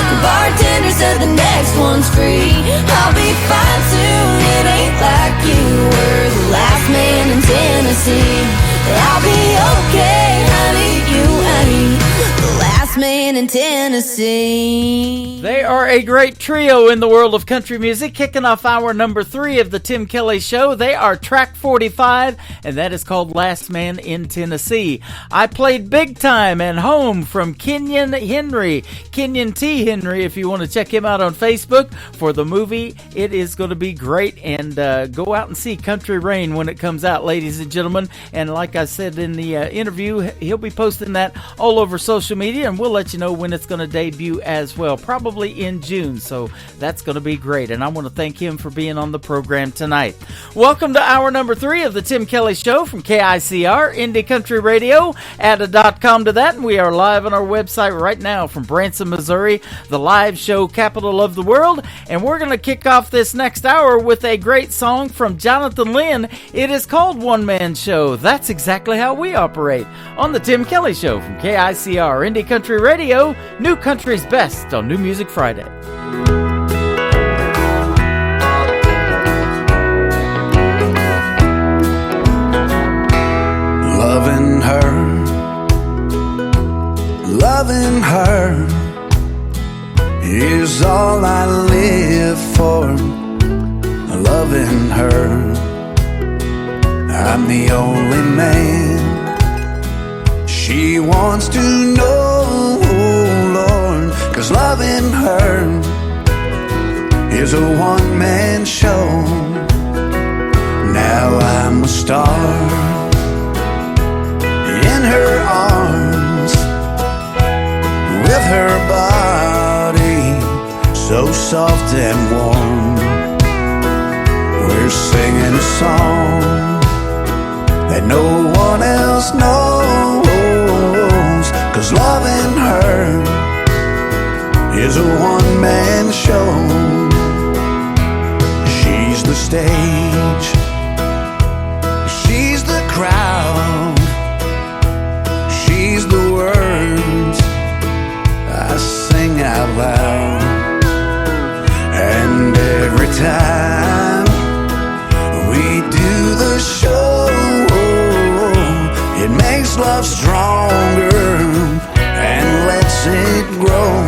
Speaker 1: The bartender said the next one's free. I'll be fine soon, it ain't like you were the last man in Tennessee. I'll be okay, honey, you ain't the last man in Tennessee.
Speaker 4: They are a great trio in the world of country music, kicking off hour number 3 of the Tim Kelly Show. They are Track 45, and that is called Last Man in Tennessee. I played Big Time and Home from Kenyon Henry, Kenyon T. Henry, if you want to check him out on Facebook for the movie. It is going to be great, and go out and see Country Rain when it comes out, ladies and gentlemen. And like I said in the interview, he'll be posting that all over social media, and we'll let you know when it's going to debut as well, probably in June, so that's going to be great, and I want to thank him for being on the program tonight. Welcome to hour number 3 of the Tim Kelly Show from KICR, Indie Country Radio. Add a .com to that, and we are live on our website right now from Branson, Missouri, the live show capital of the world, and we're going to kick off this next hour with a great song from Jonathan Lynn. It is called One Man Show. That's exactly how we operate on the Tim Kelly Show from KICR, Indie Country Radio, New Country's Best on New Music Friday.
Speaker 11: Loving her is all I live for. Loving her, I'm the only man she wants to know, Lord, 'cause loving her is a one-man show. Now I'm a star in her arms, with her body so soft and warm. We're singing a song that no one else knows, 'cause loving her is a one-man show. She's the stage, she's the crowd, she's the words I sing out loud. And every time we do the show, it makes love stronger and lets it grow.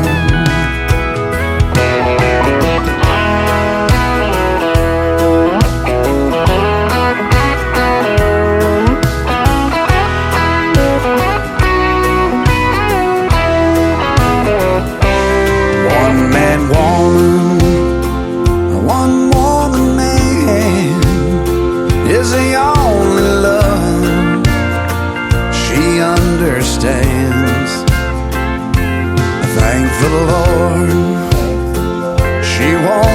Speaker 11: Thank the Lord, she won't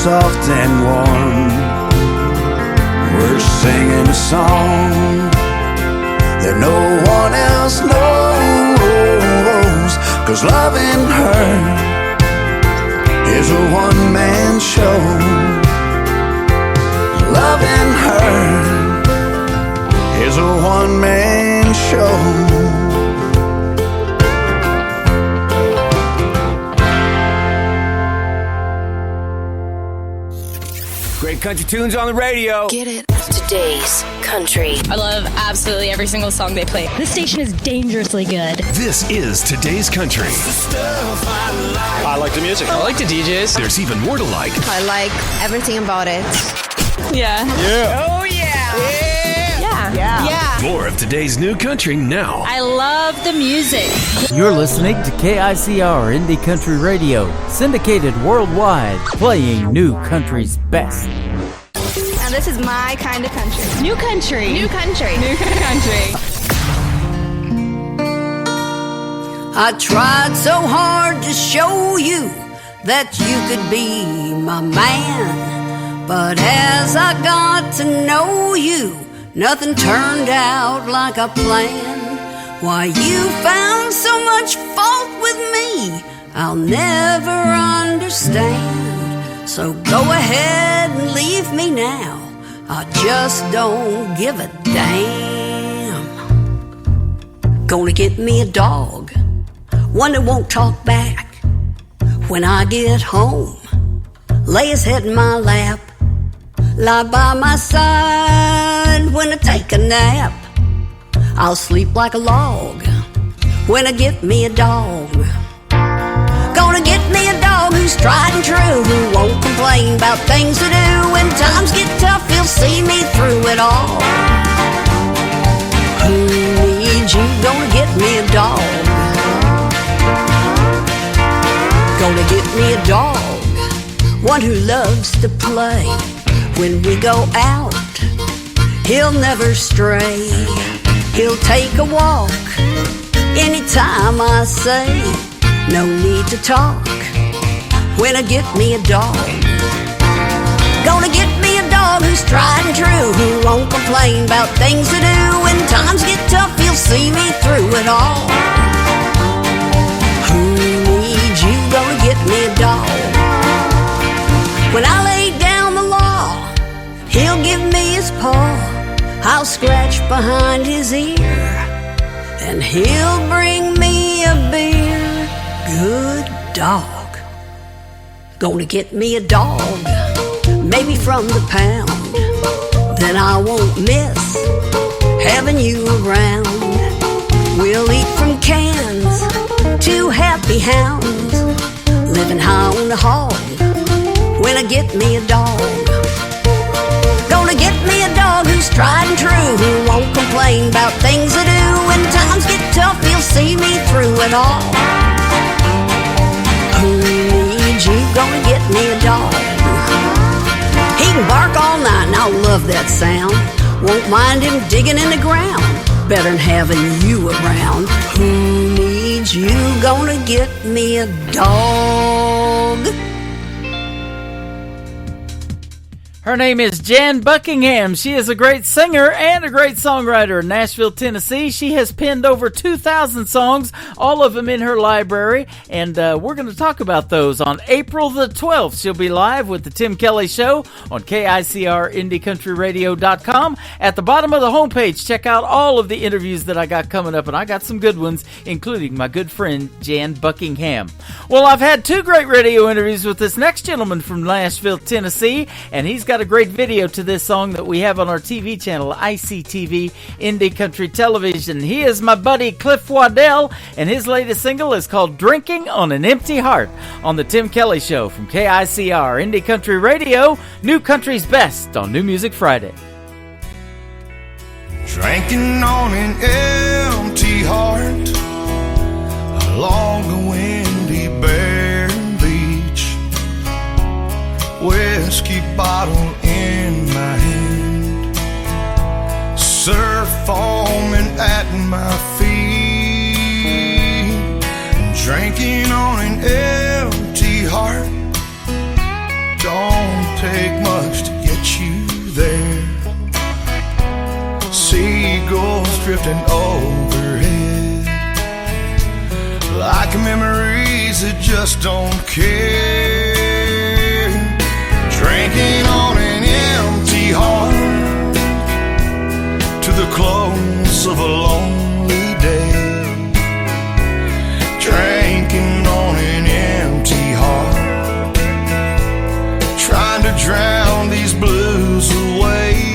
Speaker 20: soft and warm. We're singing a song that no one else knows, 'cause loving her is a one-man show. Loving her is a one-man show.
Speaker 12: Great country tunes on the radio.
Speaker 13: Get it? Today's country.
Speaker 21: I love absolutely every single song they play. This station is dangerously good.
Speaker 16: This is Today's Country.
Speaker 22: I like the music. I like the DJs.
Speaker 16: There's even more to like.
Speaker 23: I like everything about it.
Speaker 21: Yeah.
Speaker 22: Yeah.
Speaker 21: Oh, yeah. Yeah.
Speaker 16: More of today's new country now.
Speaker 21: I love the music.
Speaker 4: You're listening to KICR Indie Country Radio, syndicated worldwide, playing new country's best.
Speaker 23: Now this is my kind of country.
Speaker 21: New country.
Speaker 23: New country.
Speaker 21: New country.
Speaker 24: I tried so hard to show you that you could be my man, but as I got to know you, nothing turned out like I planned. Why you found so much fault with me, I'll never understand. So go ahead and leave me now, I just don't give a damn. Gonna get me a dog, one that won't talk back when I get home. Lay his head in my lap, lie by my side when I take a nap. I'll sleep like a log when I get me a dog. Gonna get me a dog who's tried and true, who won't complain about things to do. When times get tough, he'll see me through it all. Who needs you? Gonna get me a dog. Gonna get me a dog, one who loves to play. When we go out, he'll never stray. He'll take a walk anytime I say. No need to talk when I get me a dog. Gonna get me a dog who's tried and true, who won't complain about things to do. When times get tough, he'll see me through it all. Who needs you? Gonna get me a dog. When I lay down the law, he'll give me his paw. I'll scratch behind his ear, and he'll bring me a beer. Good dog. Gonna get me a dog, maybe from the pound. Then I won't miss having you around. We'll eat from cans, two happy hounds, living high on the hog when I get me a dog. Gonna get me a dog who's tried and true, who won't complain about things to do. When times get tough, he'll see me through it all. Who needs you? Gonna get me a dog. He can bark all night and I'll love that sound. Won't mind him digging in the ground, better than having you around. Who needs you? Gonna get me a dog.
Speaker 4: Her name is Jan Buckingham. She is a great singer and a great songwriter in Nashville, Tennessee. She has penned over 2,000 songs, all of them in her library, and we're going to talk about those on April the 12th. She'll be live with the Tim Kelly Show on KICRIndieCountryRadio.com. At the bottom of the homepage, check out all of the interviews that I got coming up, and I got some good ones, including my good friend Jan Buckingham. Well, I've had two great radio interviews with this next gentleman from Nashville, Tennessee, and he's got a great video to this song that we have on our TV channel, ICTV Indie Country Television. He is my buddy Cliff Waddell, and his latest single is called Drinking on an Empty Heart on the Tim Kelly Show from KICR Indie Country Radio, New Country's Best on New Music Friday.
Speaker 11: Drinking on an empty heart along the windy bare beach, whiskey bottle in my hand, surf foaming at my feet. Drinking on an empty heart, don't get you there. Seagulls drifting overhead, like memories that just don't care. Drinking on an empty heart to the close of a lonely day. Drinking on an empty heart, trying to drown these blues away.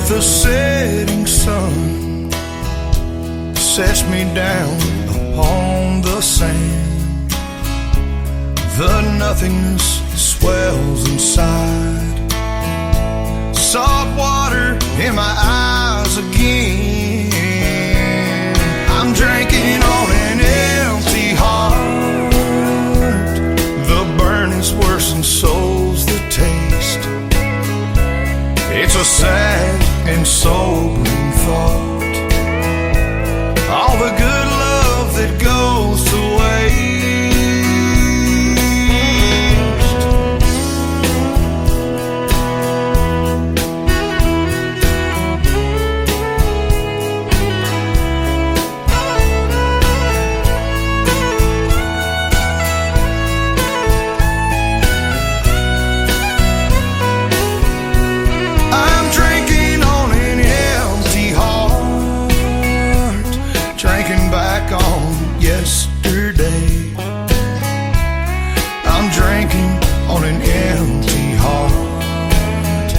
Speaker 11: The setting sun sets me down upon the sand. The nothingness swells inside. Salt water in my eyes again. I'm drinking on an empty heart. The burn is worse and so's the taste. It's a sad and sobering thought, all the good love that goes to yesterday. I'm drinking on an empty heart,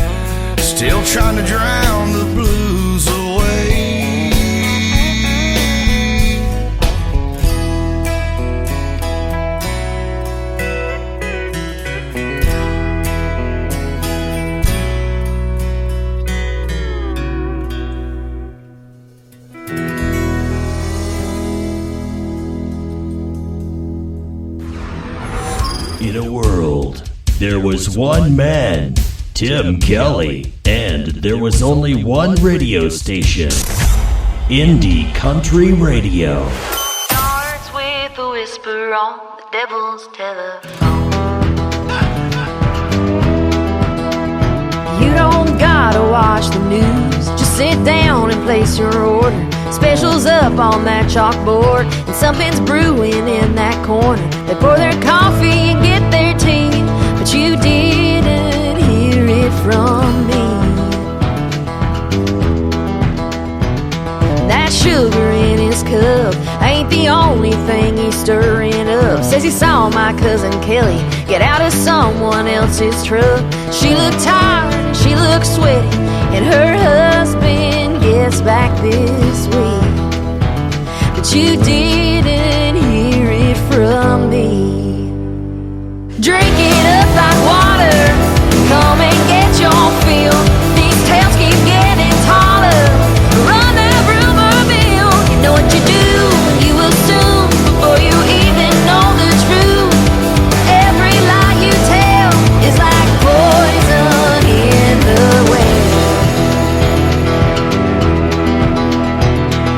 Speaker 11: still trying to drown the blues away.
Speaker 2: In a world, there was one man, Tim Kelly, and there was only one radio station, Indie Country Radio.
Speaker 1: Starts with a whisper on the devil's telephone. You don't gotta watch the news, just sit down and place your order. Specials up on that chalkboard, and something's brewing in that corner. They pour their coffee and get their tea, but you didn't hear it from me. That sugar in his cup ain't the only thing he's stirring up. Says he saw my cousin Kelly get out of someone else's truck. She looked tired and she looked sweaty, and her husband gets back this week. But you didn't hear it from me. Drink it up like water, come and get your fill. These tales keep getting taller. Run that rumor mill. You know what you do, you assume before you even know the truth. Every lie you tell is like poison in the well.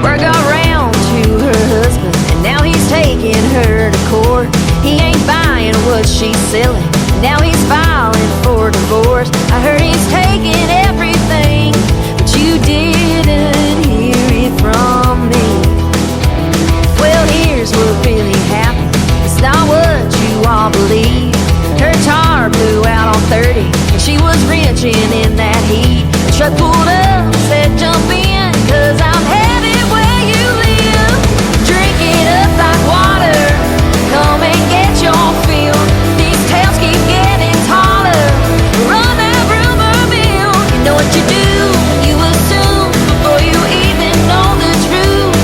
Speaker 1: Word got round to her husband, and now he's taking her to court. He ain't buying what she's selling, now he's filing for divorce. I heard he's taking everything, but you didn't hear it from me. Well, here's what really happened, it's not what you all believe. Her tar blew out on 30, and she was wrenching in that heat. The truck pulled up, said jump in, 'cause I'm headed where you live. Drink it up like water, come and get your fill. These tales keep getting taller. Run that rumor mill. You know what you do, you assume before you even know the truth.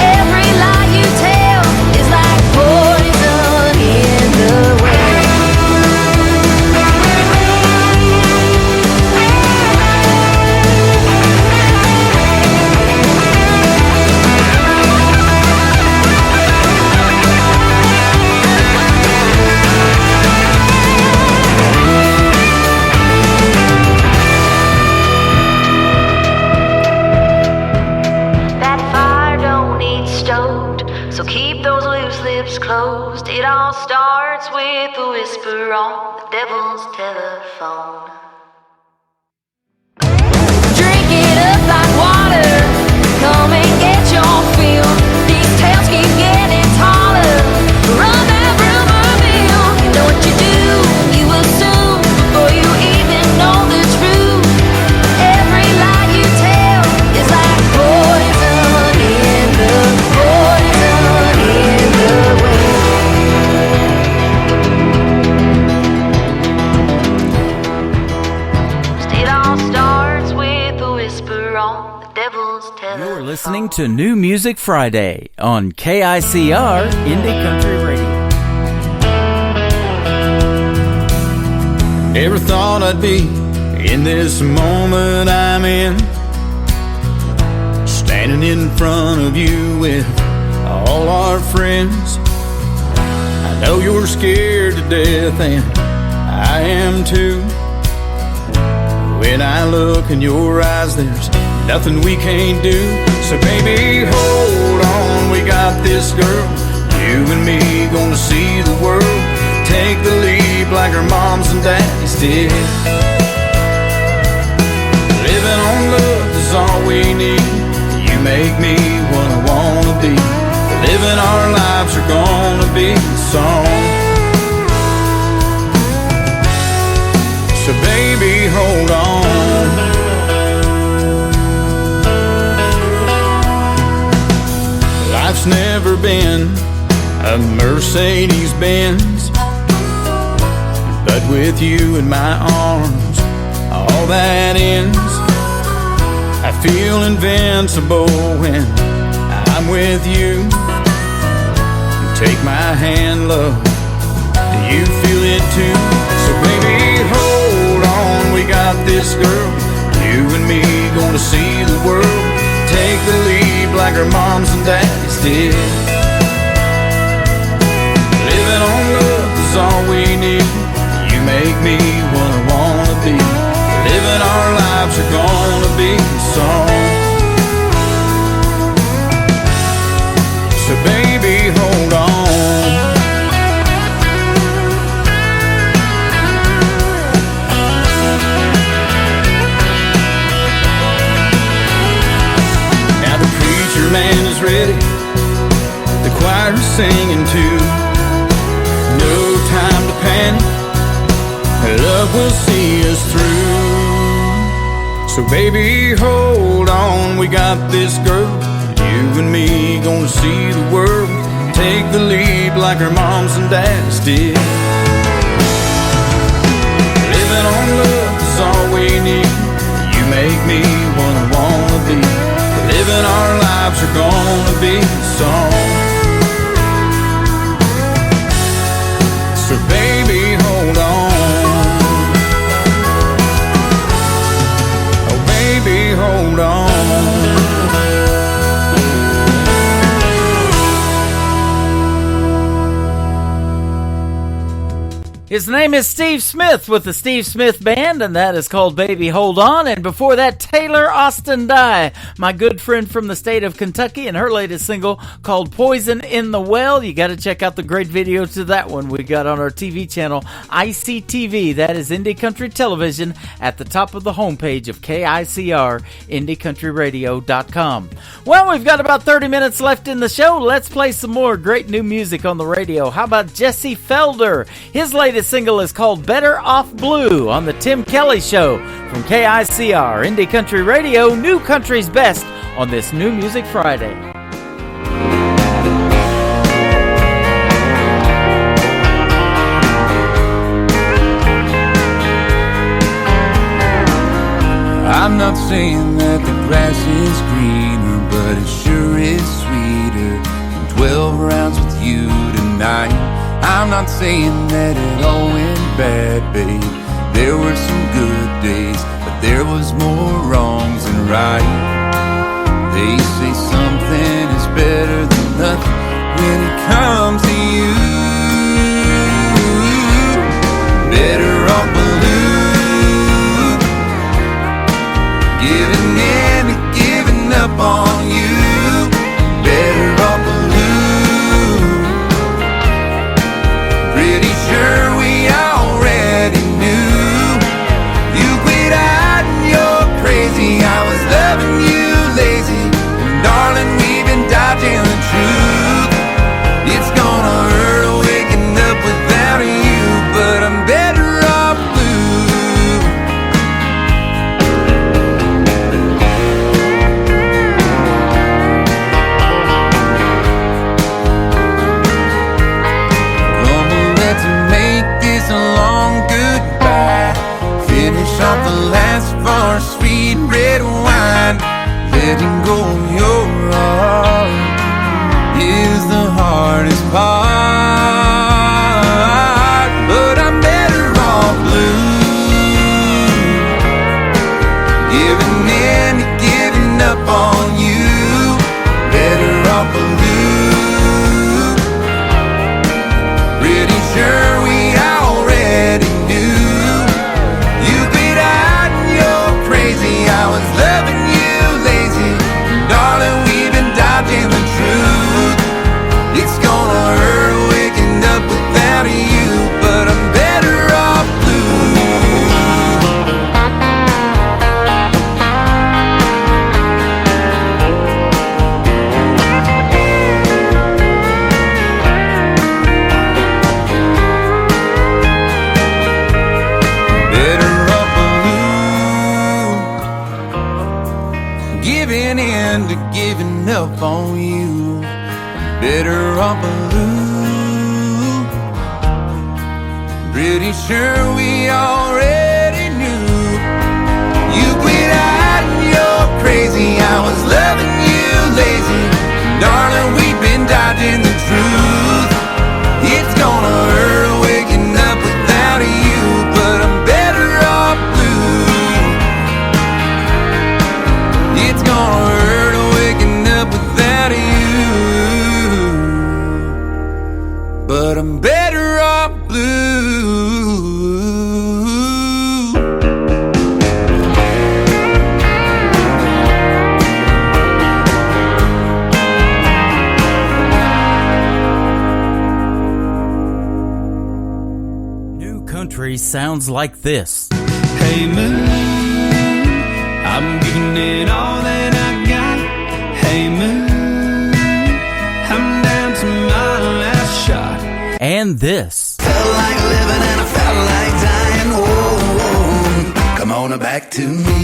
Speaker 1: Every lie you tell is like poison in the well. those loose lips closed. It all starts with a whisper on the devil's telephone. Drink it up like water. Come and get your fill. These tales keep getting taller. Run that rumor mill. You know what you do, you assume before you even know the truth. Every lie you tell is like poison in the wind. It all starts with a whisper on the devil's telephone.
Speaker 4: You're listening to New Music Friday on KICR Indie Country Radio.
Speaker 20: Never thought I'd be in this moment I'm in, standing in front of you with all our friends. I know you're scared to death and I am too. When I look in your eyes, there's nothing we can't do. So baby, hold on, we got this, girl. You and me gonna see the world. Take the lead like our moms and daddies did. Living on love is all we need. You make me what I wanna be. Living our lives are gonna be a song. So baby, hold on. Life's never been a Mercedes-Benz, but with you in my arms, all that ends. I feel invincible when I'm with you. Take my hand, love, do you feel it too? So baby, hold on, we got this, girl. You and me gonna see the world. Take the lead like our moms and daddies did. Living on love is all we need. You make me what I wanna be. Living our lives are gonna be a song. So baby, hold on. Now the preacher man is ready, the choir's singing too. No time to panic, love will see us through. So baby, hold on, we got this, girl. You and me gonna see the world. Take the lead like our moms and dads did. Living on love is all we need. You make me what I wanna be. Living our lives are gonna be a song. So baby, hold on. Oh baby, hold on.
Speaker 4: His name is Steve Smith with the Steve Smith Band, and that is called Baby Hold On. And before that, Taylor Austin Dye, my good friend from the state of Kentucky, and her latest single called Poison in the Well. You got to check out the great video to that one we got on our TV channel, ICTV. That is Indie Country Television at the top of the homepage of KICR, IndieCountryRadio.com. Well, we've got about 30 minutes left in the show. Let's play some more great new music on the radio. How about Jesse Felder? His latest single is called Better Off Blue on the Tim Kelly Show from KICR, Indie Country Radio, New Country's Best on this New Music Friday.
Speaker 6: I'm not saying that the grass is greener, but it sure is sweeter than 12 rounds with you tonight. I'm not saying that it all went bad, babe. There were some good days, but there was more wrongs than right. They say something is better than nothing when it comes to you. Better off blue, giving in and giving up on you. Better off blue. letting go of your heart is the hardest part. But I'm better off blue, giving in to giving up on you. Better off blue, pretty sure we already knew. You quit out and you're crazy, I was loving you lazy. Darling, we've been dodging the truth. It's gonna hurt waking up without you, but I'm better off giving in to giving up on you. Better off blue, pretty sure we already knew. You quit out and you're crazy, I was loving you lazy. Darling, we've been dodging the truth. It's gonna hurt waking up without you, but I'm better off blue. It's gonna hurt waking up without you, but I'm better off blue.
Speaker 4: New country sounds like this.
Speaker 3: Hey moon, I'm giving it all that I got. Hey moon, I'm down to my last shot.
Speaker 4: And this.
Speaker 20: Felt like living and I felt like dying. Oh, come on back to me.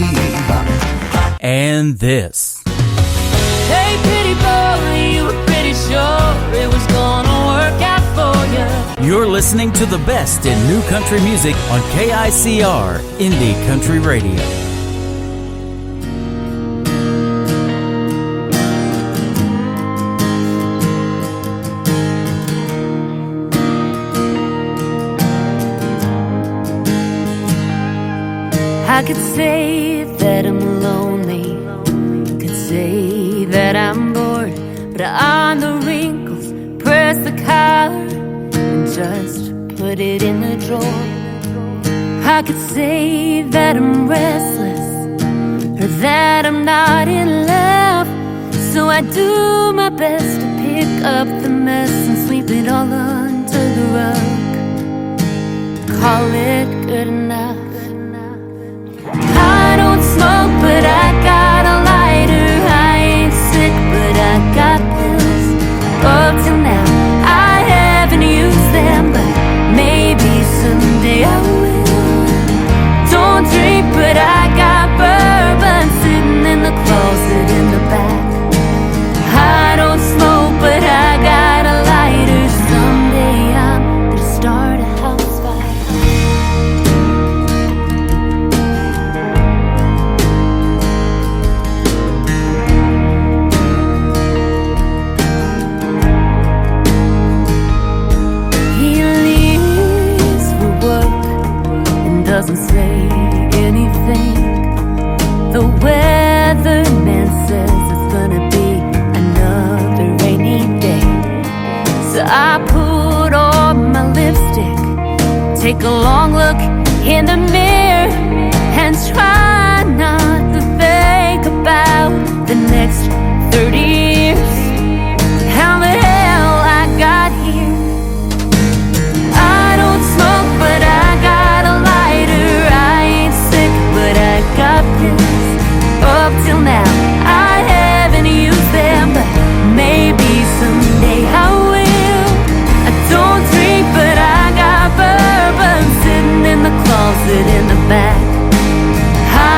Speaker 4: And this.
Speaker 1: Hey, pretty boy, you were pretty sure it was gonna work out for you.
Speaker 4: You're listening to the best in new country music on KICR Indie Country Radio.
Speaker 17: I could say that I'm lonely, could say that I'm bored, but on the wrinkles, press the collar and just put it in the drawer. I could say that I'm restless, or that I'm not in love, so I do my best to pick up the mess and sweep it all under the rug. Call it good enough. I don't smoke, but I got a lighter. I ain't sick, but I got pills. Up till now, I haven't used them, but maybe someday I will. Don't drink, but I got bourbon sitting in the closet in the back. I don't smoke, but I got a lighter. Someday I'm gonna start a house fire. Doesn't say anything. The weatherman says it's gonna be another rainy day. So I put on my lipstick, take a long look in the mirror, and try not to think about the next 30 years. How the hell I got here. I don't smoke, but I got a lighter. I ain't sick, but I got pills. Up till now, I haven't used them, but maybe someday I will. I don't drink, but I got bourbon sitting in the closet in the back. I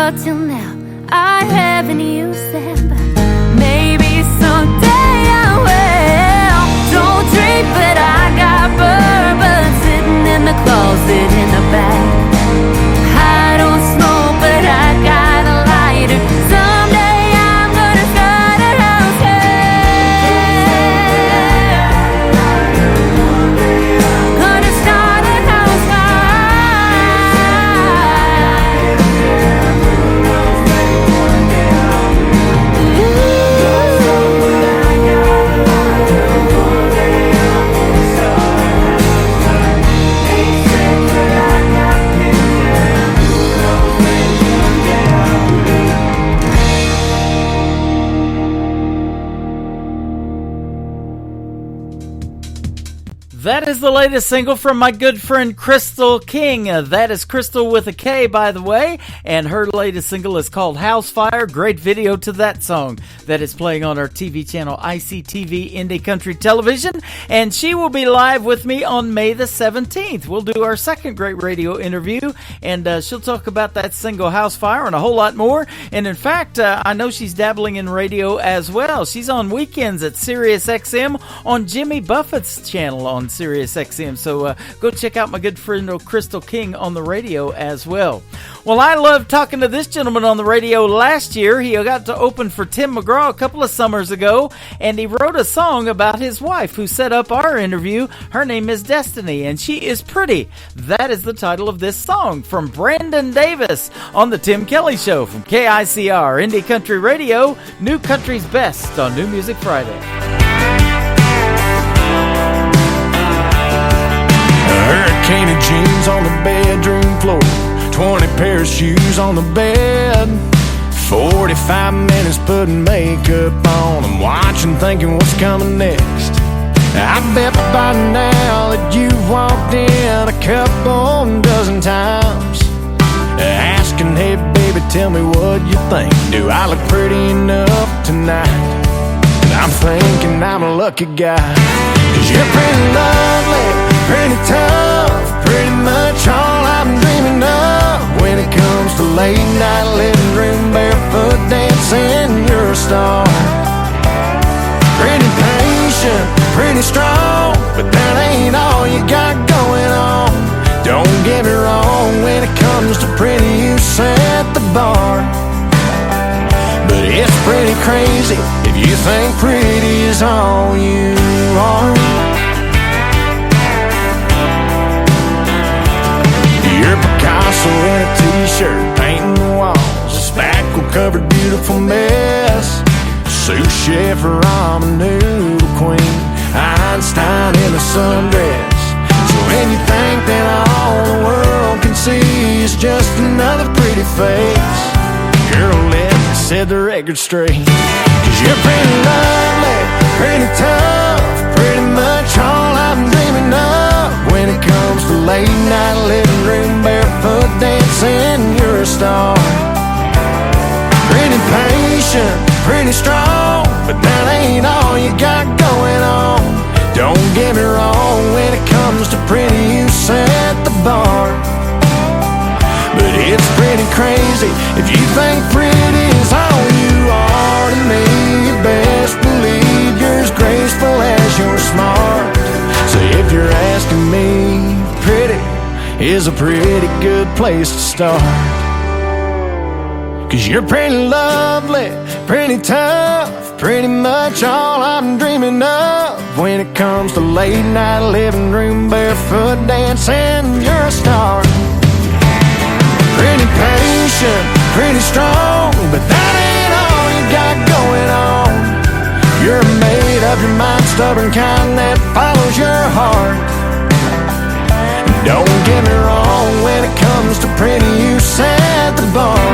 Speaker 17: But till now, I haven't used them. But maybe someday I will. Don't drink, but I got bourbon sitting in the closet in the back. I don't smoke, but I got a lighter. Someday I'm gonna start a house, yeah. Gonna start a house
Speaker 4: That is the latest single from my good friend Crystal King. That is Crystal with a K, by the way, and her latest single is called House Fire. Great video to that song that is playing on our TV channel, ICTV Indie Country Television, and she will be live with me on May the 17th. We'll do our second great radio interview, and she'll talk about that single House Fire and a whole lot more. And in fact, I know she's dabbling in radio as well. She's on weekends at Sirius XM on Jimmy Buffett's channel on Sirius XM. So go check out my good friend Crystal King on the radio as well. Well, I loved talking to this gentleman on the radio last year. He got to open for Tim McGraw a couple of summers ago, and he wrote a song about his wife who set up our interview. Her name is Destiny, and she is pretty. That is the title of this song from Brandon Davis on The Tim Kelly Show from KICR, Indie Country Radio, New Country's Best on New Music Friday.
Speaker 11: Hurricane of jeans on the bedroom floor, 20 pair of shoes on the bed, 45 minutes putting makeup on. I'm watching, thinking what's coming next. I bet by now that you've walked in a couple dozen times, asking, hey baby, tell me what you think. Do I look pretty enough tonight? And I'm thinking I'm a lucky guy, 'cause you're pretty lovely, pretty tough, pretty much all I'm dreaming of. When it comes to late night living room barefoot dancing, you're a star. Pretty patient, pretty strong, but that ain't all you got going on. Don't get me wrong, when it comes to pretty you set the bar. But it's pretty crazy if you think pretty is all you are. You're Picasso in a t-shirt, painting the walls, a spackle-covered beautiful mess. Sous chef, ramen noodle queen, Einstein in a sundress. So when you think that all the world can see is just another pretty face, girl, let me set the record straight. 'Cause you're pretty lovely, pretty tough, pretty much all I'm dreaming of. When it comes to late night living room barefoot dancing, you're a star. Pretty patient, pretty strong, but that ain't all you got going on. Don't get me wrong, when it comes to pretty you set the bar. But it's pretty crazy if you think pretty is all you are to me. You best believe you're as graceful as you're smart. So if you're asking me, pretty is a pretty good place to start. 'Cause you're pretty lovely, pretty tough, pretty much all I'm dreaming of. When it comes to late night living room barefoot dancing, you're a star. Pretty patient, pretty strong, but that ain't all you got going on. You're made up your mind, stubborn kind that follows your heart. Don't get me wrong, when it comes to pretty you set the bar.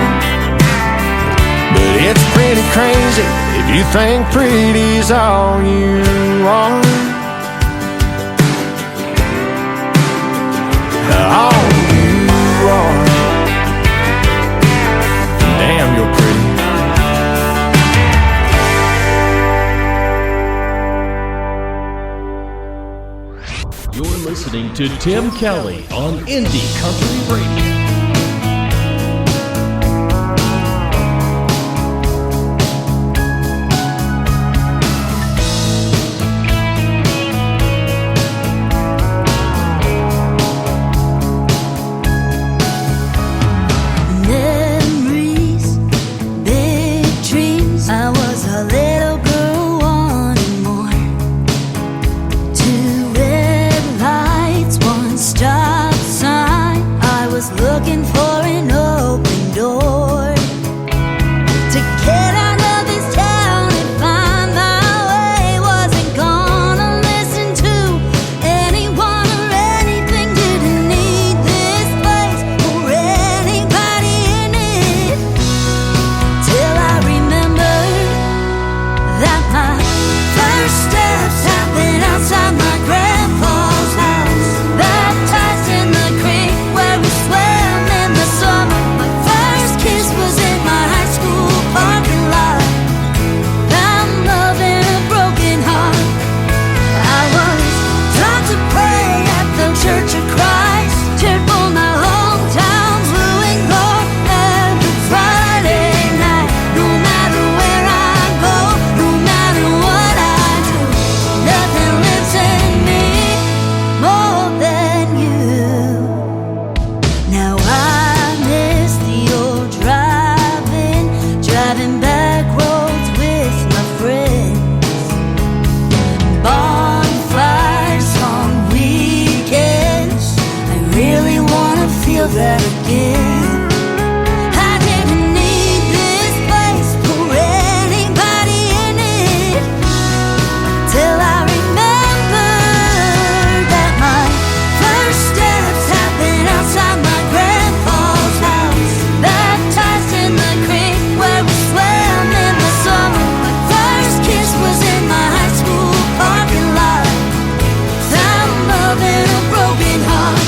Speaker 11: But it's pretty crazy if you think pretty's all you are. All you are. Damn, you're pretty.
Speaker 2: You're listening to Tim Kelly on Indie Country Radio.
Speaker 1: was looking for an open door to get out of this town and find my way. Wasn't gonna listen to anyone or anything. Didn't need this place or anybody in it, till I remembered that my first steps happened outside my grandpa's house, baptized in the creek where we swam in the summer. My first kiss was in my high school parking lot. Found love in a broken heart. I was taught to pray at the Church of Christ, cheered for my hometown blue and gold every Friday night. No matter where I go, no matter what I do, nothing lives in me more than you. Now I miss the old driving back roads with my friends, bonfires on weekends. I really wanna feel that again. I didn't need this place or anybody in it, till I remembered that my first steps happened outside my grandpa's house, baptized in the creek where we swam in the summer. My first kiss was in my high school parking lot. Found love in a broken heart.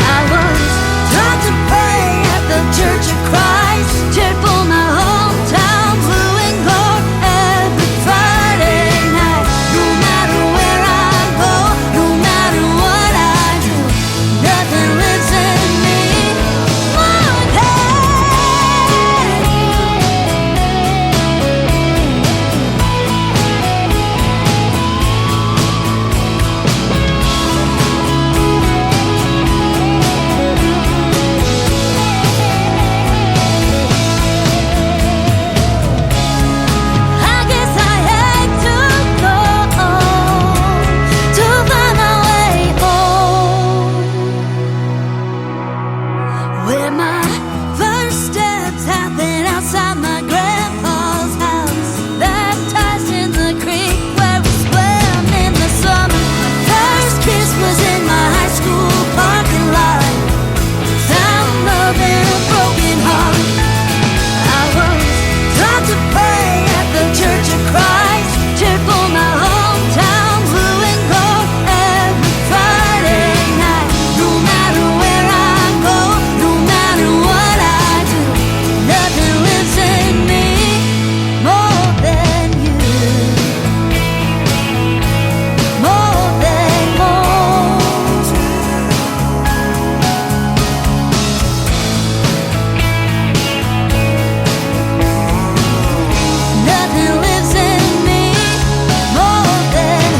Speaker 1: I was taught to pray at the Church of Christ, cheered for my hometown blue and gold every Friday night. No matter where I go, no matter what I do, nothing lives in me more I guess I had to go to find my way home, where my first steps happened outside my grandpa's house, baptized in the creek where we swam in the summer. My first kiss was in my high school parking lot. Found love in a broken heart. I was taught to pray at the Church of Christ, cheered for my hometown blue and gold every Friday night. No matter where I go, no matter what I do, nothing lives in me more than you, more than most. Nothing lives in me more than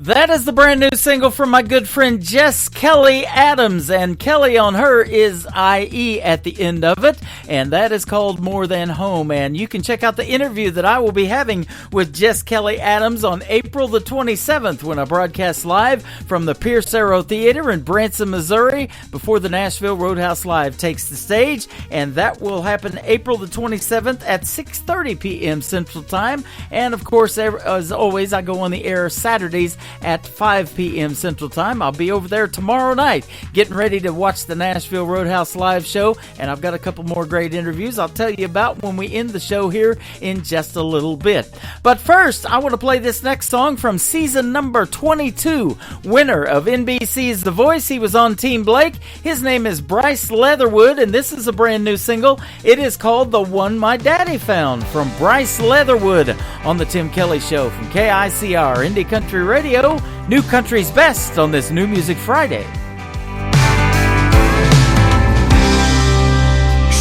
Speaker 4: That is the brand new single from my good friend Jess Kelly Adams, and Kelly on her is IE at the end of it, and that is called More Than Home. And you can check out the interview that I will be having with Jess Kelly Adams on April the 27th when I broadcast live from the Pierce Arrow Theater in Branson, Missouri, before the Nashville Roadhouse Live takes the stage, and that will happen April the 27th at 6:30 p.m. Central Time. And of course, as always, I go on the air Saturdays at 5 p.m. Central Time. I'll be over there tomorrow night getting ready to watch the Nashville Roadhouse Live show, and I've got a couple more great interviews I'll tell you about when we end the show here in just a little bit. But first, I want to play this next song from season number 22, winner of NBC's The Voice. He was on Team Blake. His name is Bryce Leatherwood, and this is a brand new single. It is called The One My Daddy Found, from Bryce Leatherwood on the Tim Kelly Show from KICR Indie Country Radio, New Country's Best on this New Music Friday.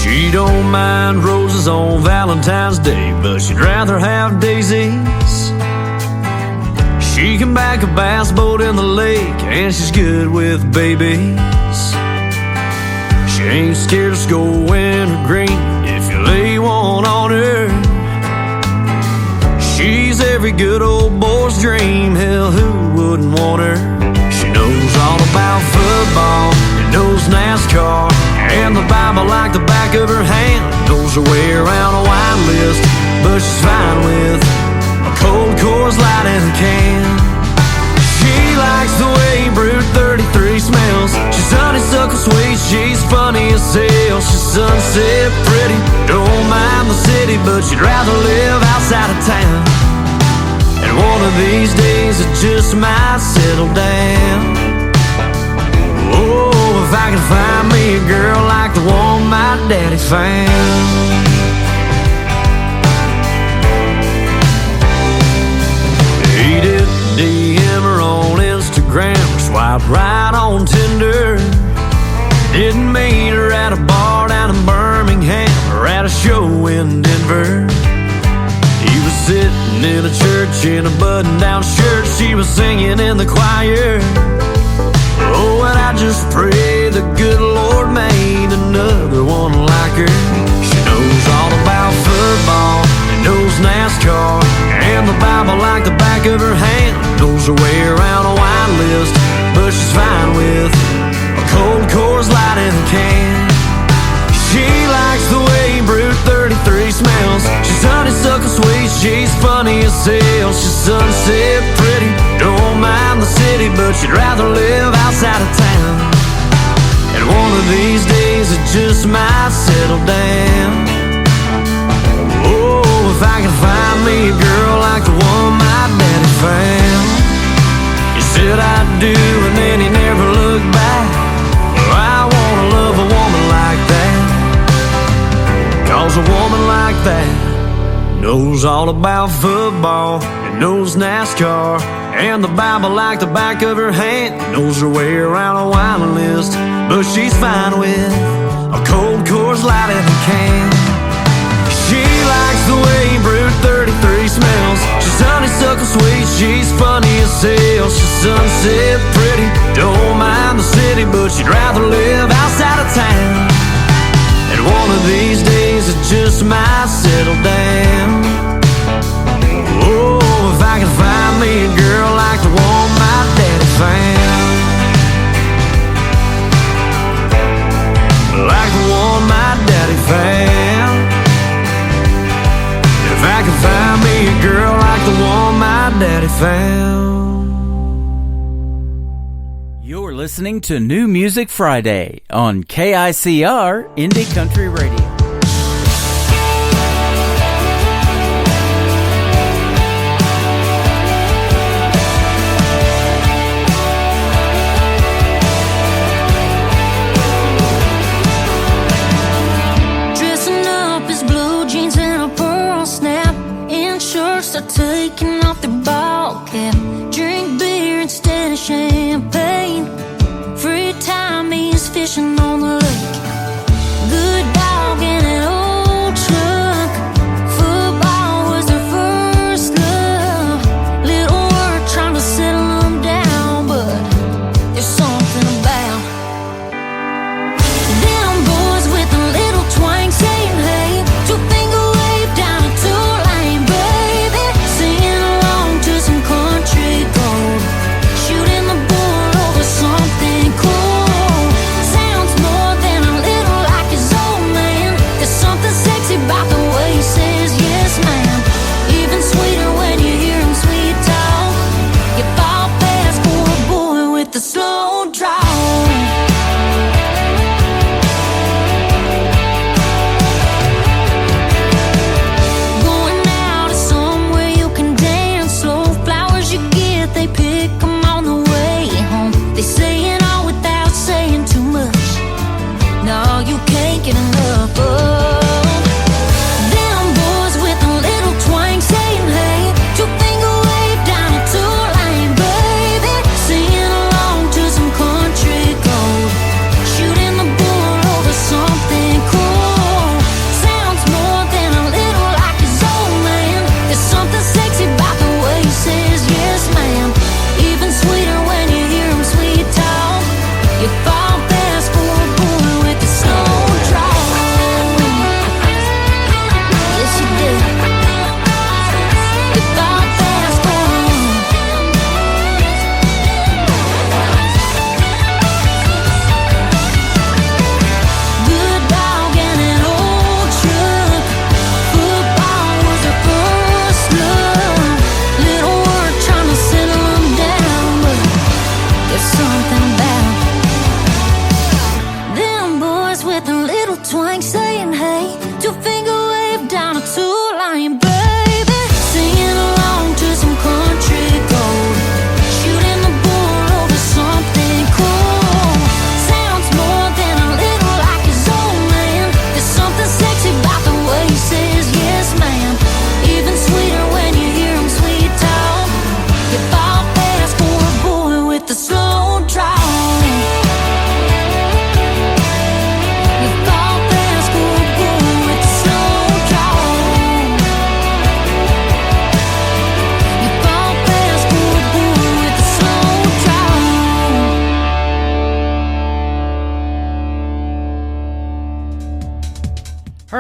Speaker 3: She don't mind roses on Valentine's Day, but she'd rather have daisies. She can back a bass boat in the lake, and she's good with babies. She ain't scared to go winter green if you lay one on her. She She's every good old boy's dream. Hell, who wouldn't want her? She knows all about football and knows NASCAR and the Bible like the back of her hand. Knows her way around a wine list, but she's fine with a cold Coors Light in a can. She likes the way Brute 33 smells. She's honeysuckle sweet, she's funny as hell. She's sunset pretty, don't mind the city, but she'd rather live outside of town. And one of these days it just might settle down. Oh, if I could find me a girl like the one my daddy found. He didn't DM her on Instagram, swipe right on Tinder. Didn't meet her at a bar down in Birmingham or at a show in Denver. He was sitting in a church in a button-down shirt. She was singing in the choir. Oh, and I just pray the good Lord made another one like her. She knows all about football and knows NASCAR and the Bible like the back of her hand. Knows her way around a wine list, but she's fine with a cold Coors Light in a can. She likes the way Brute 33 smells. She's honeysuckle sweet, she's funny as hell. She's sunset pretty, don't mind the city, but she'd rather live outside of town. And one of these days it just might settle down. Oh, if I could find me a girl like the one my daddy found. He said I'd do and then he never looked back. Well, I wanna love a woman like that, 'cause a woman like that knows all about football and knows NASCAR and the Bible like the back of her hand. Knows her way around a wine list, but she's fine with a cold Coors Light in a can. She likes the way Brute 33 smells. She's honeysuckle sweet, she's funny as hell. She's sunset pretty, don't mind the city, but she'd rather live outside of town. And one of these days it just might settle down. Oh, if I could find me a girl like the one my daddy found. Like the one my daddy found. If I could find me a girl like the one my daddy found.
Speaker 4: You're listening to New Music Friday on KICR Indie Country Radio.
Speaker 17: Dressing up his blue jeans and a pearl snap, and shorts are taking off their ball cap. Drink beer instead of champagne. Free time he's fishing on the lake. Good dog in an old truck. Football was their first love. Little work trying to settle them down, but there's something about them boys with a little twang saying hey. Two-finger wave down a two-lane, baby. Singing along to some country gold. Shooting the bull over some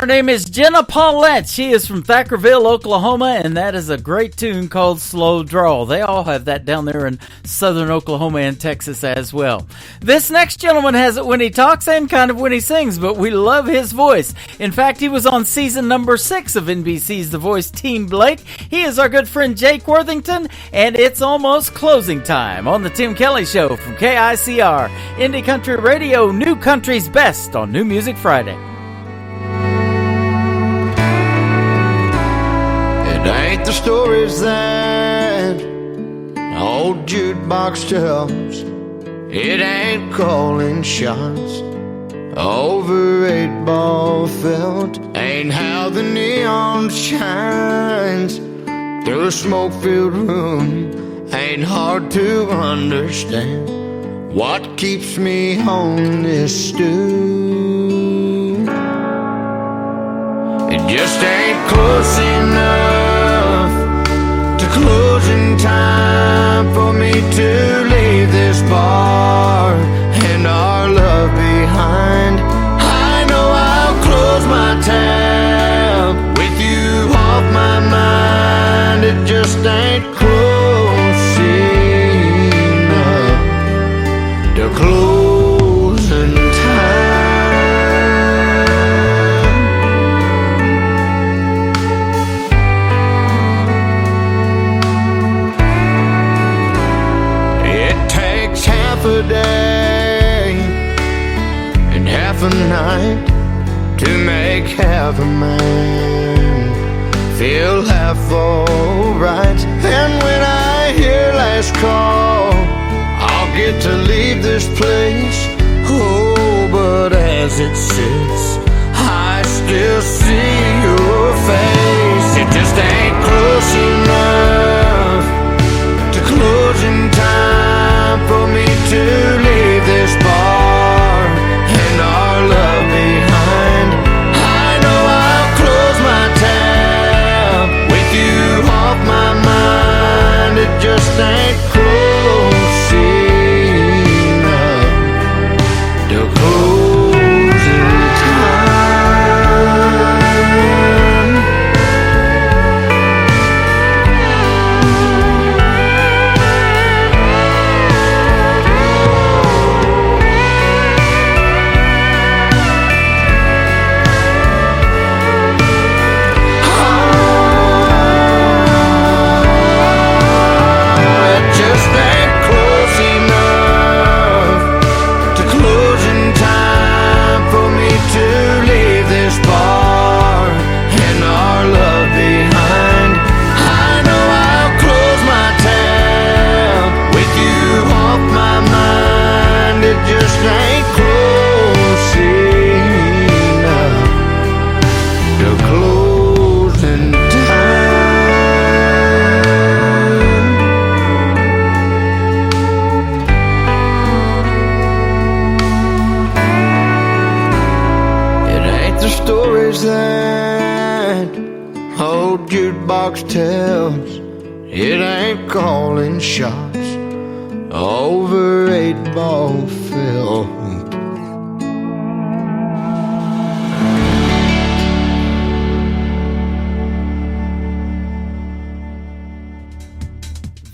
Speaker 4: Her name is Jenna Paulette. She is from Thackerville, Oklahoma, and that is a great tune called Slow Draw. They all have that down there in southern Oklahoma and Texas as well. This next gentleman has it when he talks and kind of when he sings, but we love his voice. In fact, he was on season number 6 of NBC's The Voice Team Blake. He is our good friend Jake Worthington, and it's almost closing time on The Tim Kelly Show from KICR, Indie Country Radio, New Country's Best on New Music Friday.
Speaker 8: It ain't the stories that old jukebox tells. It ain't calling shots over 8-ball felt. Ain't how the neon shines through a smoke-filled room. Ain't hard to understand what keeps me on this stool. It just ain't close enough to closing time for me to leave this bar and our love behind. I know I'll close my tab with you off my mind. It just ain't close enough to closing time. Half a day and half a night to make half a man feel half alright. And when I hear last call, I'll get to leave this place. Oh, but as it sits, I still see your face. It just ain't close enough to closing time for me to leave this bar and our love behind. I know I'll close my tab with you off my mind. It just ain't close enough to closing time. Tells it ain't calling shots over 8-ball field.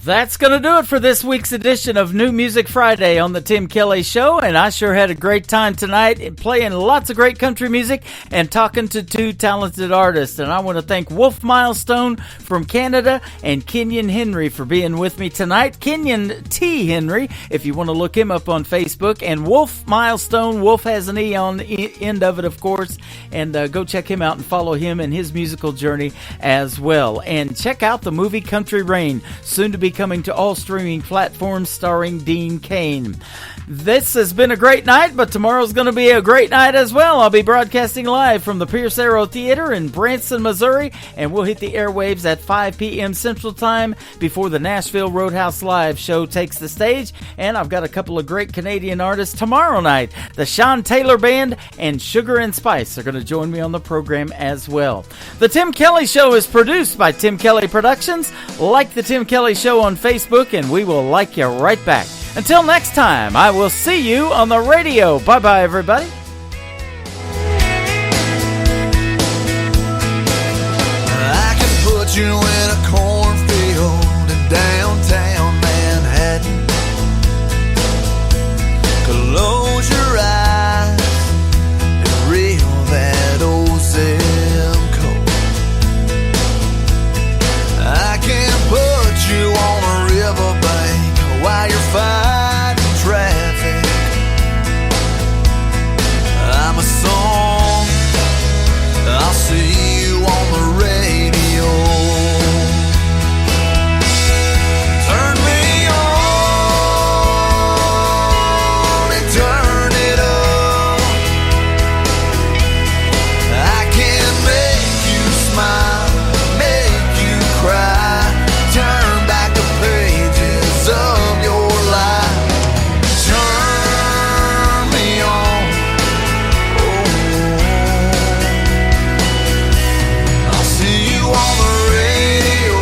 Speaker 4: That's going to do it for this week's edition of New Music Friday on the Tim Kelly Show, and I sure had a great time tonight playing lots of great country music and talking to 2 talented artists. And I want to thank Wolf Milestone from Canada and Kenyon Henry for being with me tonight. Kenyon T. Henry, if you want to look him up on Facebook, and Wolf Milestone. Wolf has an E on the end of it, of course, and go check him out and follow him and his musical journey as well. And check out the movie Country Rain, soon to be coming to all streaming platforms, starring Dean Cain. This has been a great night, but tomorrow's going to be a great night as well. I'll be broadcasting live from the Pierce Arrow Theater in Branson, Missouri, and we'll hit the airwaves at 5 p.m. Central Time before the Nashville Roadhouse Live show takes the stage. And I've got a couple of great Canadian artists tomorrow night. The Sean Taylor Band and Sugar and Spice are going to join me on the program as well. The Tim Kelly Show is produced by Tim Kelly Productions. Like the Tim Kelly Show on Facebook, and we will like you right back. Until next time, I will see you on the radio. Bye-bye, everybody.
Speaker 20: you in a cornfield in downtown Manhattan. Close your eyes and reel that old zip code. I can put you on a riverbank while you're fighting traffic. I'm a song, I'll see you on the radio. Turn me on and turn it up. I can make you smile, make you cry, turn back the pages of your life. Turn me on. I'll see you on the radio.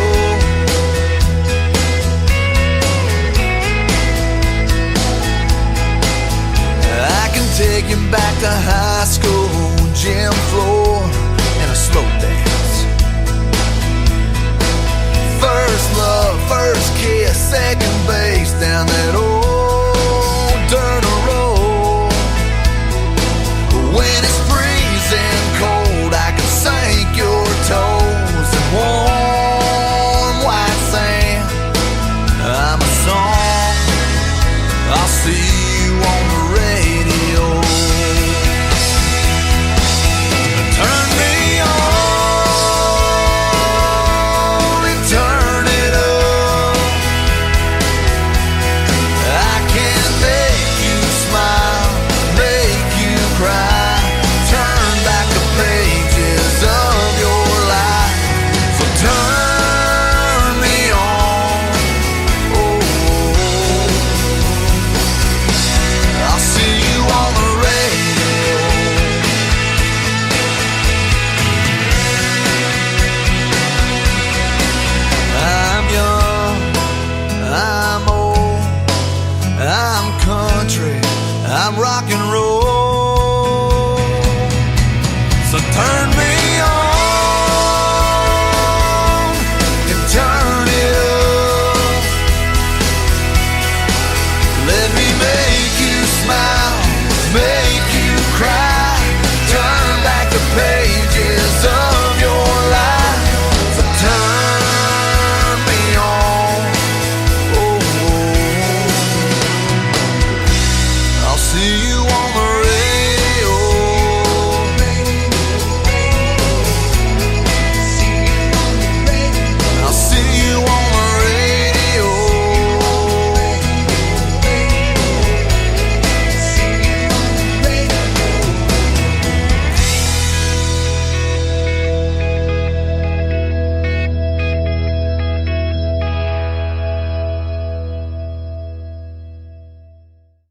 Speaker 20: I can take you back to high school, gym floor, and a slow dance. First love, first kiss, second